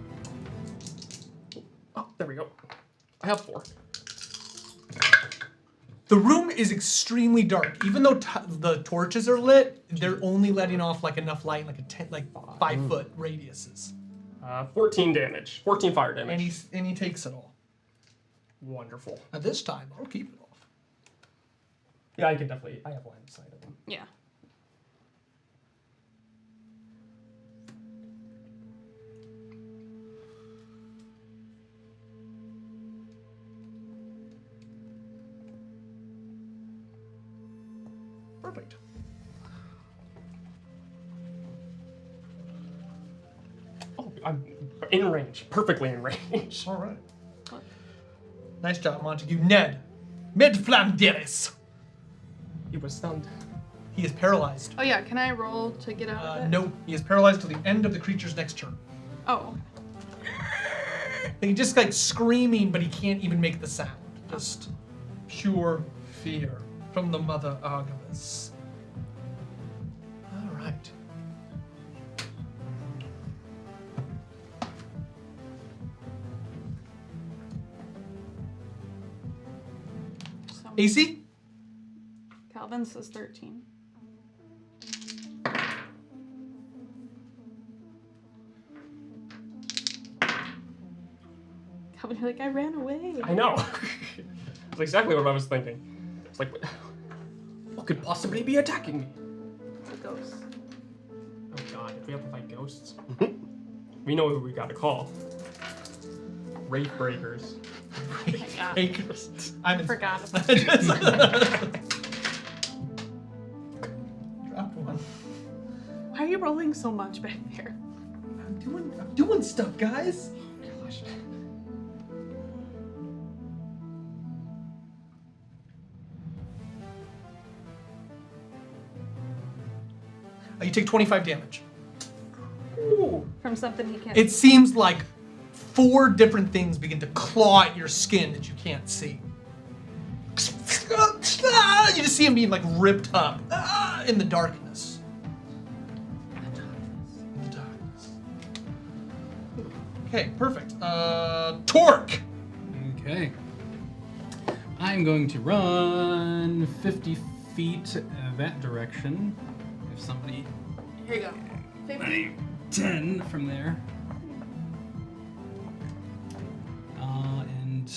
Oh, there we go. I have 4. The room is extremely dark. Even though the torches are lit, they're only letting off like enough light, like 5-foot radiuses. 14 damage. 14 fire damage. And he takes it all. Wonderful. Now this time, I'll keep it off. Yeah, I can definitely... I have line of sight of him. Yeah. Perfect. Oh, I'm in range. Perfectly in range. All right. Nice job, Montague. Ned. Med Flanderis. He was stunned. He is paralyzed. Oh yeah, can I roll to get out of it? No, he is paralyzed till the end of the creature's next turn. Oh. He just like screaming, but he can't even make the sound. Just pure fear from the mother Argivus. All right. So AC? Calvin says 13. Calvin, you're like, I ran away. I know. That's exactly what I was thinking. It's like, what could possibly be attacking me? It's a ghost. Oh god, if we have to fight ghosts. We know who we gotta call. Wraith Breakers. Yeah. Acres. I Forgot about Dropped one. Why are you rolling so much back there? I'm doing stuff, guys. Gosh. You take 25 damage. Ooh. From something he can't. It seems like 4 different things begin to claw at your skin that you can't see. You just see him being like ripped up in the darkness. In the darkness. Okay, perfect. Torque. Okay. I'm going to run 50 feet that direction. If somebody... Here you go. 50. 10 from there. And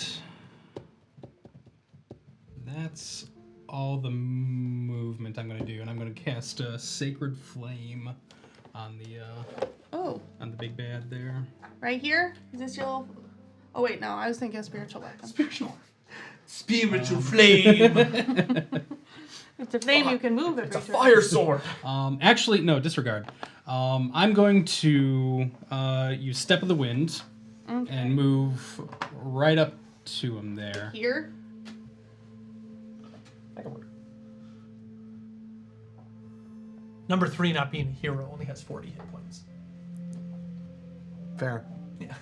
that's all the movement I'm going to do. And I'm going to cast a Sacred Flame on the big bad there. Right here? Is this your... Oh wait, no. I was thinking of spiritual weapon. Spiritual flame. It's a flame you can move every It's a turn. fire sword. Actually, no, disregard. I'm going to use Step of the Wind and move right up to him there. Here? That can work. Number 3, not being a hero, only has 40 hit points. Fair. Yeah.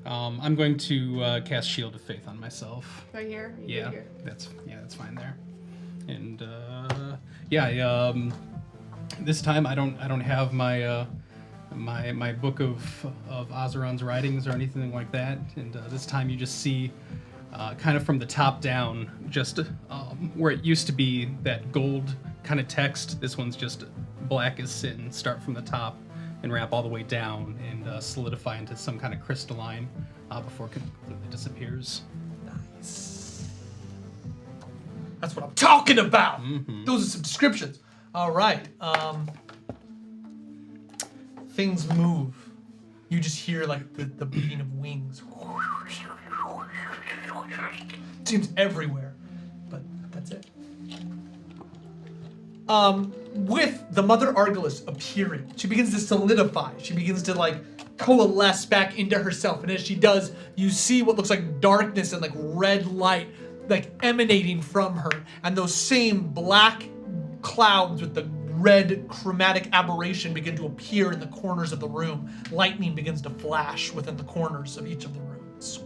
I'm going to cast Shield of Faith on myself. Right here? Or you Yeah, do here? that's fine there. And this time I don't have my my book of Ozeron's writings or anything like that. And this time you just see kind of from the top down, just where it used to be that gold kind of text. This one's just black as sin. Start from the top and wrap all the way down and solidify into some kind of crystalline before it completely disappears. Nice. That's what I'm talking about. Those are some descriptions. All right. Things move. You just hear like the beating of wings. Seems everywhere, but that's it. With the Mother Argilus appearing, she begins to solidify. She begins to like coalesce back into herself. And as she does, you see what looks like darkness and like red light like emanating from her. And those same black clouds with the red chromatic aberration begin to appear in the corners of the room. Lightning begins to flash within the corners of each of the rooms.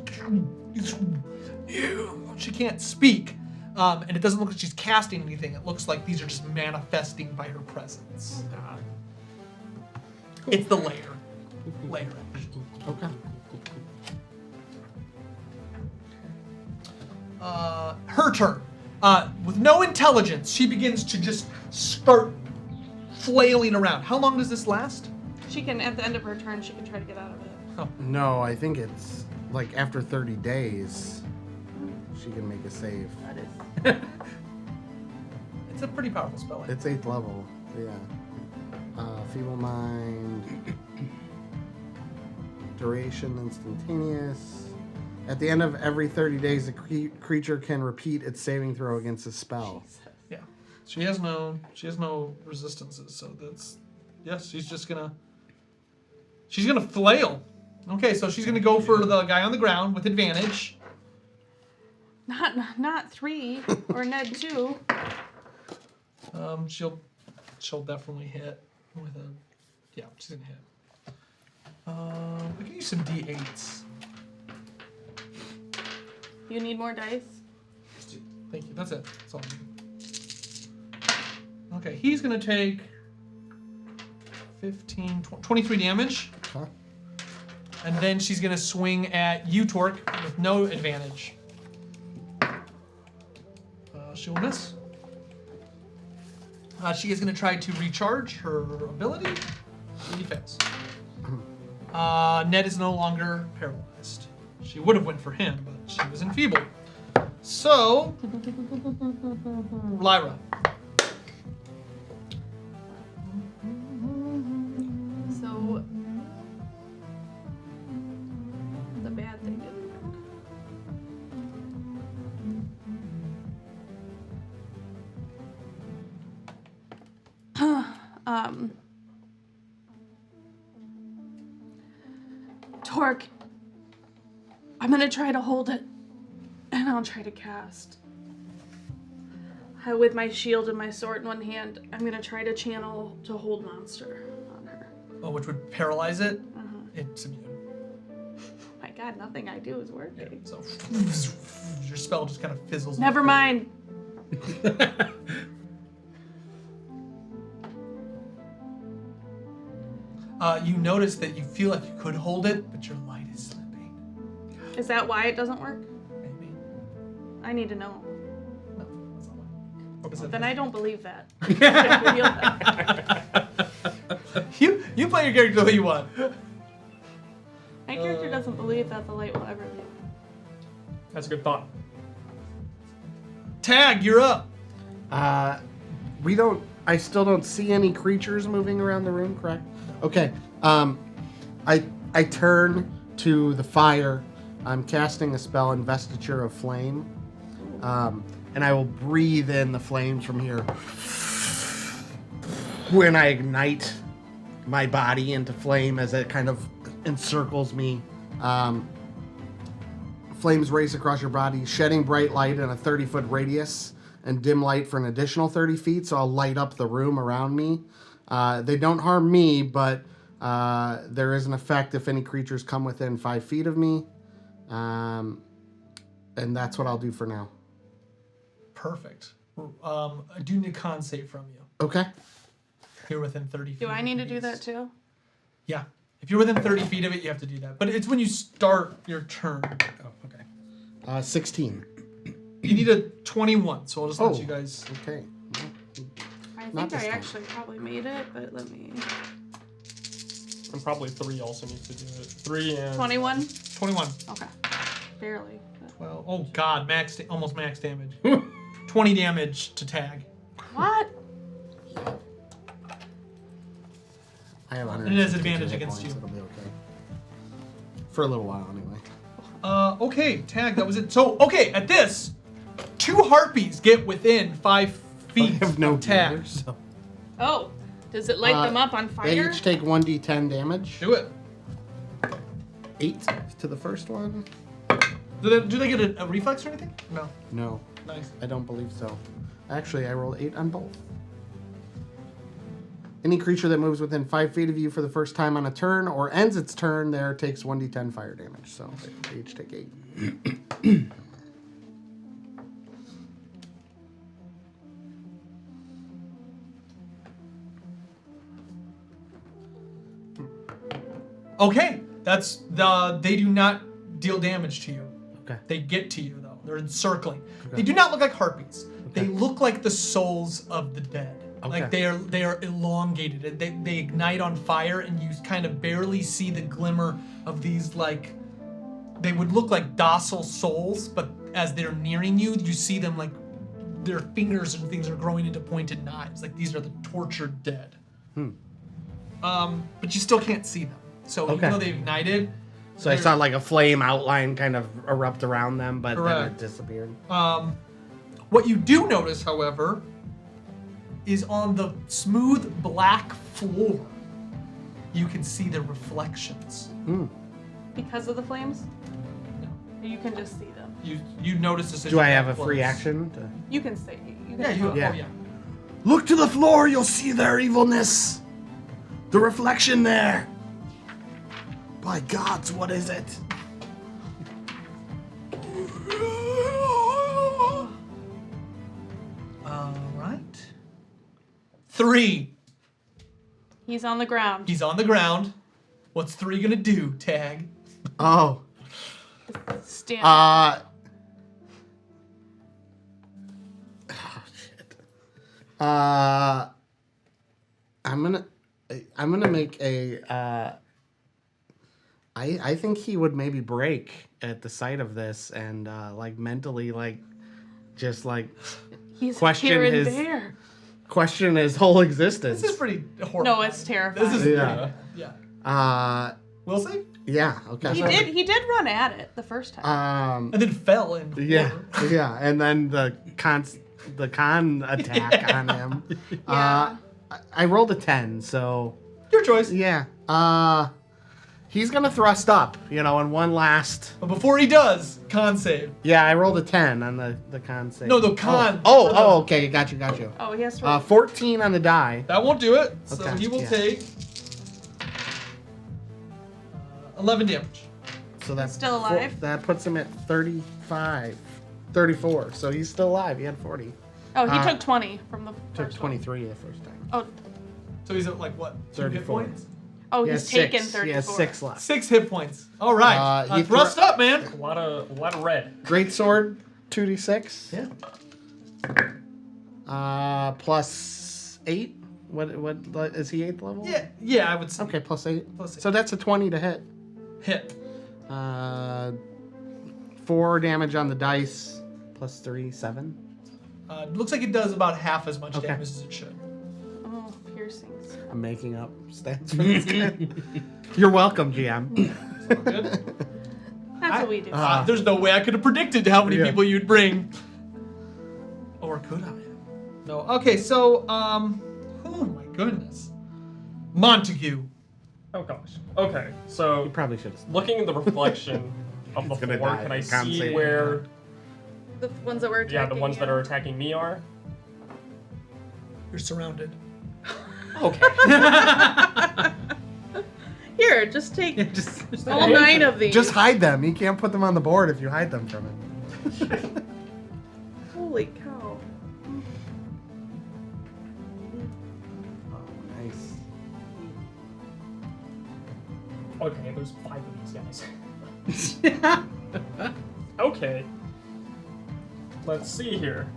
She can't speak. And it doesn't look like she's casting anything. It looks like these are just manifesting by her presence. It's the lair. Okay. Her turn. With no intelligence, she begins to just start flailing around. How long does this last? She can, at the end of her turn, she can try to get out of it. No, I think it's like after 30 days, she can make a save. That is. It's a pretty powerful spell. It's 8th level. Yeah. Feeble Mind. Duration instantaneous. At the end of every 30 days, the creature can repeat its saving throw against a spell. Yeah. She has no resistances, so that's she's gonna flail. Okay, so she's gonna go for the guy on the ground with advantage. Not 3 or Ned 2. She'll definitely hit with a she's gonna hit. I can use some D8s. You need more dice? Thank you. That's it. That's all I need. Okay, he's gonna take 15, 23 damage. Okay. And then she's gonna swing at you, Torque, with no advantage. She'll miss. She is gonna try to recharge her ability. She fails. Ned is no longer paralyzed. She would have went for him, but she was enfeebled. So, Lyra. So, the bad thing didn't work. Torque, I'm gonna try to hold it, and I'll try to cast. With my shield and my sword in one hand, I'm gonna try to channel to hold monster on her. Oh, which would paralyze it? It's immune. My God, nothing I do is working. So, your spell just kind of fizzles. Never mind. You notice that you feel like you could hold it, but your light is slipping. Is that why it doesn't work? Maybe. I need to know. No, that's not why. Then I don't believe that. You play your character the way you want. My character doesn't believe that the light will ever leave. That's a good thought. Tag, you're up. I still don't see any creatures moving around the room, correct? Okay. I turn to the fire. I'm casting a spell, Investiture of Flame. And I will breathe in the flames from here. When I ignite my body into flame as it kind of encircles me. Flames race across your body, shedding bright light in a 30-foot radius and dim light for an additional 30 feet, so I'll light up the room around me. They don't harm me, but there is an effect if any creatures come within 5 feet of me. And that's what I'll do for now. Perfect. I do need a con save from you. Okay. You're within 30 feet. Do I need to of do these. that too? Yeah. If you're within 30 feet of it, you have to do that. But it's when you start your turn. Oh, okay. 16. You need a 21, so I'll just let you guys... Okay. I Not think this I time. actually probably made it, but let me... And probably 3 also needs to do it. 3 and... 21? 21. Okay. Barely. But... Well, oh god, almost max damage. 20 damage to tag. What? I have And it has 162 advantage hit against points, you. It'll be okay. For a little while, anyway. Okay, tag, that was it. So, okay, at this, 2 harpies get within 5 feet I have no of tag. gear, so. Oh, does it light them up on They fire? each take 1d10 damage. Do it. 8 to the first one. Do they get a reflex or anything? No. No, Nice. I don't believe so. Actually, I rolled 8 on both. Any creature that moves within 5 feet of you for the first time on a turn or ends its turn there takes 1d10 fire damage. So they each take 8. Okay, they do not deal damage to you. Okay. They get to you though. They're encircling. They do not look like harpies. They look like the souls of the dead. Like Okay. they are elongated. And they ignite on fire, and you kind of barely see the glimmer of these like. They would look like docile souls, but as they're nearing you, you see them like their fingers and things are growing into pointed knives. Like these are the tortured dead. But you still can't see them. So Okay. even though they've ignited, So I saw like a flame outline kind of erupt around them, but then Correct. it disappeared. what you do notice, however, is on the smooth black floor, you can see the reflections. Because of the flames? You can just see them. You notice this. as Do you I get have a close. free action? To... You can say. You can Yeah, you. Yeah. Oh yeah. Look to the floor, you'll see their evilness. The reflection there. By gods, what is it? All right. 3. He's on the ground. He's on the ground. What's 3 gonna do? Tag. Oh. Stand. Shit. I'm gonna make a. I think he would maybe break at the sight of this and like mentally like, just like He's question here and his- there. question his whole existence. This is pretty horrible. No, it's terrifying. This is Yeah. yeah. Will save. Yeah. Okay. He did run at it the first time. And then fell in. Yeah, yeah, and then the con attack on him. Yeah. I rolled a 10, so Your choice. yeah. He's gonna thrust up, and one last. But before he does, con save. Yeah, I rolled a 10 on the con save. No, the con. Oh, okay, got you. Oh, he has to. 14 on the die. That won't do it. So Okay, he will yeah. take 11 damage. So that's Still alive? that puts him at 34. So he's still alive. He had 40. Oh, he took 20 from the Took first one. 23 the first time. Oh, So he's at like what? 2 hit 34. points? oh, He he's has taken 6. 34. He has 6 left. 6 hit points. All right. He Thrust up, man. A lot of red. Great sword, 2d6. Yeah. Plus 8. What is he 8th level? Yeah, I would say. Okay, plus 8. Plus 8. So that's a 20 to hit. Hit. 4 damage on the dice. Plus 3, 7. Looks like it does about half as much Okay. damage as it should. Oh, piercings. I'm making up stats for this guy. You're welcome, GM. Good. That's what we do. There's no way I could have predicted how many Yeah. people you'd bring. Or could I? No. Okay, so, oh my goodness. Montague. Oh gosh. Okay, so You probably should have. looking at the reflection of the He's gonna floor, die. can I Can't see say. where? The ones that were attacking Yeah, the ones that you. are attacking me are. You're surrounded. Okay. Here, just take Just all 9 of these. Just hide them. You can't put them on the board if you hide them from it. Holy cow. Oh, nice. Okay, there's 5 of these guys. Okay. Let's see here.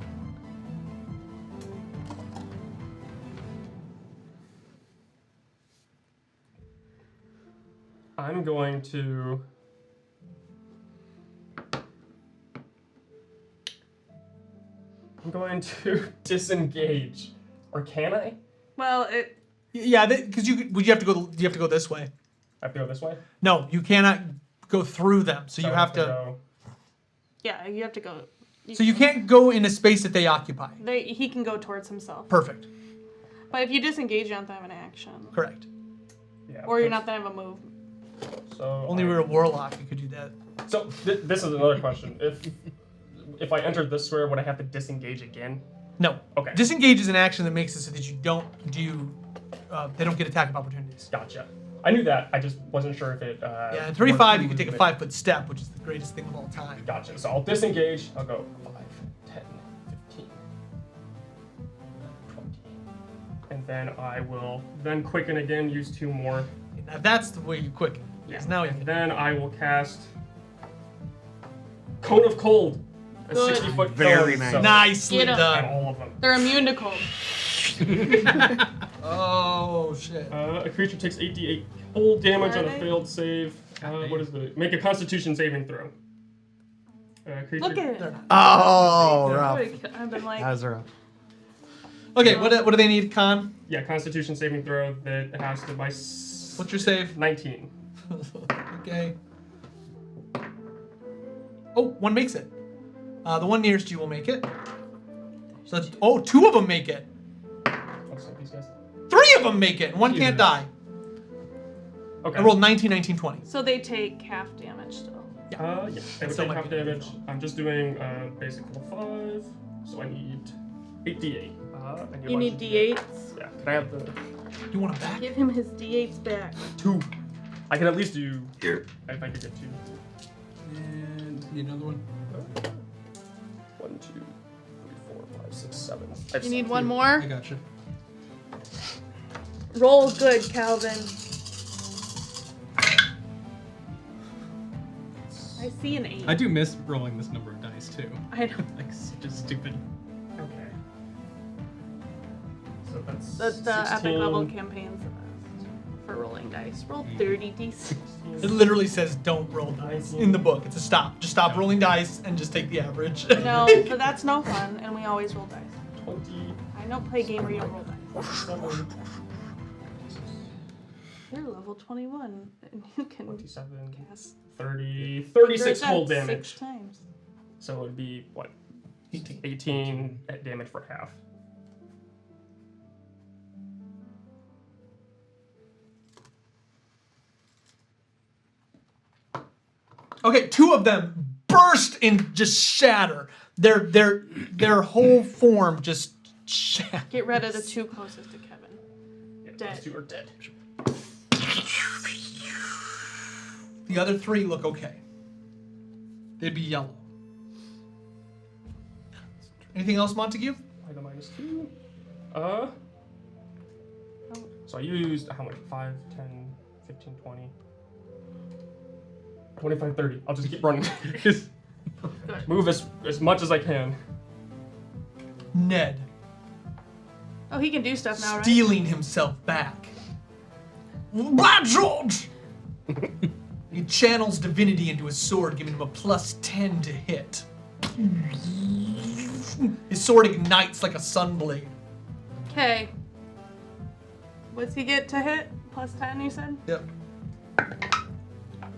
I'm going to disengage. Or can I? Well, it. Yeah, because you have to go. You have to go this way. I have to go this way? No, you cannot go through them. So you I have to. go. Yeah, you have to go. So you can't go in a space that they occupy. He can go towards himself. Perfect. But if you disengage, you don't have an action. Correct. Yeah, Or you're but- not going to have a move. So Only we're a warlock, we could do that. So this is another question. If I entered this square, would I have to disengage again? No. Okay. Disengage is an action that makes it so that you don't do. They don't get attack of opportunities. Gotcha. I knew that. I just wasn't sure if it. Yeah, at 35, you can take a 5-foot step, which is the greatest thing of all time. Gotcha. So I'll disengage. I'll go 5, 10, 15, 20. And then I will then quicken again, use 2 more. Now that's the way you quicken. Because now you And can. then I will cast Cone of Cold. A Good. 60-foot Very cone, nice. so Nicely Get 'em. and done. all of them. They're immune to cold. Oh, shit. A creature takes 8d8 cold damage Where on are a they? failed save. What is the... Make a Constitution saving throw. Creature... Look at it. Oh, rough. I've been like, That was rough. Okay, what do they need, Con? Yeah, Constitution saving throw that has to by... What's your save? 19. Okay. Oh, one makes it. The one nearest you will make it. So that's, 2 of them make it. Looks like these guys. 3 of them make it, and one can't die. Okay. I rolled 19, 19, 20. so they take half damage still. Yeah. They would Still take might half be damage. difficult. I'm just doing basic level 5, so I need 8d8. I You a need bunch of D8s. Yeah, can I have the You want them back? Give him his D8s back. 2? I can at least do... Here. If I could get 2. And need another one. 1, 2, 3, 4, 5, 6, 7. I have You need 7. one I more? gotcha. Roll good, Calvin. I see an 8. I do miss rolling this number of dice too. I know. Like such a stupid. Okay. So that's The epic 16. level campaign's the best for rolling dice. Roll 30 d6. It literally says don't roll dice in the book. It's a stop. Just stop rolling dice and just take the average. No, but that's no fun, and we always roll dice. 20. I don't play a game where you don't roll dice. 7, You're level 21, and you can 27, cast 30, 36 that cold 6 damage. times. So it would be, what, 18. 18 damage for half. Okay, 2 of them burst and just shatter. Their whole form just shatters. Get rid of the 2 closest to Kevin. Yeah, Dead. those 2 are dead. The other 3 look okay. They'd be yellow. Anything else, Montague? By the -2. So I used, how much? 5, 10, 15, 20. 25, 30. I'll just keep running. Just move as much as I can. Ned, Oh, he can do stuff now, right? stealing himself back. By George! He channels divinity into his sword, giving him a +10 to hit. His sword ignites like a sunblade. Okay. What's he get to hit? +10, you said? Yep.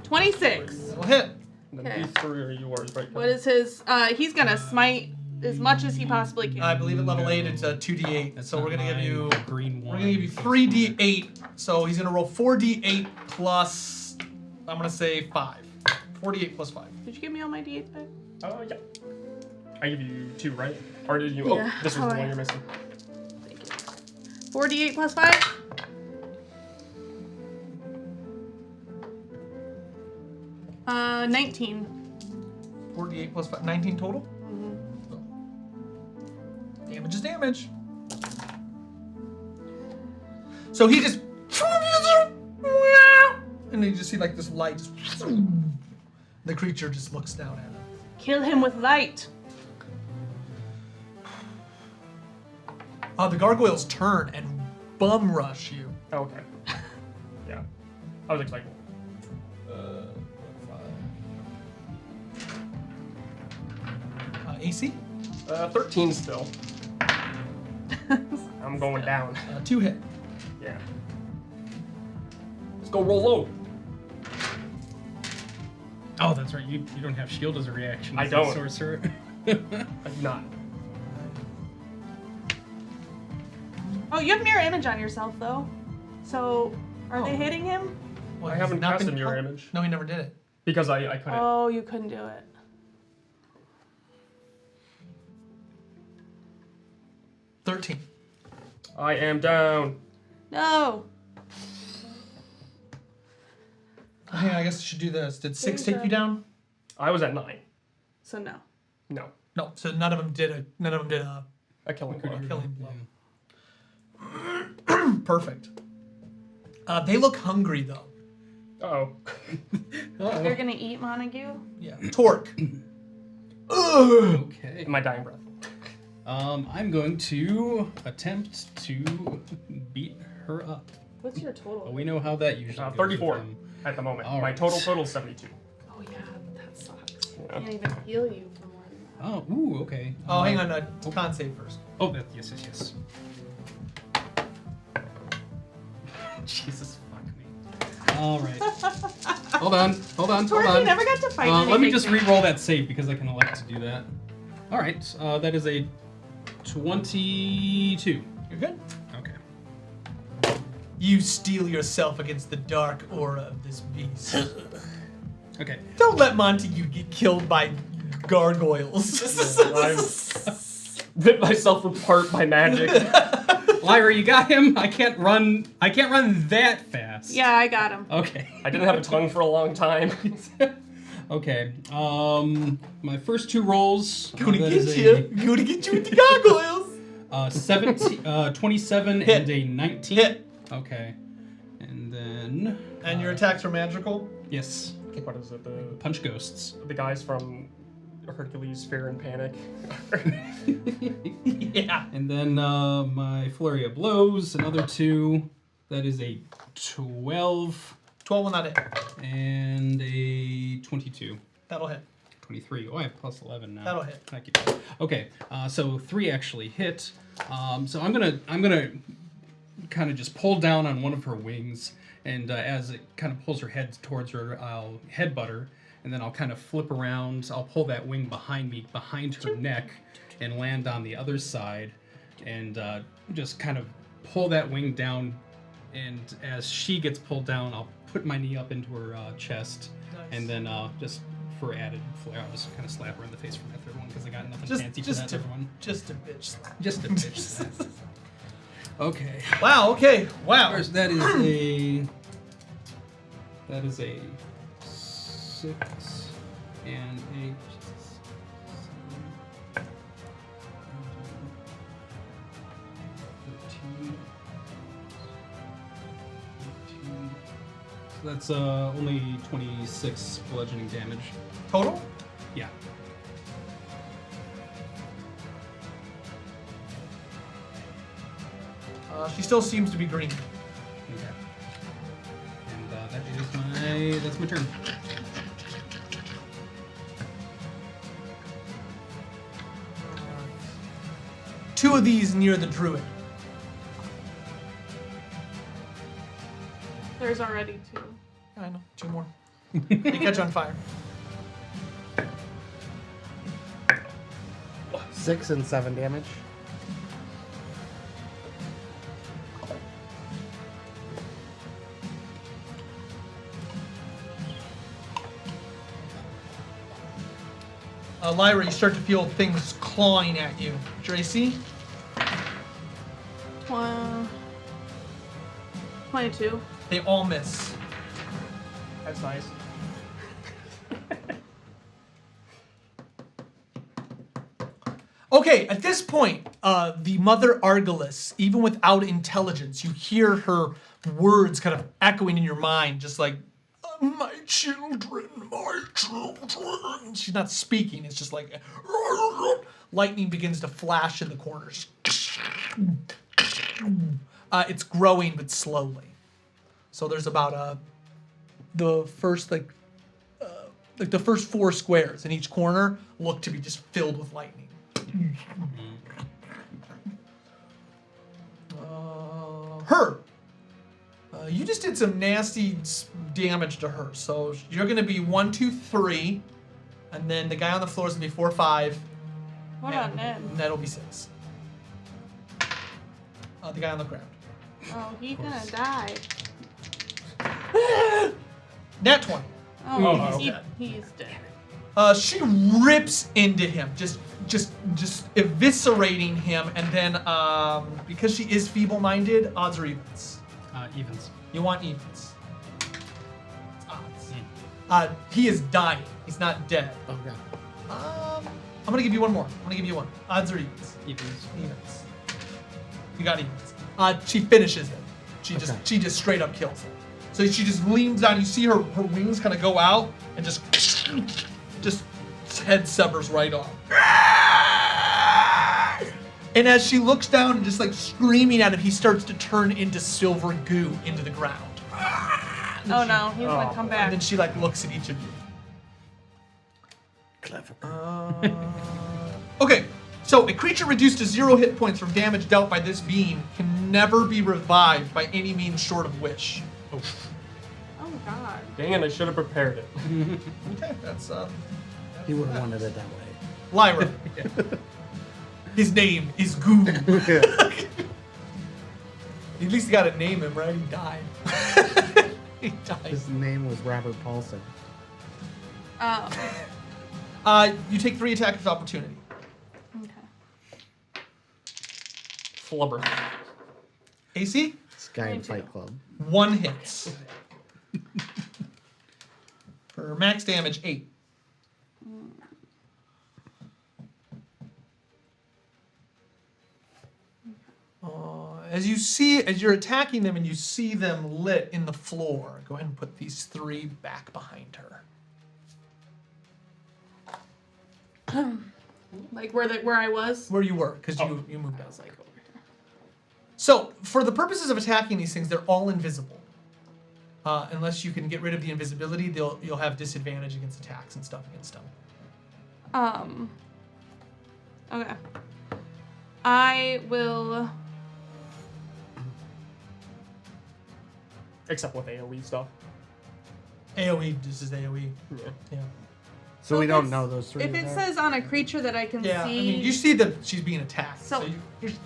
26. That'll hit. And then Okay. these 3 are yours, right? What is his? He's gonna smite as much as he possibly can. I believe at level 8 it's a 2d8. That's So we're not gonna give mine. you The green we're one. gonna give you 3d8. So he's gonna roll 4d8 plus I'm gonna say 5. 4d8 plus 5. Did you give me all my d8s back? Yeah. I give you 2, right? Or did you? Yeah. Oh, this was Oh, the one yeah. you're missing. Thank you. 4d8 plus 5? Uh, 19. 4d8 plus 5. 19 total? So, damage is damage. So he just and then you just see like this light just the creature just looks down at him. Kill him with light. The gargoyles turn and bum rush you. Oh, okay. Yeah. I was expecting. AC? 13 still. I'm going down. 2 hit. Yeah. Let's go roll low. Oh, that's right. You don't have shield as a reaction. I as a don't. Sorcerer. I do not. Oh, you have mirror image on yourself though. So, are they hitting him? Well, I he's haven't not cast a been mirror caught. image No, he never did it. because I couldn't. Oh, you couldn't do it. 13. I am down. No. Hey, I guess I should do this. Did 6 Danger. take you down? I was at 9. So no. No, No. So none of them did a a killing blow. killing blow. Perfect. They look hungry though. Oh. They're gonna eat Montague? Yeah. Torque. Okay. My dying breath. I'm going to attempt to beat her up. What's your But total? we know how that usually goes. 34 with them. at the moment. All My right. total is 72. Oh yeah, that sucks. Yeah. Can't even heal you for more than that. Oh, ooh, okay. Oh, hang on. Con save first. Oh, yes. Jesus, fuck me. All right. hold on. Torque, you never got to fight Let me anything. just re-roll that save because I can elect to do that. All right, that is a 22. You're good. Okay. You steel yourself against the dark aura of this beast. Okay. Don't let Montague get killed by gargoyles. I've ripped myself apart by magic. Lyra, you got him. I can't run that fast. Yeah, I got him. Okay. I didn't have a tongue for a long time. Okay. My first 2 rolls. Gonna that get is you. Gonna get you with the gargoyles. 27 Hit. and a 19. Hit. Okay. And then. And your attacks are magical. Yes. What is it? Punch ghosts. The guys from Hercules, Fear and Panic. Yeah. And then my flurry of blows, another 2. That is a 12 12 will not hit. and a 22. That'll hit. 23. Oh, I have plus 11 now. That'll hit. Thank you. Okay, so 3 actually hit. So I'm gonna kind of just pull down on one of her wings, and as it kind of pulls her head towards her, I'll headbutt her, and then I'll kind of flip around. I'll pull that wing behind me, behind her neck, and land on the other side, and just kind of pull that wing down. And as she gets pulled down, I'll put my knee up into her chest, and then just for added flair, I'll just kind of slap her in the face for my third one because I got nothing fancy for that third one. Just a bitch slap. Just a bitch slap. Okay. Wow, okay. Wow. First, that is a 6 and a 13. So that's only 26 bludgeoning damage. Total? Yeah. She still seems to be green. Okay. And that's my turn. Two of these near the druid. There's already 2. I know. 2 more. They catch on fire. 6 and 7 damage. Lyra, you start to feel things clawing at you. Tracy? 22. They all miss. That's nice. Okay, at this point, the mother Argolis, even without intelligence, you hear her words kind of echoing in your mind, just like, my children, my children. She's not speaking, it's just like, lightning begins to flash in the corners. It's growing, but slowly. So there's about the first the first 4 squares in each corner look to be just filled with lightning. Her. You just did some nasty damage to her. So you're going to be 1, 2, 3. And then the guy on the floor is going to be 4, 5. What about Ned? Ned will be 6. The guy on the ground. Oh, he's gonna die. Nat 20. Oh, he's he's dead. She rips into him, just eviscerating him, and then because she is feeble-minded, odds or evens. Evens. You want evens. It's odds. He is dying. He's not dead. Okay. I'm gonna give you one more. I'm gonna give you one. Odds or evens? Evens. Evens. You got evens. She finishes him. She just straight up kills him. So she just leans down. You see her wings kind of go out and just head severs right off. And as she looks down and just like screaming at him, he starts to turn into silver goo into the ground. Oh no, he's gonna come And back. then she like looks at each of you. Clever. Okay, so a creature reduced to 0 hit points from damage dealt by this being can never be revived by any means short of wish. Oh god. Dang it, I should have prepared it. Okay, that's He would have wanted it that way. Lyra. His name is Goo. At least you gotta name him, right? He died. He died. His name was Robert Paulson. You take 3 attacks of opportunity. Okay. Flubber. AC? This guy in 22. Fight Club. 1 hits. For max damage, 8. As you're attacking them and you see them lit in the floor, go ahead and put these 3 back behind her. Like where I was. Where you were, because you moved out. So, for the purposes of attacking these things, they're all invisible. Unless you can get rid of the invisibility, you'll have disadvantage against attacks and stuff against them. Okay. I will. Except with AoE stuff. AoE, this is AoE. Yeah. So we if don't it's- know those 3. If it says on a creature that I can Yeah, see. I mean, you see that she's being attacked. So,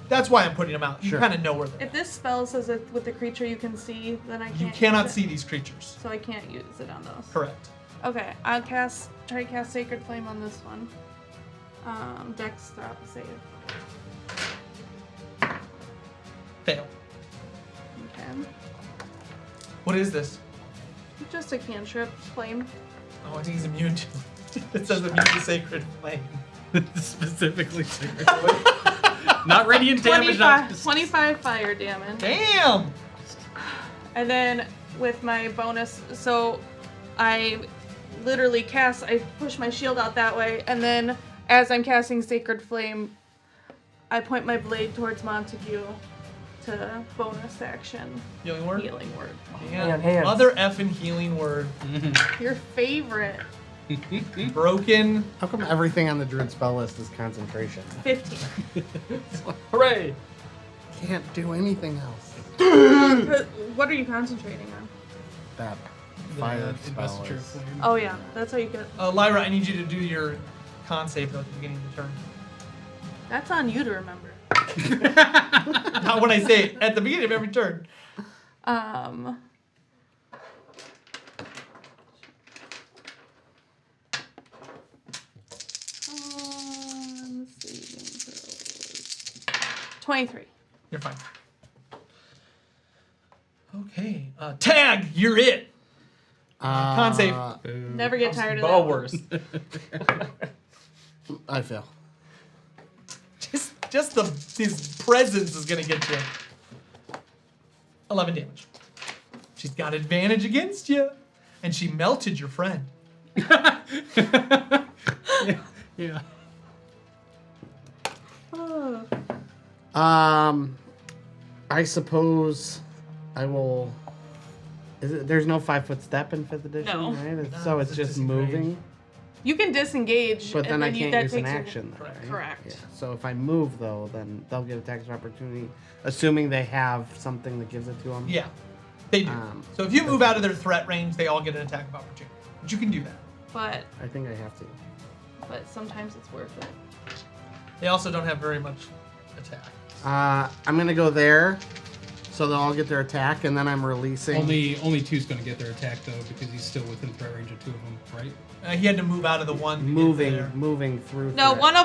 that's why I'm putting them out. You Sure. kind of know where they're If this spell says that with the creature you can see, then I can't. You use cannot it. see these creatures. So I can't use it on those. Correct. Okay, I'll try to cast Sacred Flame on this one. Dex throw save. Fail. Okay. What is this? Just a cantrip flame. Oh, I think he's immune to it. Says immune to sacred flame. Specifically sacred. Not radiant damage. 25 fire damage. Damn! And then with my bonus, so I literally I push my shield out that way, and then as I'm casting Sacred Flame, I point my blade towards Montague to bonus action. Healing word? Healing word. Man, hands. Mother effing healing word. Your favorite. Broken. How come everything on the Druid spell list is concentration? 15. Hooray! Can't do anything else. What are you concentrating on? That fire spell Investiture is... flame. Oh yeah, that's how you get. Lyra, I need you to do your con save though at the beginning of the turn. That's on you to remember. Not when I say it, at the beginning of every turn. Saving throws. 23. You're fine. Okay. Tag, you're it. Con save. Never get tired of The that. worst. I fail. Just his presence is gonna get you. 11 damage. She's got advantage against you, and she melted your friend. Yeah. I suppose I will. There's no 5-foot step in 5th edition, No. right? No, So it's it's just disengage. moving. You can disengage, But then and I then can't that use an takes you- action. Then, right? Correct. Yeah. So if I move though, then they'll get attacks of opportunity, assuming they have something that gives it to them. Yeah, they do. So if you move out of their threat range, they all get an attack of opportunity. But you can do that. But I think I have to. sometimes it's worth it. They also don't have very much attack. I'm gonna go there, So they'll all get their attack, and then I'm releasing. Only two's going to get their attack though because he's still within threat range of two of them, right? He had to move out of the one. to get there. moving through. No, threat. one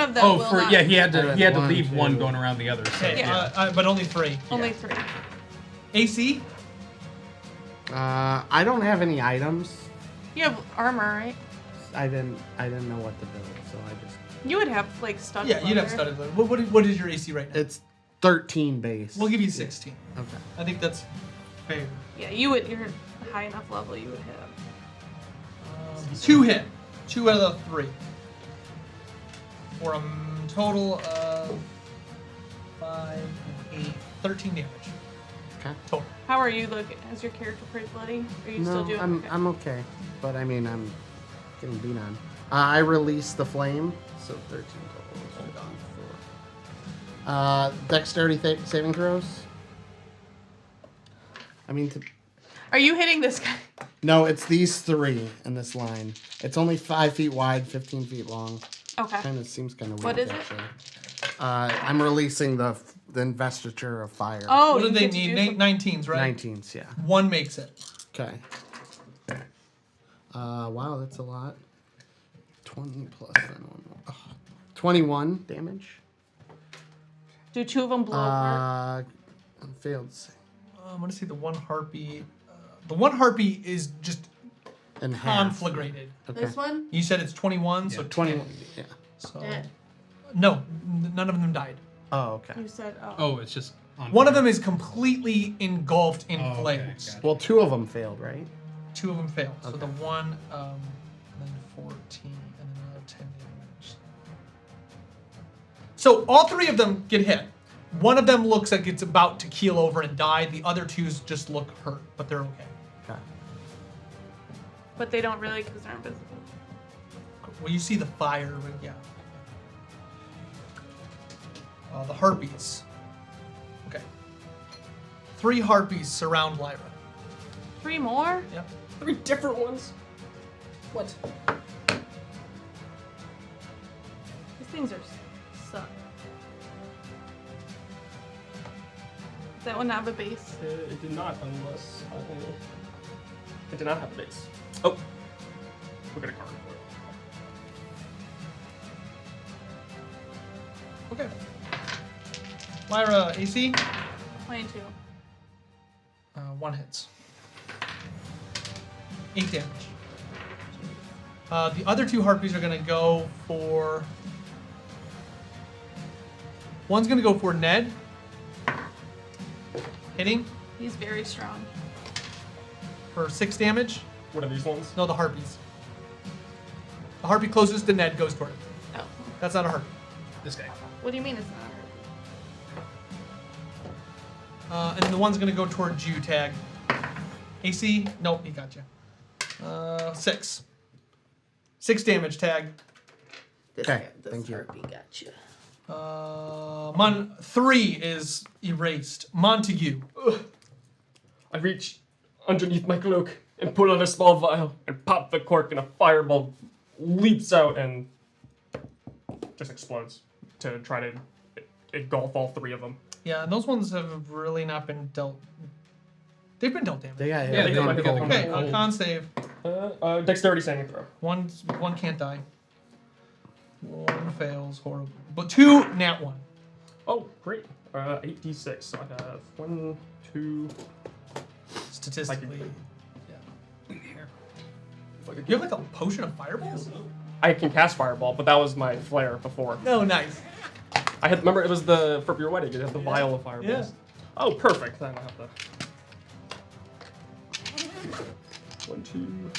of them. Oh, will not. he had to One, leave one two. going around the other. So, Okay, yeah. but only 3. Only 3. AC? I don't have any items. You have armor, right? I didn't know what to build, so I just. You would have like studded. Yeah, you'd have leather. studded leather. What is your AC right now? It's 13 base. We'll give you 16. Okay. I think that's fair. Yeah, you would. You're high enough level. You would hit. 2 hit. 2 out of the 3. For a total of 5, 8, 13 damage. Okay. Total. How are you looking? Is your character pretty bloody? Are you still No, doing? I'm okay? I'm okay, but I mean I'm getting beat on. I release the flame, so 13 total. Dexterity saving throws. I mean, Are you hitting this guy? no, it's these 3 in this line. It's only 5 feet wide, 15 feet long. Okay. Kind of seems kind of weird. What is it? actually. I'm releasing the investiture of fire. Oh, What do you they get to need? do some- 19s, right? 19s, yeah. 1 makes it. Okay. Wow, that's a lot. 20 plus then 1 more. Oh, 21 damage. Do 2 of them blow apart? Failed save. I'm gonna see the one harpy. The one harpy is just And half. conflagrated. Okay. This one? You said it's 21, so 21. 10. Yeah. So Dead. no, none of them died. Oh, okay. You said. Oh. Oh, it's just on One of fire. them is completely engulfed in Oh, okay, flames. gotcha. Well, 2 of them failed, right? 2 of them failed. So Okay. the one, then 14, and then another 10 damage. So all 3 of them get hit. One of them looks like it's about to keel over and die. The other 2 just look hurt, but they're okay. Okay. But they don't really because they're invisible. Well, you see the fire, but yeah. The harpies. Okay. 3 harpies surround Lyra. 3 more? Yep. 3 different ones. What? These things are suck. Does that one not have a base? It did not, unless it did not have a base. Oh, look at a card. Okay. Lyra, AC? 22. 1 hits. 8 damage. The other 2 harpies are gonna go for. One's gonna go for Ned. Hitting He's very strong. for 6 damage. What are these ones? No, the harpies. The harpy closest to Ned goes toward it. Oh. That's not a harpy. This guy. What do you mean it's not her? And then the one's gonna go towards you, Tag. AC? Nope, he got you. 6. 6 damage, Tag. Okay, thank you. Gotcha. 3 is erased. Montague. I reach underneath my cloak and pull out a small vial and pop the cork, and a fireball leaps out and just explodes to try to engulf all 3 of them. Yeah, and those ones have really not been dealt. They've been dealt damage. They got hit. Yeah, they got They hit. got Okay, cold. con save. Dexterity saving throw. One can't die. 1 fails, horrible. But 2 nat 1. Oh, great. 8d6. So I have 1, 2. Statistically. If I could You have like a potion of fireballs? I can cast fireball, but that was my flare before. Oh, nice. I had remember it was the for your wedding. You had the vial of fireballs. Yeah. Oh, perfect. Then I have the 1, 2.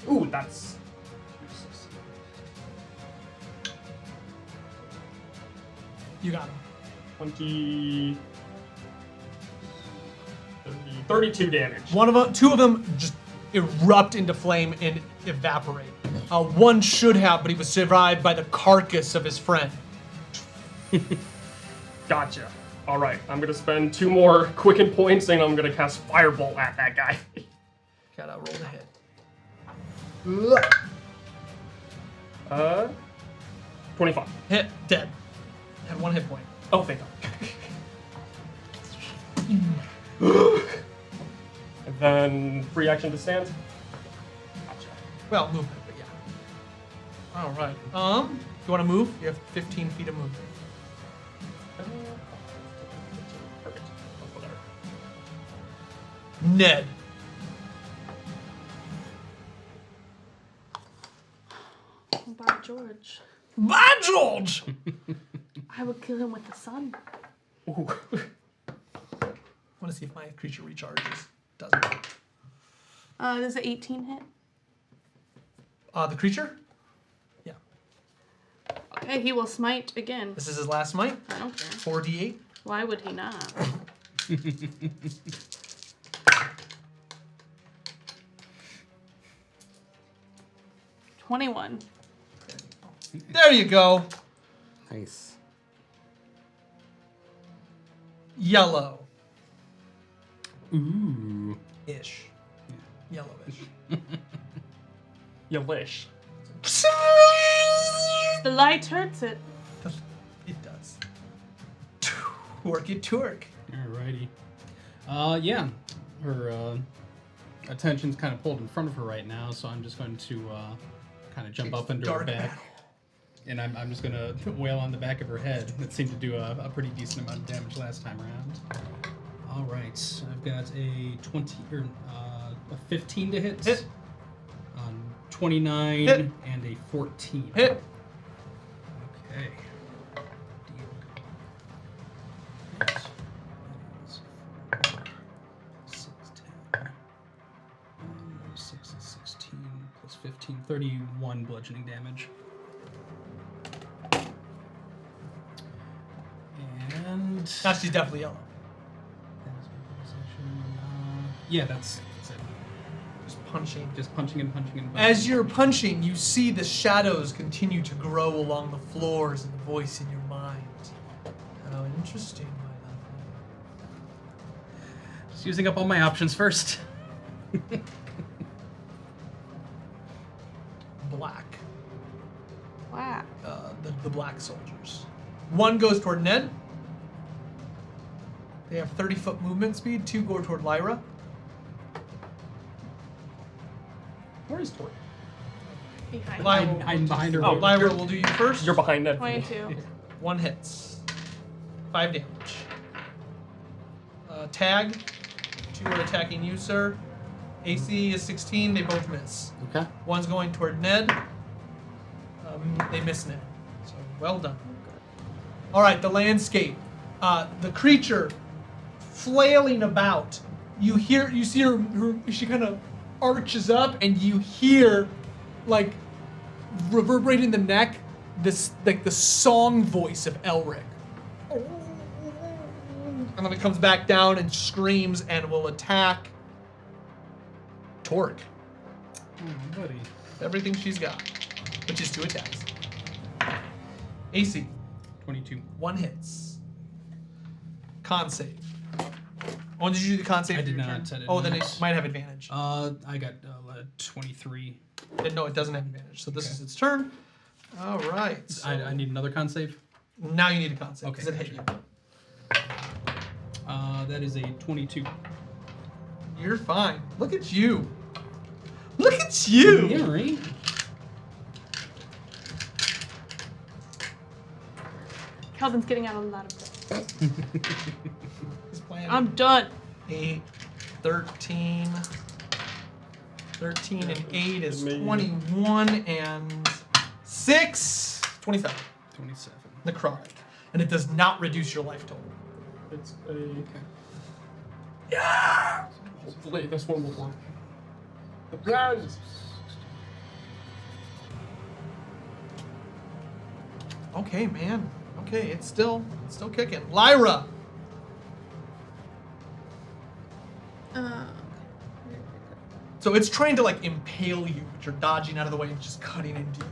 Ooh, that's. You got him. 20. 30, 32 damage. 2 of them just erupt into flame and evaporate. 1 should have, but he was survived by the carcass of his friend. Gotcha. All right, I'm gonna spend 2 more quicken points, and I'm gonna cast Firebolt at that guy. Gotta roll the hit. 25. Hit. Dead. Had 1 hit point. Oh, thank God. And then free action to stand. Gotcha. Well, movement, but yeah. All right. If you want to move, you have 15 feet of movement. Perfect. That's whatever. Ned. By George. By George! I would kill him with the sun. Ooh. I want to see if my creature recharges. Doesn't. Does it 18 hit? The creature? Yeah. Okay, he will smite again. This is his last smite. I don't care. 4d8. Why would he not? $21. There you go. Nice. Yellow. Ooh. Ish. Yellowish. Yalish. The light hurts it. It does. Twerk it, twerk. Alrighty. Yeah. Her attention's kind of pulled in front of her right now, so I'm just going to kind of jump up into her Dark back. battle. And I'm just going to wail on the back of her head. That seemed to do a pretty decent amount of damage last time around. Alright. I've got a 15 to hit. Hit. 29 Hit. and a 14. Hit. Okay. Six, 10. 6 is 16 plus 15, 31 bludgeoning damage. And Now she's definitely yellow. yeah, that's it. Just punching. Just punching and punching and punching. As you're punching, you see the shadows continue to grow along the floors and the voice in your mind. How interesting, my lovely. Just using up all my options first. Black. Wow. The black soldiers. One goes toward Ned. They have 30-foot movement speed. 2 go toward Lyra. Where is Tori? Behind. Lyra, I'm behind her. Oh, Lyra will do you first. You're behind Ned. 22. 1 hits. 5 damage. Tag. 2 are attacking you, sir. AC is 16. They both miss. Okay. One's going toward Ned. They miss Ned. So well done. All right, the landscape. The creature flailing about. You see her she kind of arches up, and you hear, like, reverberating the neck, this, like, the song voice of Elric. And then it comes back down and screams and will attack Torque. Oh, buddy. Everything she's got, which is 2 attacks. AC, 22. 1 hits. Con save. Oh, did you do the con save? I for did your not, turn? I did Oh, then not. it might have advantage. I got 23. No, it doesn't have advantage. So this Okay. is its turn. All right. So I need another con save. now you need a con save because Okay, it hit you. That is a 22. You're fine. Look at you. Look at you. Yeah, right? Calvin's getting out a lot of breath. He's playing I'm done. 8, 13. 13 and 8 is 21 and 6. 27. 27. Necrotic. And it does not reduce your life total. It's a. Yeah! Hopefully this one will work. The plan! Okay, man. Okay, it's still kicking. Lyra. So it's trying to like impale you, but you're dodging out of the way and just cutting into you.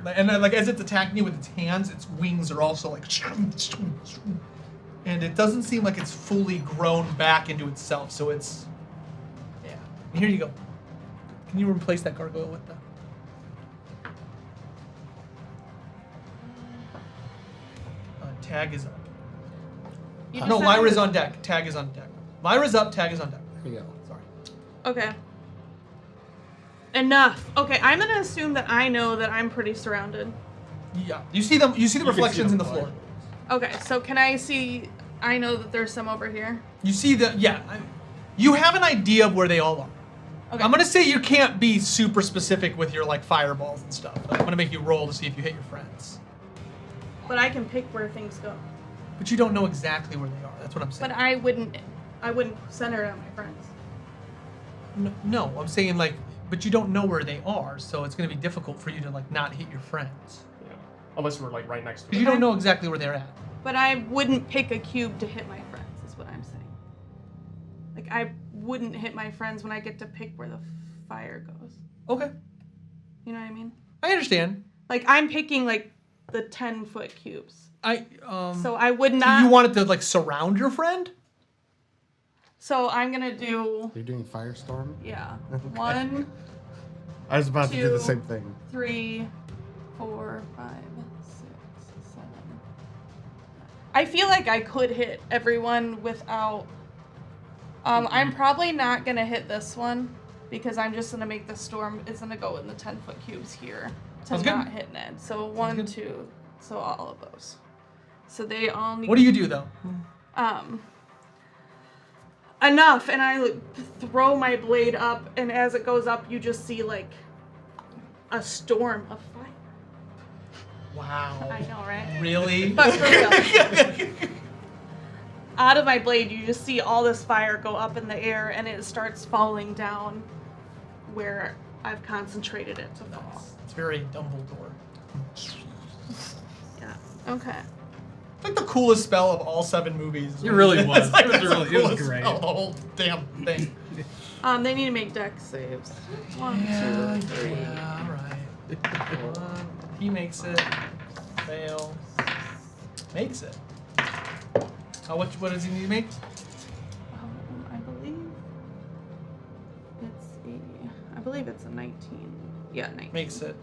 And then, like as it's attacking you with its hands, its wings are also like And it doesn't seem like it's fully grown back into itself, so it's... Yeah. Here you go. Can you replace that gargoyle with that? Tag is up. You No, just said Lyra's it- on deck. Tag is on deck. Lyra's up, tag is on deck. There you go. Sorry. Okay. Enough. Okay, I'm gonna assume that I know that I'm pretty surrounded. Yeah. You see them. You see the You can see reflections in the them floor. Okay, so can I see? I know that there's some over here. You see the you have an idea of where they all are. Okay. I'm gonna say you can't be super specific with your like fireballs and stuff. I'm gonna make you roll to see if you hit your friends. But I can pick where things go. But you don't know exactly where they are. That's what I'm saying. But I wouldn't center it on my friends. No, I'm saying like, but you don't know where they are, so it's gonna be difficult for you to like not hit your friends Yeah. Unless we're like right next to because it. you don't know exactly where they're at. But I wouldn't pick a cube to hit my friends, is what I'm saying. Like, I wouldn't hit my friends when I get to pick where the fire goes. Okay, You know what I mean? I understand. Like, I'm picking, like, the 10-foot cubes. So I would so not... you want it to like surround your friend? So I'm gonna do... You're doing Firestorm? Yeah. 1, I was about to do the 2, same thing. 3, 4, 5, 6, 7. I feel like I could hit everyone without... I'm probably not gonna hit this one because I'm just gonna make the storm. It's gonna go in the 10-foot cubes here to Sounds good. not hit Ned. So 1, good. 2. So all of those. So they all need. What do you do though? Enough, and I like, throw my blade up, and as it goes up, you just see like a storm of fire. Wow. I know, right? Really? But for real. Out of my blade, you just see all this fire go up in the air, and it starts falling down where I've concentrated it to fall. It's very Dumbledore. Yeah. Okay. It's like the coolest spell of all 7 movies. It really was. It's like, It was it's the really- it was coolest great. spell of the whole damn thing. They need to make dex saves. 1, 2, 3. Yeah, alright. He makes it. Fail. Makes it. What does he need to make? I believe it's a 19. Yeah, 19. Makes it.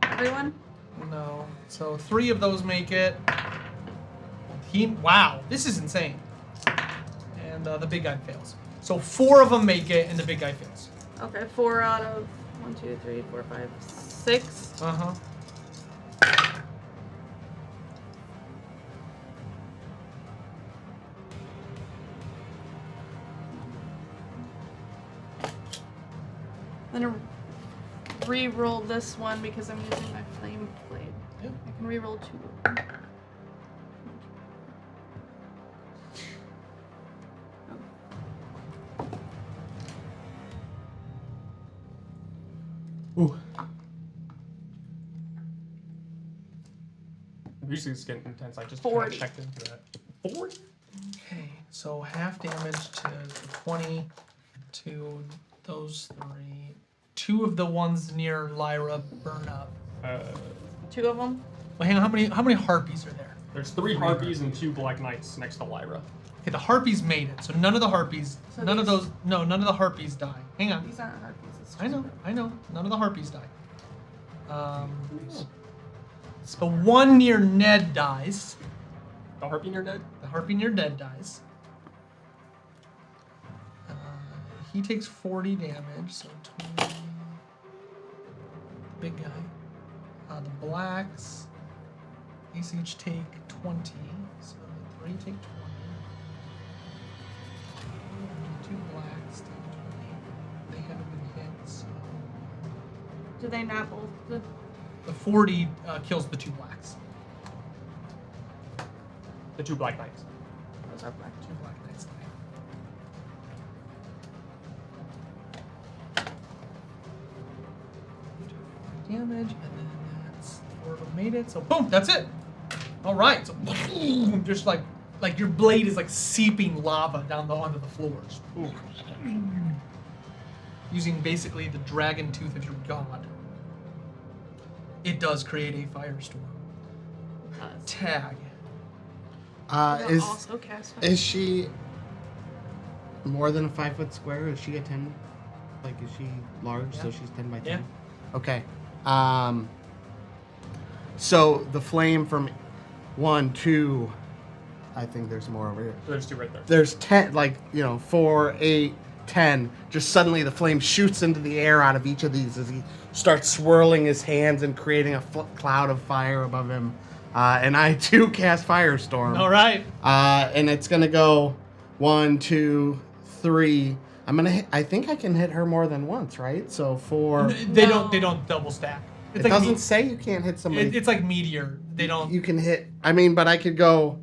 Everyone? No. So 3 of those make it. Wow, this is insane. And the big guy fails. So 4 of them make it, and the big guy fails. Okay, 4 out of 1, 2, 3, 4, 5, 6. Uh-huh. I'm gonna re-roll this one because I'm using my flame blade. Yeah. I can re-roll 2. Ooh. Usually it's getting intense. I just kind 40. of checked into that. 40? Okay, so half damage to 20 to those 3. 2 of the ones near Lyra burn up. 2 of them? Well, hang on, how many harpies are there? There's 3 harpies and 2 black knights next to Lyra. Okay, the harpies made it, so none of the harpies, So none of these- those, no, none of the harpies die. Hang on, These aren't harpies. It's I just- know, none of the harpies die. So 1 near Ned dies. The harpy near Ned? The harpy near Ned dies. He takes 40 damage, so 20. Big guy. The blacks, these each take 20, so 3 take 20. 2 blacks take 20. They haven't been hit, so Do they not both? the 40 kills the 2 blacks. The 2 black knights. Those are black. 2 black knights die. Damage, and then that's 4 of them made it. So boom, that's it. All right, so boom, just like your blade is like seeping lava down onto the floors. Ooh. Using basically the dragon tooth of your god. It does create a firestorm. Tag. I'll also cast fire. Is she more than a 5 foot square? Is she a 10? Like, is she large? Yeah. So she's 10 by 10? Yeah. Okay. So the flame from 1, 2, I think there's more over here. There's 2 right there. There's 10, like, 4, 8, 10. Just suddenly the flame shoots into the air out of each of these as he starts swirling his hands and creating a cloud of fire above him. And I too cast Firestorm. All right. And it's gonna go 1, 2, 3. I'm gonna hit, I think I can hit her more than once, right? So 4. They don't double stack. It doesn't say you can't hit somebody. It's like meteor. They don't. You can hit. I mean, but I could go.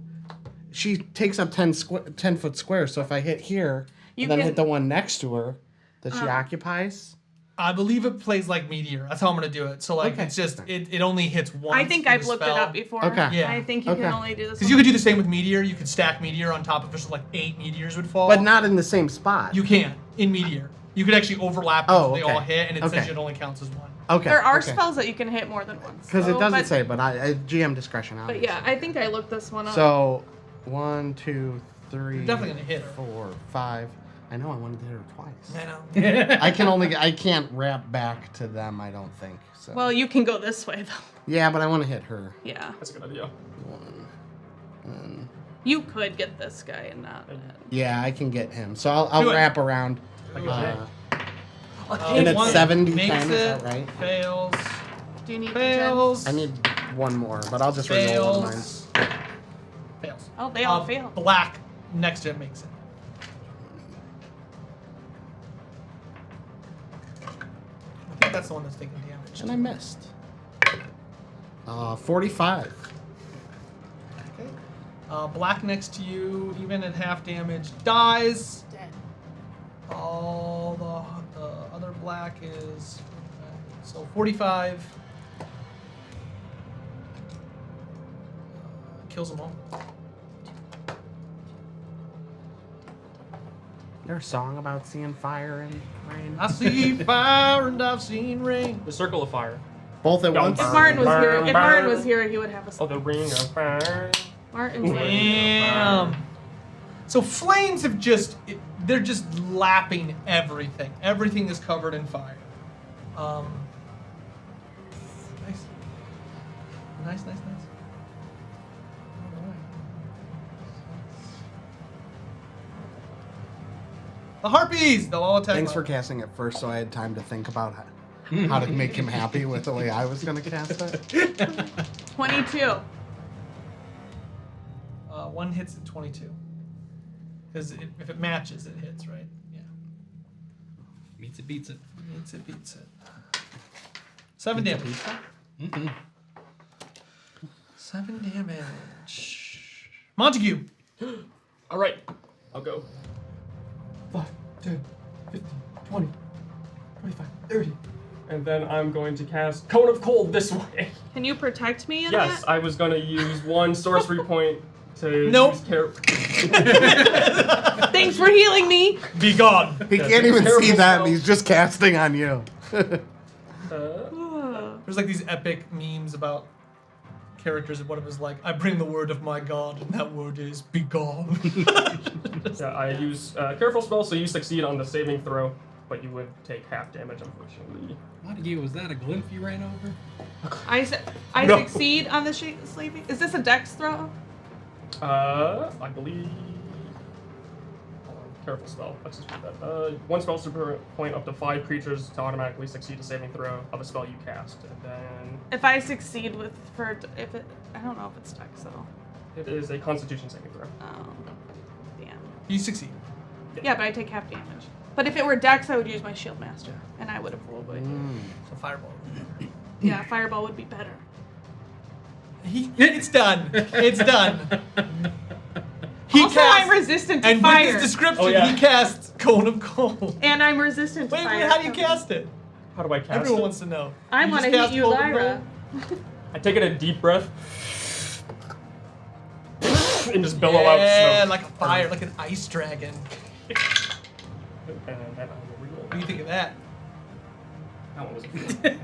She takes up 10 foot square. So if I hit here You and then can- hit the one next to her that she occupies. I believe it plays like meteor. That's how I'm gonna do it. So like Okay. it's just it only hits once. I think for I've the looked it spell. up before. Okay. Yeah. I think you Okay. can only do this. Because you could do the same with meteor. You could stack meteor on top of it, so like 8 meteors would fall. But not in the same spot. You can in meteor. You could actually overlap them Oh, so they okay. all hit, and it Okay. says it only counts as one. Okay. There are okay. spells that you can hit more than once. Because so, it doesn't but, say, but I GM discretion. But Obviously. yeah, I think I looked this one up. So 1, 2, 3. You're definitely gonna hit her. 4, 5. I know I wanted to hit her twice. I know. I can't wrap back to them. I don't think so. well, you can go this way though. yeah, but I want to hit her. Yeah, That's a good idea. 1. And you could get this guy and not. yeah, I can get him. So I'll Do it. wrap around. Like a And it's One 70, makes 10, is it, that right? Fails. Do you need Fails. I need one more, but I'll just reroll one of mine. Fails. Fails. Oh, they all fail. Black next to it makes it. I think that's the one that's taking damage. And I missed. 45. Okay. Black next to you, even at half damage, dies. Dead. All the other black is so 45. Kills them all. Is there a song about seeing fire and rain? I see fire and I've seen rain. The circle of fire. Both at Don't once? If Martin was Burn, here, if burn. Martin was here, he would have a Oh, song. the ring of fire. Martin's here. Damn. So flames have they're just lapping everything. Everything is covered in fire. Nice. Nice. Alright. The harpies! They'll all attack. Thanks for live. casting it first, so I had time to think about how to make him happy with the way I was going to cast it. 22. One hits at 22. Because if it matches, it hits, right? Yeah. Meets it, beats it. Beats it. 7 damage. Mm-hmm. 7 damage. Montague. All right, I'll go. 5, 10, 15, 20, 25, 30. And then I'm going to cast Cone of Cold this way. Can you protect me in Yes, that? I was going to use 1 sorcery point to Nope. use Thanks for healing me. Be gone. He Yeah, can't it's even terrible see that, spell. and he's just casting on you. There's like these epic memes about characters and what it was like. I bring the word of my god, and that word is be gone. Yeah, I use Careful Spell, so you succeed on the saving throw, but you would take half damage, unfortunately. Montague, was that a glyph you ran over? I No. succeed on the slaving. Is this a dex throw? I believe. Hold on, Careful Spell. Let's just do that. 1 spell super point up to 5 creatures to automatically succeed a saving throw of a spell you cast, and then If I succeed I don't know if it's dex though. it is a Constitution saving throw. Oh, damn. You succeed. Yeah, but I take half damage. But if it were dex, I would use my shield master, and I would have rolled with. So fireball. Yeah, fireball would be better. It's done. It's done. He Also, I'm resistant to and fire. with his description, Oh, yeah. he casts Cone of Cold. And I'm resistant to Wait, fire. how do you cast it? How do I cast Everyone it? wants to know. I You want to just hit cast you, Cone of Lyra. Cold? I take in a deep breath and just billow out Yeah, smoke. like a fire, like an ice dragon. And then I will reroll. What do you think of that? That one was a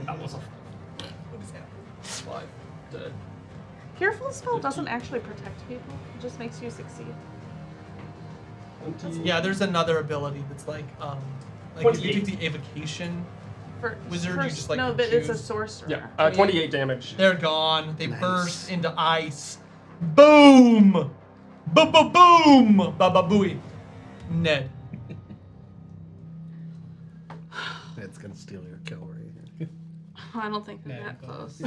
that was a What is that? 5 dead. Fearful spell doesn't actually protect people. It just makes you succeed. Yeah, there's another ability that's like if you take the evocation wizard, you just like no, but it's a choose. sorcerer. Yeah, 28 damage. They're gone. They Nice. burst into ice. Boom! Boom! Baba booey. Ned. It's gonna steal your kill right here. I don't think they're Nah, that close.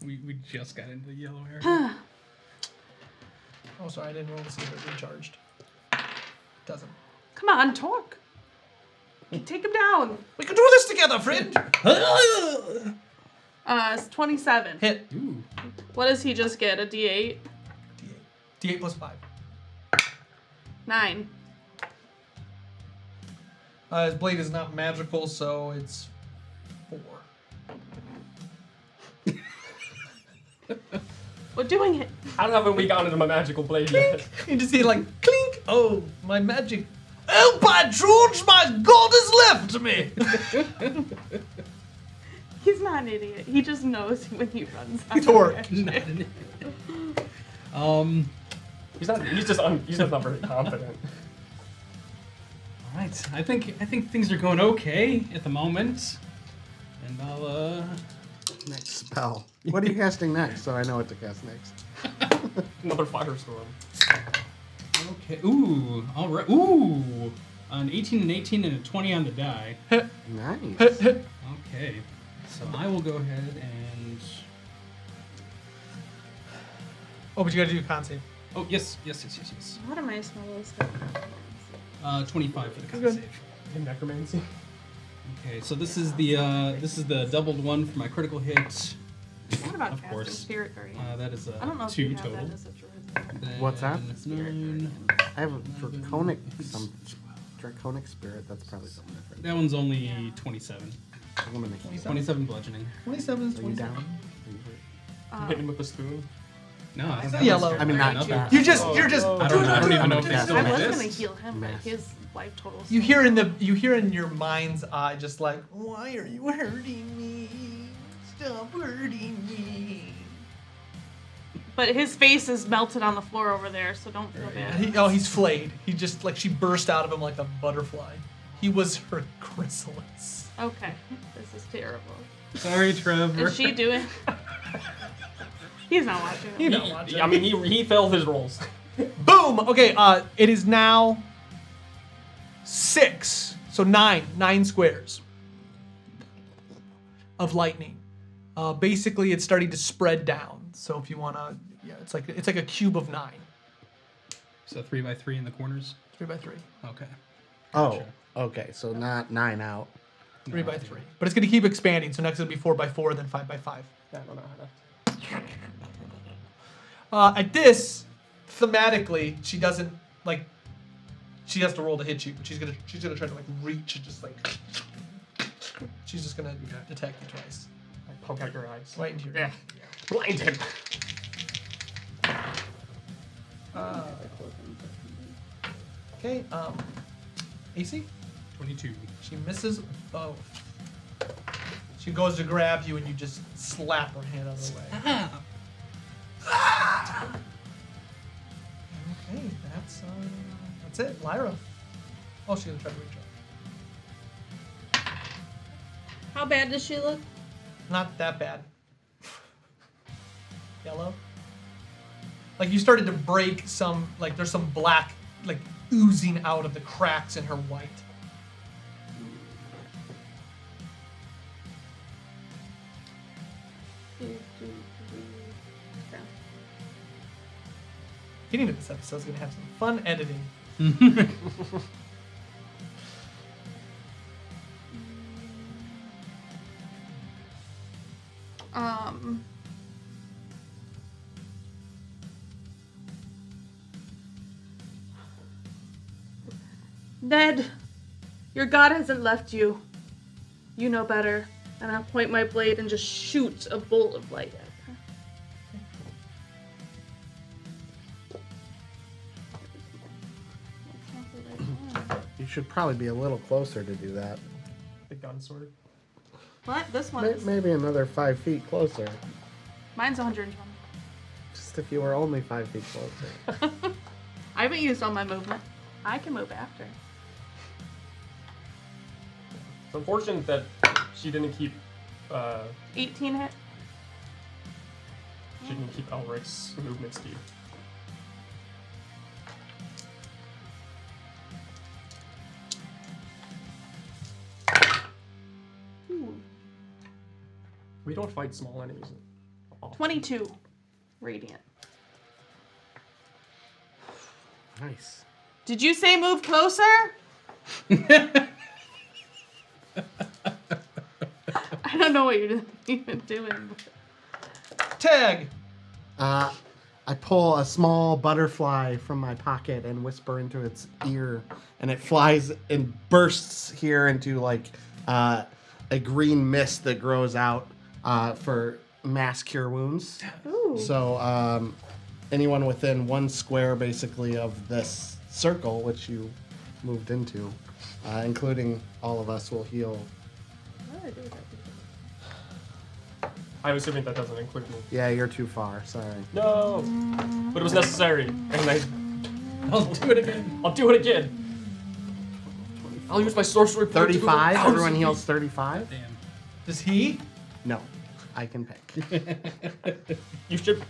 We just got into the yellow area. Oh, sorry, I didn't roll to see if it recharged. Doesn't. Come on, talk. Take him down. We can do this together, friend. It's 27. Hit. Ooh. What does he just get? A D8? D8 plus 5. 9. His blade is not magical, so it's 4. We're doing it. How haven't we gotten into my magical blade yet? You just see like clink. Oh, my magic. Oh, by George, my God has left me. He's not an idiot. He just knows when he runs out. Torque. He's just not very confident. All right. I think things are going okay at the moment, and I'll Next spell. What are you casting next? So I know what to cast next. Another firestorm. Okay. Ooh. All right. Ooh. An 18 and 18 and a 20 on the die. Nice. Okay. So I will go ahead and. Oh, but you gotta do a con save. Oh yes. What am I supposed to 25 for the con Good. save. In necromancy. Okay. So this is the doubled one for my critical hit. What about Of casting course. Spirit Guardian? That is I don't know if 2 you have total. that as a druid. Then What's that? 9. I have a draconic spirit. That's probably something different. That one's only 27. I'm gonna make you 27 bludgeoning. 27 is Are you 27. down? Hit him with a spoon. No, I don't It's have yellow. that. I mean, not Nothing. that. You're just I don't even know if they I still I was exist. gonna heal him, but Mass. his life total. You hear in your mind's eye just like, why are you hurting me? Stop hurting me. But his face is melted on the floor over there, so don't feel bad. He's flayed. He just like she burst out of him like a butterfly. He was her chrysalis. Okay, this is terrible. Sorry, Trevor. Is she doing? He's not watching. You it. know, watching. I mean, he failed his rolls. Boom. Okay. It is now 6. So 9 squares of lightning. Basically, it's starting to spread down. So if you wanna, yeah, it's like a cube of 9. So 3 by 3 in the corners. 3 by 3. Okay. Oh, okay. So not 9 out. 3 by 3. But it's gonna keep expanding. So next it'll be 4 by 4, then 5 by 5. I don't know how to. At this, thematically, she doesn't like. She has to roll to hit you, but she's gonna try to like reach and just like. She's just gonna attack you twice. I poke out your eyes. Right into your. Yeah. Blind him. Okay. AC. 22. She misses both. She goes to grab you, and you just slap her hand out of the way. Okay, that's it. Lyra. Oh, she's gonna try to reach her. How bad does she look? Not that bad. Yellow. Like you started to break some. Like there's some black, like oozing out of the cracks in her white. Getting to this episode is gonna have some fun editing. Ned, your god hasn't left you. You know better. And I'll point my blade and just shoot a bolt of light at her. You should probably be a little closer to do that. The gun sword. What? This one is... Maybe another 5 feet closer. Mine's 120. Just if you were only 5 feet closer. I haven't used all my movement. I can move after. It's unfortunate that she didn't keep 18 hit. Elric's movement speed. Ooh. We don't fight small enemies. 22 radiant. Nice. Did you say move closer? I don't know what you're even doing. Tag. I pull a small butterfly from my pocket and whisper into its ear, and it flies and bursts here into like a green mist that grows out for mass cure wounds. Ooh. So anyone within 1 square basically of this circle, which you moved into, including all of us, will heal. What did I do with that? I'm assuming that doesn't include me. Yeah, you're too far. Sorry. No, but it was necessary, and I'll do it again. I'll do it again. I'll use my sorcery point to go 35. 1,000 Everyone feet. heals 35. Damn. Does he? No, I can pick. You should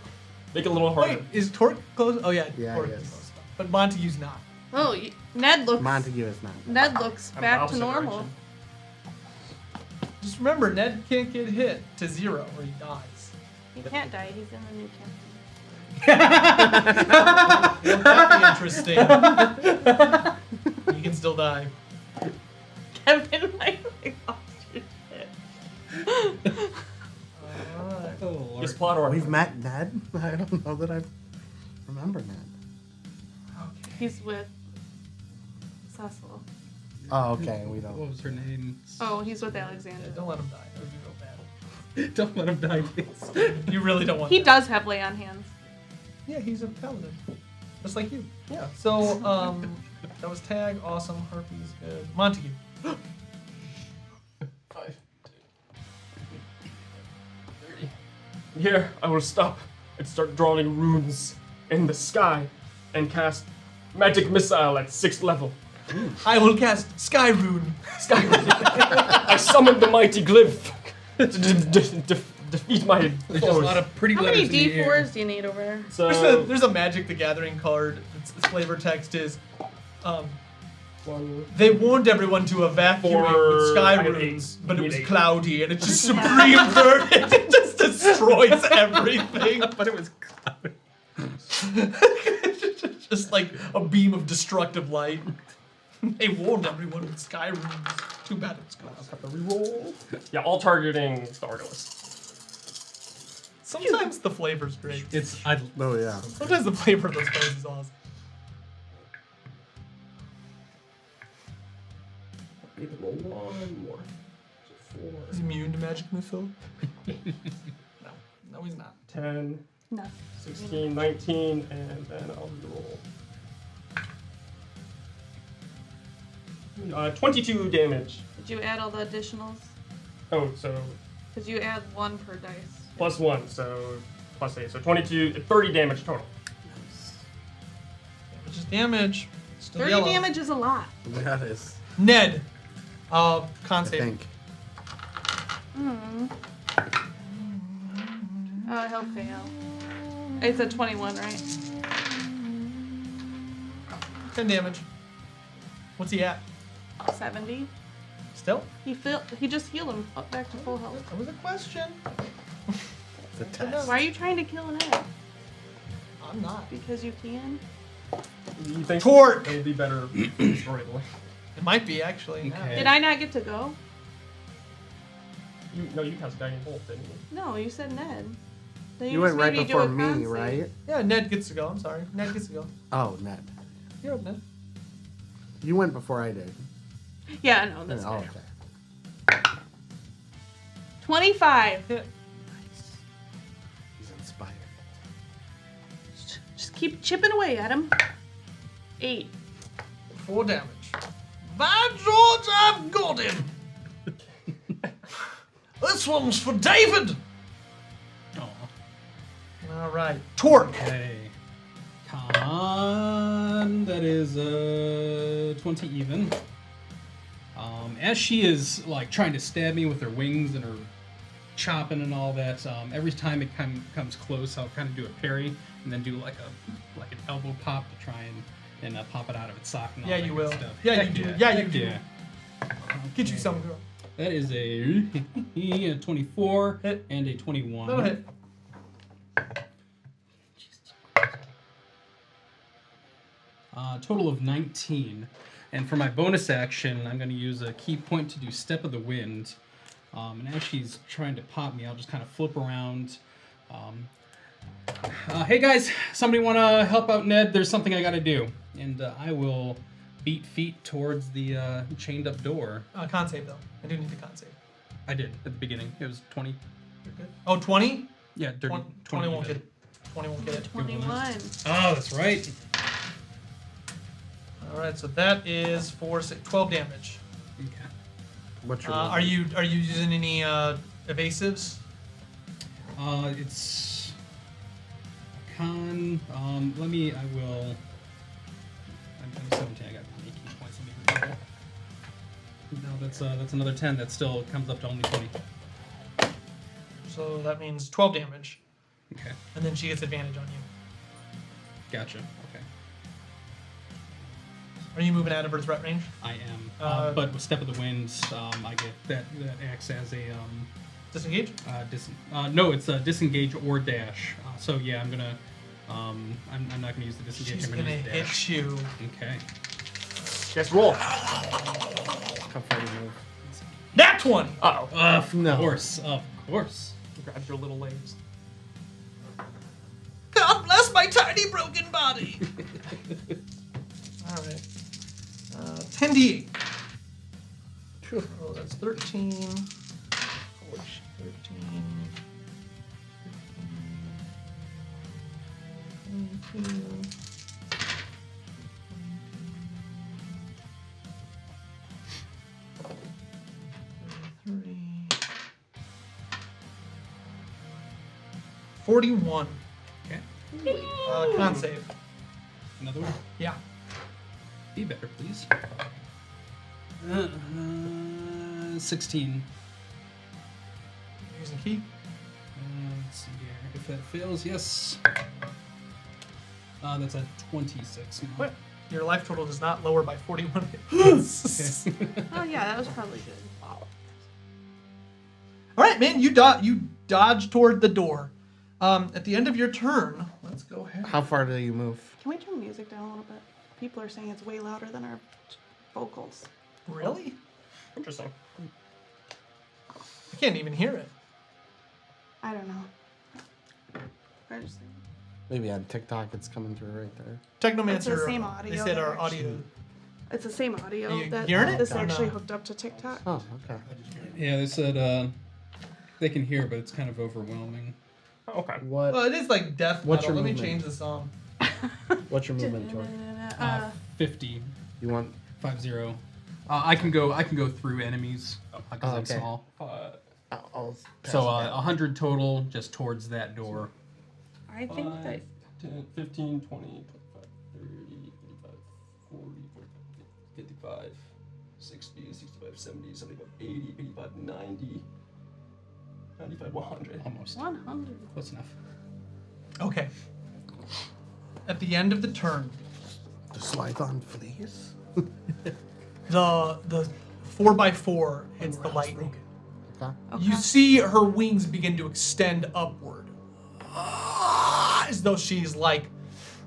make it a little harder. Wait, is Torque close? Oh yeah, Yeah, Torque he is is. close. But Montague's not. Oh, Ned looks. Montague is not. Ned looks I'm back to opposite normal. direction. Just remember, Ned can't get hit to 0 or he dies. He can't die. He's in the new campaign. Won't that be interesting? He can still die. Kevin, I lost your shit. Alright. Oh, Lord. Just plot armor. We've met Ned? I don't know that I remember Ned. He's with Cecil. Oh, okay. We What don't. was her name? Oh, he's with Alexander. Don't let him die. That would be real bad. Don't let him die, please. You really don't want He that. does have lay on hands. Yeah, he's a paladin. Just like you. Yeah. So, that was Tag. Awesome. Harpy's good. Montague. 5, 30. Here, I will stop and start drawing runes in the sky and cast magic missile at 6th level. I will cast Sky Rune. Sky I summon the mighty glyph to defeat my There's just a lot foes. of pretty How letters many in the air. D4s do you need over there? So, There's a Magic the Gathering card. Its flavor text is, one, they warned everyone to evacuate with Sky I have Runes, 8. but it You was need 8. cloudy and it's just supreme verdict. It just destroys everything. But it was cloudy. Just like a beam of destructive light. They warned everyone with Sky Runes. Too bad it's cloudy. have to reroll. Yeah, all targeting Stardust. Sometimes the flavor's great. Oh, yeah. Sometimes the flavor of those cards is awesome. Need to roll 1 more. So 4, He's immune to magic missile. No, he's not. 10, No. 16, 19, and then I'll reroll. 22 damage. Did you add all the additionals? Oh, so Because you add 1 per dice. plus 1, so plus 8. So 22, 30 damage total. Damage is damage. Still 30 yellow. damage is a lot. That is. Ned. Con I save. think. He'll fail. It's a 21, right? 10 damage. What's he at? 70. Still? He just healed him up back to full health. That was a question. It's a test. Why are you trying to kill an egg? I'm not. Because you can? You think Torque. it would be better destroyable? It might be actually. Okay. Did I not get to go? No, you cast Guiding Bolt, didn't you? No, you said Ned. Then You went just right made do before a con me, save. right? Yeah, Ned gets to go. I'm sorry. Ned gets to go. Oh, Ned. You're up, Ned. You went before I did. Yeah, no, that's Oh, fair. okay. 25. Hit. He's inspired. Just keep chipping away at him. 8. 4 damage. By George, I've got him. This one's for David. Aw. All right. Torque. Okay. Con, that is 20 even. As she is like trying to stab me with her wings and her chopping and all that, every time it comes close, I'll kind of do a parry and then do like an elbow pop to try and pop it out of its sock. And all Yeah, that you good will. Stuff. Yeah, Heck you do. Yeah, Yeah, you heck do. Yeah. Get you Okay. some, girl. That is a 24 Hit. and a 21. That'll hit. Total of 19. And for my bonus action, I'm going to use a key point to do Step of the Wind. And as she's trying to pop me, I'll just kind of flip around. Hey guys, somebody want to help out Ned? There's something I got to do. And I will beat feet towards the chained up door. Con save, though. I do need the con save. I did at the beginning. It was 20. You're good. Oh, 20? Yeah, 20 won't even. get it. 20 won't get it. 21. Oh, that's right. All right, so that is 12 damage. Okay. What's your Are you using any evasives? It's con. I will. I'm 17. I got 20 key points. Let me roll. No, that's another 10. That still comes up to only 20. So that means 12 damage, Okay. and then she gets advantage on you. Gotcha. Okay. Are you moving out of her threat range? I am. Uh, But with Step of the Wind, I get that acts as a Disengage? no, it's a disengage or dash. So yeah, I'm gonna. I'm not gonna use the disengage. She's I'm gonna gonna use the dash. hit you. Okay. Just roll. How far do you move? Nat 20! Uh-oh. Of No. course. Of course. Grabs your little legs. God bless my tiny broken body! Alright. 10d8. Oh, that's 13. 13. 22. 33. 41. Okay. Con save. Another one. Yeah. Be better, please. 16. Using key. Let's see here. If that fails, yes. That's a 26. now. What? Your life total does not lower by 41 hits. Oh yeah, that was probably good. All right, man. You dodge toward the door. At the end of your turn, let's go ahead. How far do you move? Can we turn the music down a little bit? People are saying it's way louder than our vocals. Really? Interesting. I can't even hear it. I don't know. I just Maybe on TikTok it's coming through right there. Technomancer. It's the same audio They said that our actually- audio. it's the same audio Are you that hearing it? is Or actually no? hooked up to TikTok. Oh, okay. Yeah, they said they can hear, but it's kind of overwhelming. Oh, okay. What? Well, it is like death What's metal. your Let me movement? change the song. What's your movement, Tor? 50. You want? 50. I can go through enemies because I'm okay. small. I'll pass So it down. 100 total, just towards that door. I think that 10, 15, 20, 25, 30, 35, 40, 45, 55, 60, 65, 70, 75, 80, 85, 90, 95, 100. Almost. 100. Close enough. Okay. At the end of the turn, The Slython flees. the 4x4 hits the lightning. Okay. You see her wings begin to extend upward. As though she's like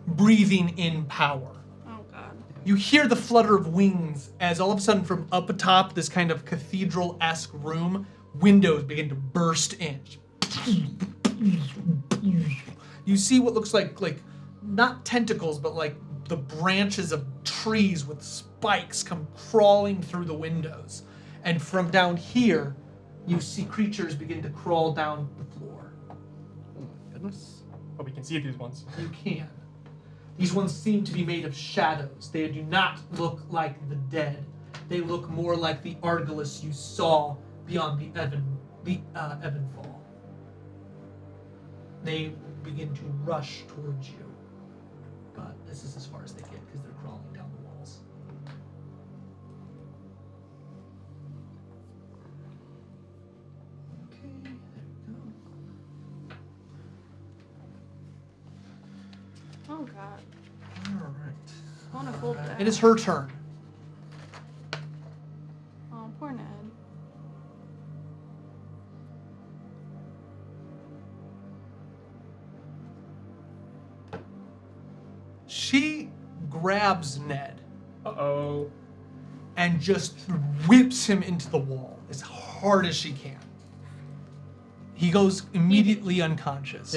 breathing in power. Oh god. You hear the flutter of wings as all of a sudden from up atop this kind of cathedral-esque room, windows begin to burst in. You see what looks like not tentacles, but like the branches of trees with spikes come crawling through the windows. And from down here, you see creatures begin to crawl down the floor. Oh my goodness. But we can see these ones. You can. These ones seem to be made of shadows. They do not look like the dead. They look more like the Argolis you saw beyond the Evanfall. They begin to rush towards you. But this is as far as they get because they're crawling down the walls. Okay, there we go. Oh god. All right. I want to hold that. It is her turn. Oh, poor Ned. She grabs Ned Uh-oh. and just whips him into the wall as hard as she can. He goes immediately unconscious.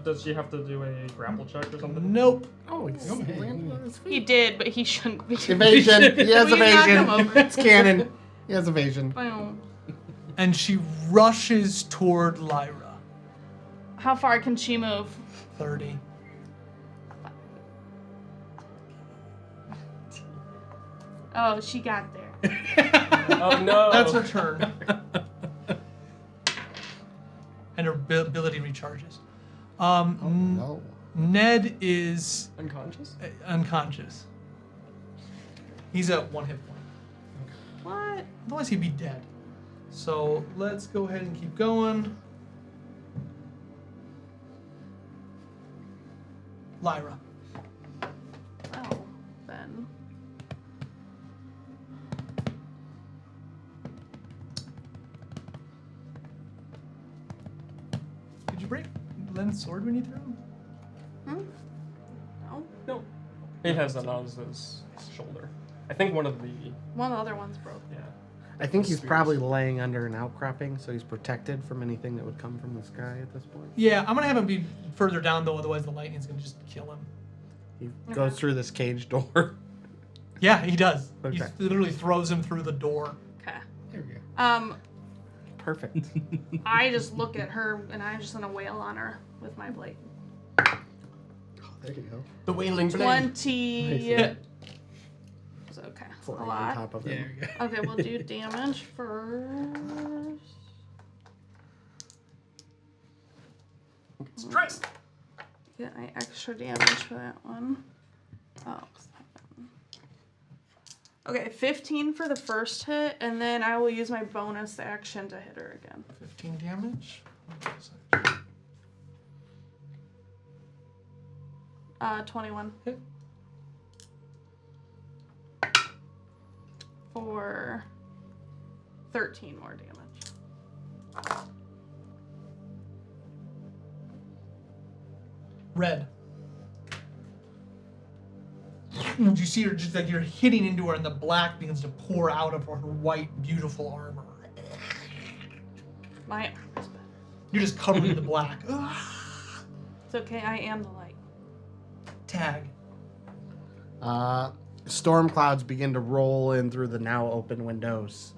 Does she have to do a grapple check or something? Nope. Oh, he's landed on his feet. He did, but he shouldn't be. Evasion. He has We knocked him evasion. over. It's canon. He has evasion. Boom. And she rushes toward Lyra. How far can she move? 30. Oh, she got there. Oh no. That's her turn. And her ability recharges. No. Ned is unconscious. unconscious. He's at 1 hit point. What? Otherwise, he'd be dead. So let's go ahead and keep going. Lyra. Well, then. Did you break Len's sword when you threw him? Hmm? No. No. He has that on his shoulder. I think one of the One of the other ones broke. yeah. I think he's Spears. probably laying under an outcropping, so he's protected from anything that would come from the sky at this point. Yeah, I'm gonna have him be further down though, otherwise the lightning's gonna just kill him. He goes through this cage door. Yeah, he does. He Okay. literally throws him through the door. Okay. There we go. Perfect. I just look at her and I'm just gonna wail on her with my blade. Oh, there you go. The wailing 20. Hit. So, okay. A Flying on lot. top of Yeah, him. there we go. Okay, we'll do damage first. Stress. Get my extra damage for that one. Oh. 7. Okay, 15 for the first hit, and then I will use my bonus action to hit her again. 15 damage. 21. Hit. For 13 more damage. Red. You see her just like you're hitting into her, and the black begins to pour out of her white, beautiful armor. My armor is better. You're just covered in the black. It's okay, I am the light. Tag. Storm clouds begin to roll in through the now open windows.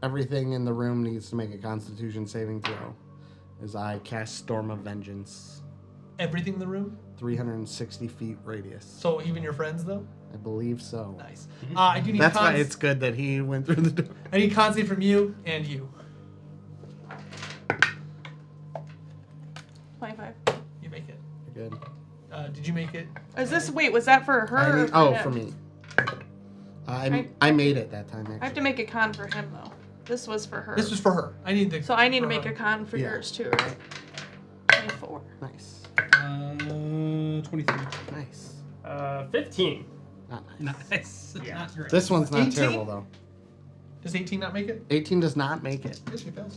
Everything in the room needs to make a Constitution saving throw as I cast Storm of Vengeance. Everything in the room. 360 feet radius. So even your friends, though. I believe so. Nice. I do need That's why cons. it's good that he went through the door. I need con save from you and you. 25. You make it. You're good. Did you make it? Is this, wait, was that for her? or for him? me. I made it that time, actually. I have to make a con for him, though. This was for her. This was for her. I need the. So I need to for make her. a con for Yeah. yours, too, right? 24. Nice. 23. Nice. 15. Not nice. Nice. Yeah. Not great. This one's not 18? terrible, though. Does 18 not make it? 18 does not make it. Yes, she fails.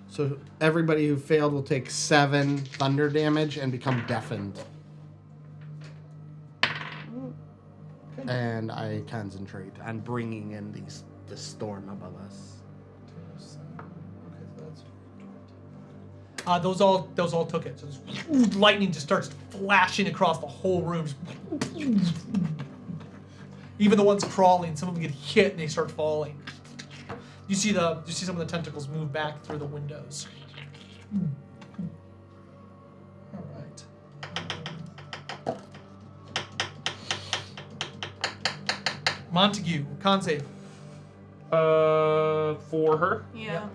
So everybody who failed will take 7 thunder damage and become deafened. And I concentrate on bringing in the storm above us. Those all took it. So this lightning just starts flashing across the whole room. Even the ones crawling, some of them get hit and they start falling. You see some of the tentacles move back through the windows. All right. Montague, con save. For her. Yeah.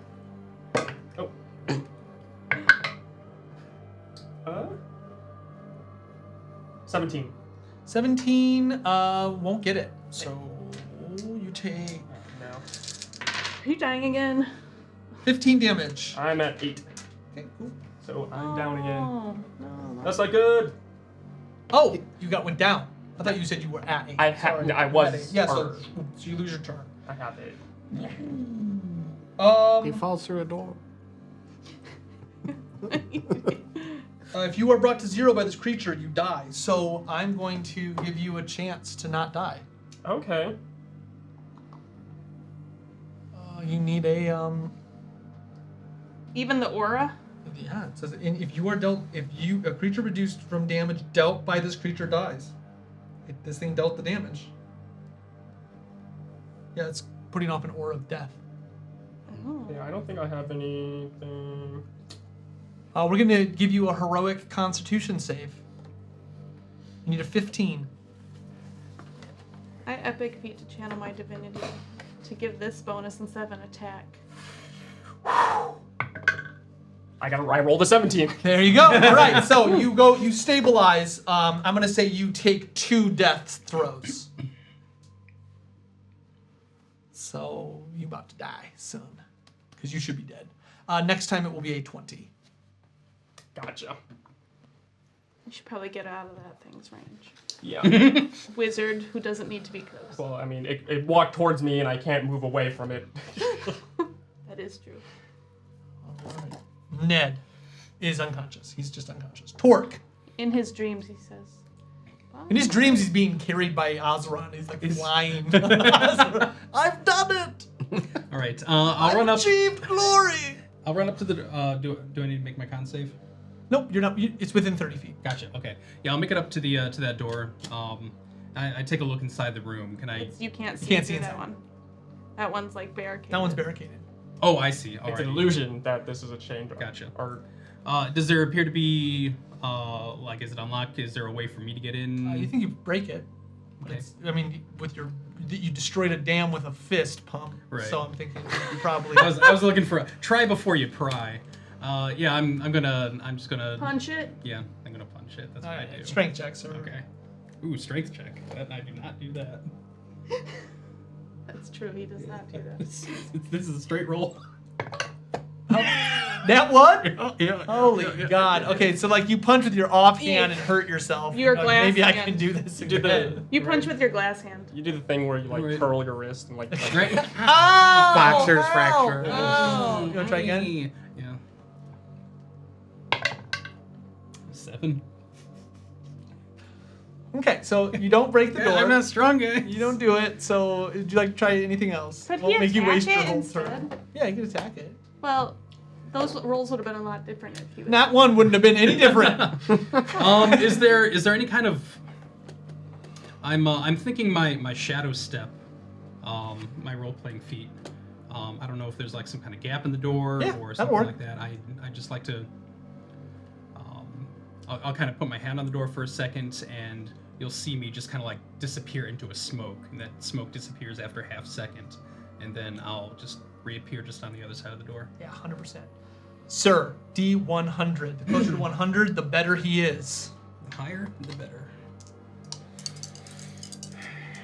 Oh, 17. 17 won't get it. So you take No. Are you dying again? 15 damage. I'm at 8. Okay, cool. So I'm down again. Oh, no. That's not good. Oh, you went down. I thought you said you were at 8. I ha- Sorry, I you was- at 8. Yeah, so or- you lose your turn. I have it. He falls through a door. If you are brought to 0 by this creature, you die. So I'm going to give you a chance to not die. Okay. You need a Even the aura? Yeah, it says a creature reduced from damage dealt by this creature dies. This thing dealt the damage. Yeah, it's putting off an aura of death. Oh. Yeah, I don't think I have anything. We're gonna give you a heroic Constitution save. You need a 15. I epic feat to channel my divinity to give this bonus instead of an attack. I rolled a 17. There you go. All right, so you stabilize. I'm gonna say you take 2 death throws. So you about to die soon, because you should be dead. Next time it will be a 20. Gotcha. You should probably get out of that thing's range. Yeah. Wizard who doesn't need to be close. Well, I mean, it walked towards me and I can't move away from it. That is true. All right. Ned is unconscious. He's just unconscious. Torque. In his dreams, he says. In his dreams, he's being carried by Adrah. He's like flying. I've done it. All right. I'll run up. Achieved glory. I'll run up to the. Do I need to make my con save? Nope, you're not. It's within 30 feet. Gotcha. Okay. Yeah, I'll make it up to the to that door. I take a look inside the room. Can I? You can't see, can't see through that inside. one. That one's like barricaded. That one's barricaded. Oh, I see. All It's right. an illusion that this is a chain door. Gotcha. Or Does there appear to be like, is it unlocked? Is there a way for me to get in? You think you break it? Okay. I mean, you destroyed a dam with a fist pump. Right. So I'm thinking you probably. I was looking for a try before you pry. Yeah, I'm just gonna Punch it. Yeah, I'm gonna punch it. That's All what right, I do. strength check, sir. Okay. Ooh, strength check. I do not do that. That's true. He does not do that. This is a straight roll. That one? Yeah. Holy God. Okay, so like you punch with your offhand and hurt yourself. Your Like, glass maybe I hand. can do this do again. the You punch with your glass hand. you do the thing where you like Right. curl your wrist and like Right. Ow! Boxer's Ow! fracture. Ow! You wanna try again? Yeah. 7. Okay, so you don't break the door. I'm not strong, guys. You don't do it. So would you like to try anything else? Could Won't he make you attack waste your it whole instead? turn. Yeah, you can attack it. Well, those rolls would have been a lot different if you. That one wouldn't have been any different. Is there any kind of I'm thinking my shadow step, my role playing feat. I don't know if there's like some kind of gap in the door Yeah, or that'll something work. like that. I just like to I'll kind of put my hand on the door for a second and you'll see me just kind of like disappear into a smoke, and that smoke disappears after a half second, and then I'll just reappear just on the other side of the door. Yeah, 100%. Sir, D100. The closer to 100, the better he is. The higher, the better.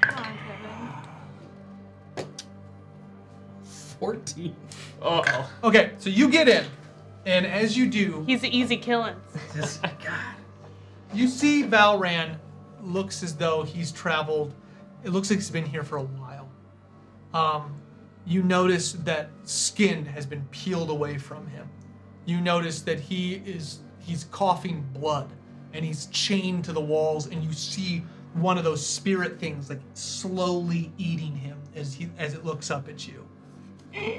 Come on, Kevin. 14. Uh-oh. Okay, so you get in, and as you do, He's the easy killing. you see Valran looks as though he's traveled. It looks like he's been here for a while. You notice that skin has been peeled away from him. You notice that he's coughing blood, and he's chained to the walls, and you see one of those spirit things like slowly eating him as it looks up at you. Okay.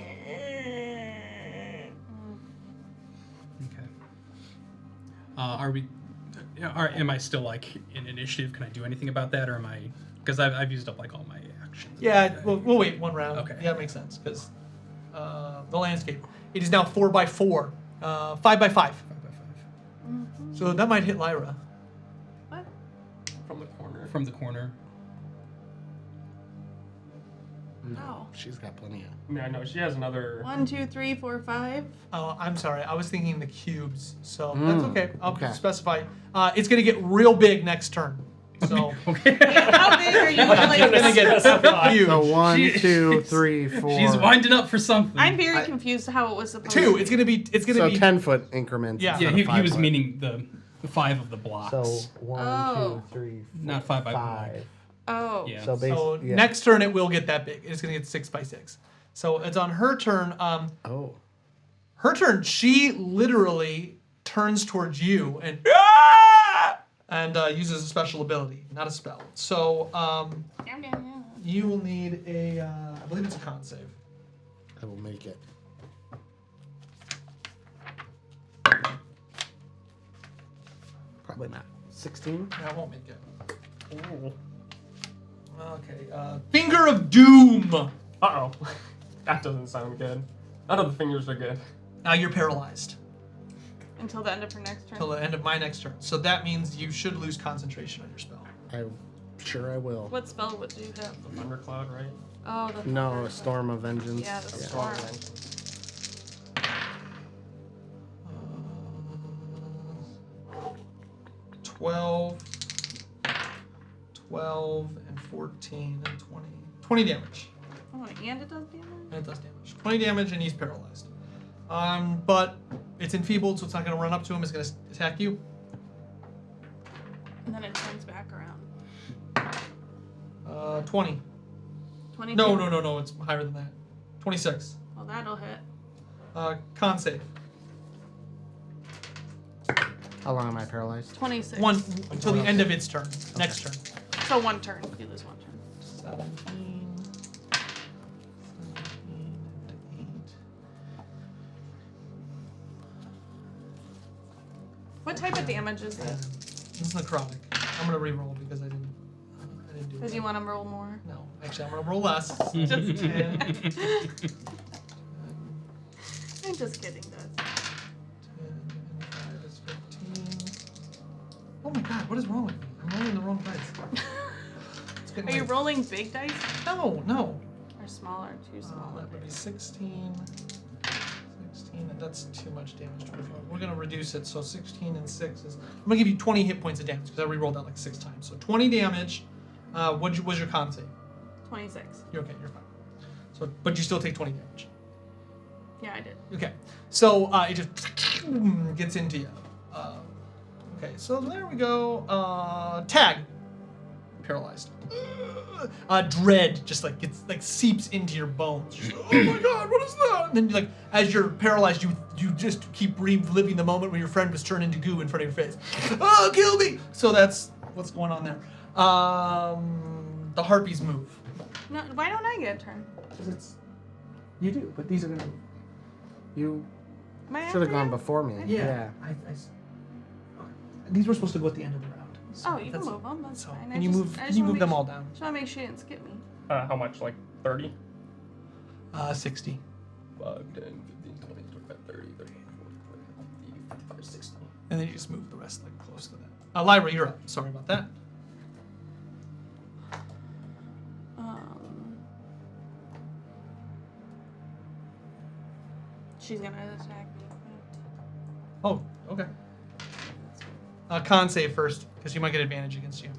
Are we? Am I still like in initiative? Can I do anything about that, or am I? Because I've used up like all my actions. Yeah, we'll wait one round. Okay. Yeah, that makes sense because the landscape. It is now 4x4, 5x5. 5 by 5. So that might hit Lyra. What? From the corner. From the corner. No. She's got plenty of. No, she has another. 1, 2, 3, 4, 5. Oh, I'm sorry. I was thinking the cubes. So that's okay. I'll okay. specify. It's going to get real big next turn. So Okay. How big are you? it's going to Like, get huge. So 1, She- 2, 3, 4. She's winding up for something. I'm very confused how it was supposed to 2. be. It's going to be. It's going to So be 10-foot increments. Yeah. Yeah, instead of he was 5 foot. meaning the 5 of the blocks. So 1, Oh. 2, 3, 4, Not 5 by 5. Oh. Yeah. So So basically, yeah. next turn it will get that big. It's going to get 6 by 6. So it's on her turn. Oh. Her turn. She literally turns towards you and uses a special ability, not a spell. So you will need a. I believe it's a con save. I will make it. Probably not. 16? Yeah, I won't make it. Okay. Finger of Doom. Uh-oh. That doesn't sound good. None of the fingers are good. Now you're paralyzed Until the end of her next turn. till the end of my next turn. So that means you should lose concentration on your spell. I'm sure I will. What spell would you have? The Thundercloud, right? Oh, the No, thunder. a storm of vengeance. Yeah, the Yeah. storm. 12, and 14, and 20. 20 damage. Oh, and it does damage? And it does damage. 20 damage, and he's paralyzed. But it's enfeebled, so it's not going to run up to him. It's going to attack you. And then it turns back around. 20. 22. No. It's higher than that. 26. Well, that'll hit. Con save. How long am I paralyzed? 26. One until the end of its turn. Next turn. So 1 turn. You lose 1 turn. 17, 8. What type of damage is it? This is necrotic. I'm gonna re-roll because I didn't do Because it. you want to roll more? No, actually, I'm gonna roll less. Just 10, I'm just kidding, Dad. 10, 5 is 15. Oh my god, what is wrong with me? I'm rolling the wrong dice. It's getting Are you late. rolling big dice? No. Or smaller? Too small? That would be 16. 16, and that's too much damage. 24. We're gonna reduce it, so 16 and 6 is. I'm gonna give you 20 hit points of damage because I re-rolled that like 6 times. So 20 damage. What was your con save? 26. You're okay. You're fine. So, but you still take 20 damage. Yeah, I did. Okay. So it just gets into you. Okay. So there we go. Tag. Paralyzed. Dread just like gets like seeps into your bones. Just, oh my god, what is that? And then like as you're paralyzed, you just keep reliving the moment where your friend was turned into goo in front of your face. Oh, kill me! So that's what's going on there. The harpies move. No, why don't I get a turn? Because you do, but these are gonna move. You Am I should have after gone you? before me. Yeah. These were supposed to go at the end of the round. So Oh, you can that's- move them. That's So fine. can you move? Can you move them all down? Just want to make sure you didn't skip me. How much? Like 30? 60. 5, 10, 15, 20, 25, 30, 30, 40, 50, 55, 60. And then you just move the rest like close to that. Lyra, you're up. Sorry about that. She's gonna attack me. Oh, okay. Con save first, because you might get advantage against you.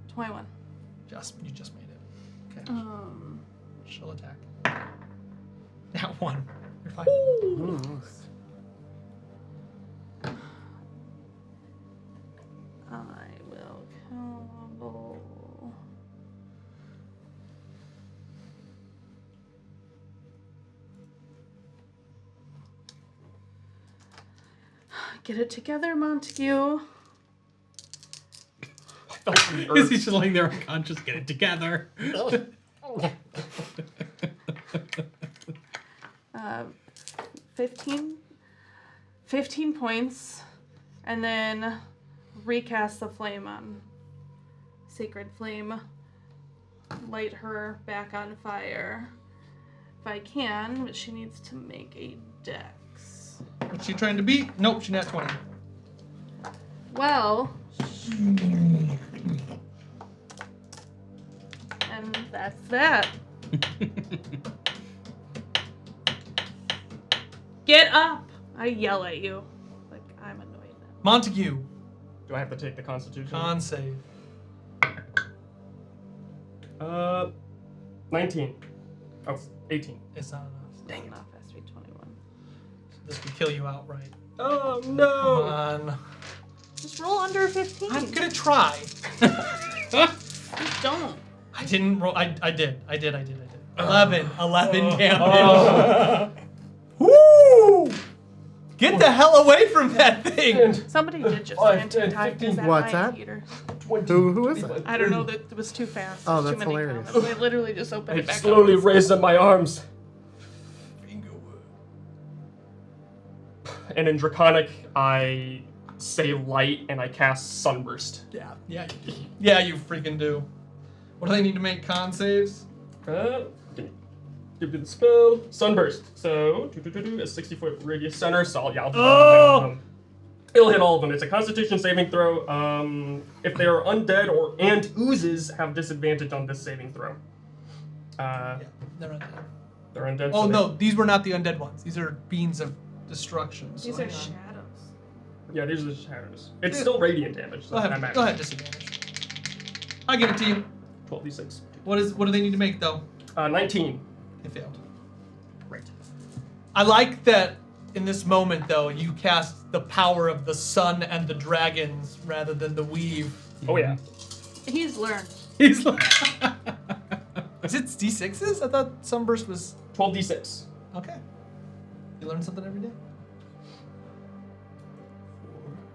21. You just made it. Okay. She'll attack. That one. You're fine. I will combo. Get it together, Montague. Is he just laying there unconscious? Get it together. 15 points, and then recast the flame on Sacred Flame. Light her back on fire. If I can, but she needs to make a dex. What's she trying to beat? Nope, she's not 20. Well, And that's that. Get up! I yell at you. Like, I'm annoyed now. Montague, Do I have to take the Constitution? con save. 19. Oh, 18. It's not enough. Dang enough, has to be 21. This could kill you outright. Oh Come no! on. Just roll under 15. I'm gonna try. Just don't. I didn't roll. I did. 11 damage. Woo! Get the hell away from that thing. Somebody did just Five, stand too 10, tight 15. because that What's giant that? heater. Who is it? I don't know, that it was too fast. Oh, There's that's too many hilarious. comments. They literally just opened I it back slowly up. raised up my arms. And in Draconic, I say light and I cast Sunburst. Yeah, you freaking do. What do they need to make con saves? Give me the spell. Sunburst. So, a 60-foot radius center. So, I'll Oh! it'll hit all of them. It's a Constitution saving throw. If they are undead and oozes, have disadvantage on this saving throw. Yeah, they're undead. They're undead. Oh so no, these were not the undead ones. These are beings of destruction. So These are hang on. shadows. Yeah, these are the shadows. It's still radiant damage. So Go that ahead, matters. go ahead, disadvantage. I'll give it to you. 12d6. What do they need to make though? 19. They failed. Right. I like that in this moment though, you cast the power of the sun and the dragons rather than the weave. Oh yeah. He's learned. He's like, Is it D6s? I thought Sunburst was 12d6. okay. You learn something every day.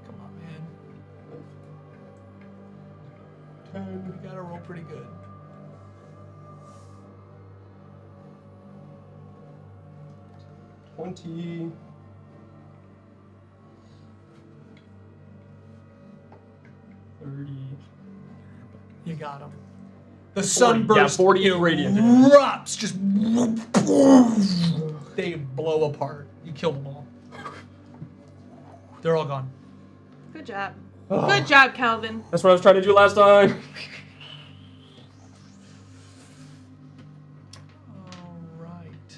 Come on, man. You gotta roll pretty good. 20. 30. You got him. The sunburst 40 radiant damage. erupts, just they blow apart. You kill them all. They're all gone. Good job. Good job, Calvin. That's what I was trying to do last time. All right.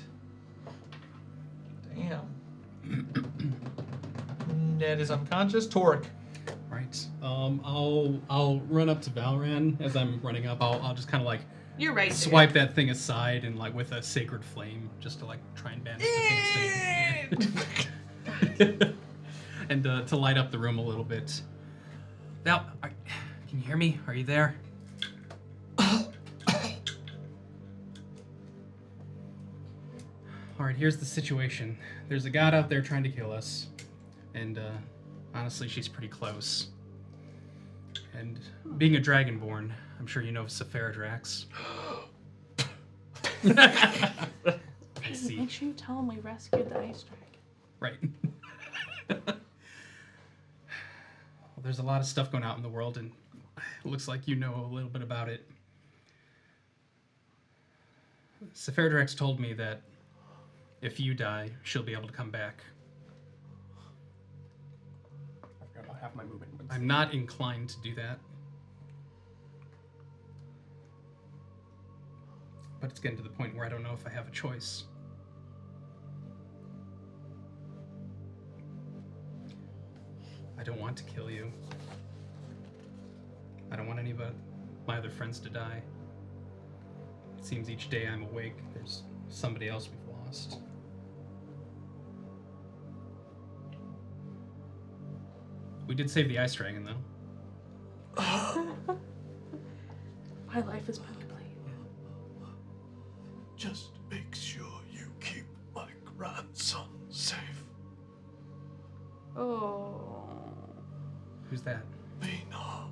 Damn. Ned is unconscious. Torque. right. I'll run up to Valran as I'm running up. I'll just kind of like You're right. swipe that thing aside and like with a sacred flame just to like try and banish the thing. And to light up the room a little bit. Val, can you hear me? Are you there? All right, here's the situation. There's a god out there trying to kill us, and honestly, she's pretty close. And being a dragonborn, I'm sure you know Sephirodrax. I see. Make sure you tell him we rescued the ice dragon. Right. Well, there's a lot of stuff going out in the world, and it looks like you know a little bit about it. Sephirodrax told me that if you die, she'll be able to come back. I forgot about half my movement. I'm not inclined to do that. But it's getting to the point where I don't know if I have a choice. I don't want to kill you. I don't want any of my other friends to die. It seems each day I'm awake, there's somebody else we've lost. We did save the ice dragon, though. My life is my plate. Just make sure you keep my grandson safe. Oh. Who's that? Mina.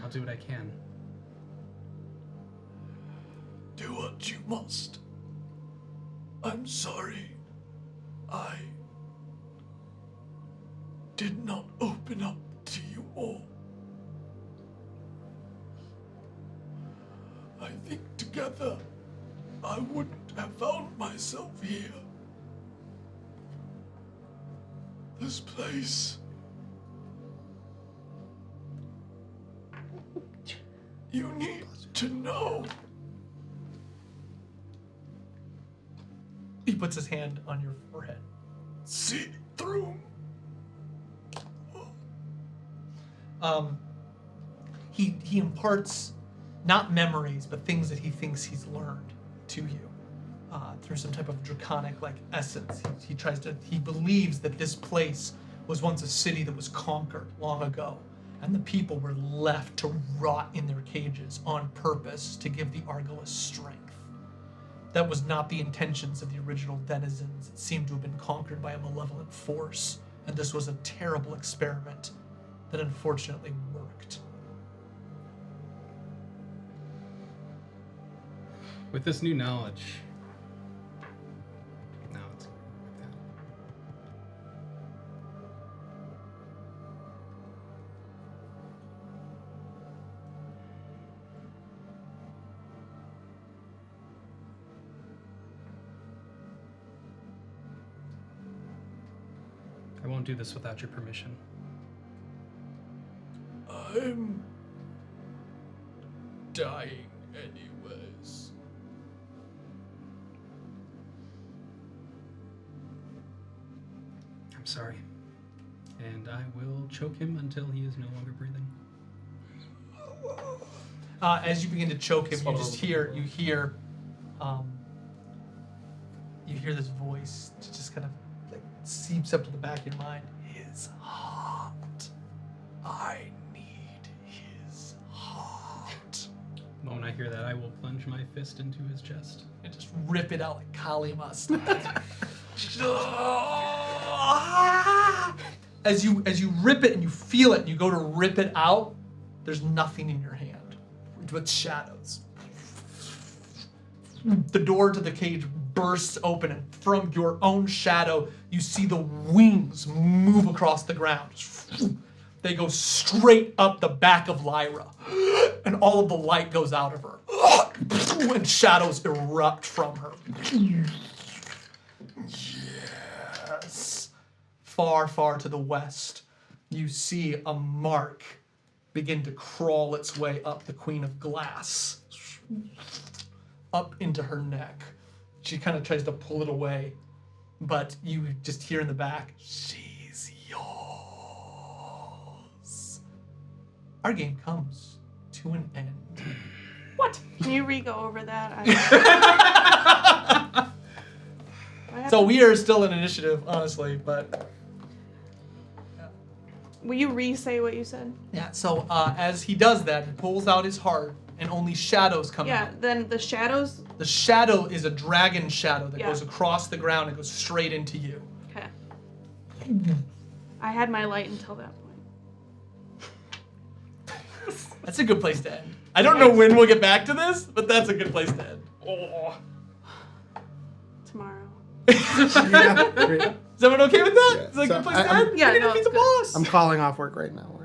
I'll do what I can. Do what you must. I'm sorry. I did not open up to you all. I think together I wouldn't have found myself here. This place You need to know. He puts his hand on your forehead. See through. He imparts not memories, but things that he thinks he's learned to you through some type of draconic like essence. He believes that this place was once a city that was conquered long ago, and the people were left to rot in their cages on purpose to give the Argolis strength. That was not the intentions of the original denizens. It seemed to have been conquered by a malevolent force, and this was a terrible experiment that unfortunately worked. With this new knowledge, now it's I won't do this without your permission. I'm dying anyways. I'm sorry. And I will choke him until he is no longer breathing. As you begin to choke him, you hear this voice that just kind of like seeps up to the back of your mind. His heart. I need his heart. The moment I hear that, I will plunge my fist into his chest. And just rip it out like Kali must. As you rip it and you feel it and you go to rip it out, there's nothing in your hand but shadows. The door to the cage bursts open, and from your own shadow, you see the wings move across the ground. They go straight up the back of Lyra, and all of the light goes out of her, and shadows erupt from her. Yes. Far, far to the west, you see a mark begin to crawl its way up the Queen of Glass, up into her neck. She kind of tries to pull it away, but you just hear in the back, she's yours. Our game comes to an end. What? Can you re-go over that? So we are still in initiative, honestly, but... Will you re-say what you said? Yeah, so as he does that, he pulls out his heart, and only shadows come Yeah, out. then the shadows... The shadow is a dragon shadow that Yeah. goes across the ground and goes straight into you. Okay. I had my light until that point. That's a good place to end. I don't know when we'll get back to this, but that's a good place to end. Oh. Tomorrow. Is everyone okay with that? Is that a So good place to I'm- end? Yeah, We're gonna no, beat it's the good. boss. I'm calling off work right now.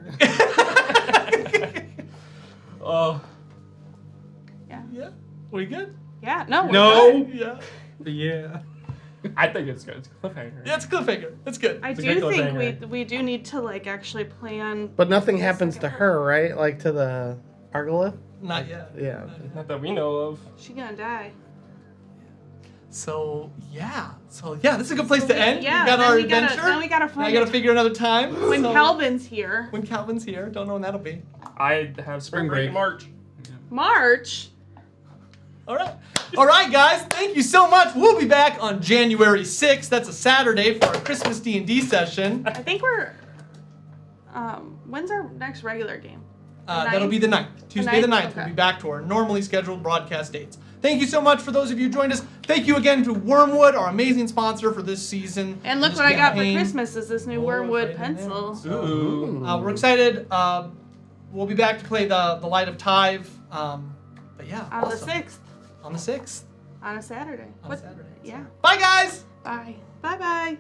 Oh. Yeah. Yeah. We good? Yeah, no. we're No. good. Yeah. Yeah. I think it's good. It's a cliffhanger. Yeah, it's a cliffhanger. It's good. I It's a do good think cliffhanger. we do need to like actually plan. But nothing happens to her, right? Like to the Argola? Not yet. Yeah. Not that we know of. She's gonna die. So yeah. This is a good place to end. Yeah. We got then our we gotta, adventure. Then we gotta Now find I gotta it figure another time. when So- Calvin's here. When Calvin's here. Don't know when that'll be. I have spring break in March. March. All right, guys. Thank you so much. We'll be back on January 6th. That's a Saturday for our Christmas D&D session. I think we're. When's our next regular game? That'll be the 9th. Tuesday the 9th. Okay. We'll be back to our normally scheduled broadcast dates. Thank you so much for those of you who joined us. Thank you again to Wormwood, our amazing sponsor for this season. And look this what I got for campaign. Christmas is this new Oh, wormwood it's right in there. pencil. Ooh. We're excited. We'll be back to play the Light of Tive. But yeah, On awesome. the 6th. On the 6th. On a Saturday. On Saturday. Yeah. Bye, guys. Bye. Bye bye.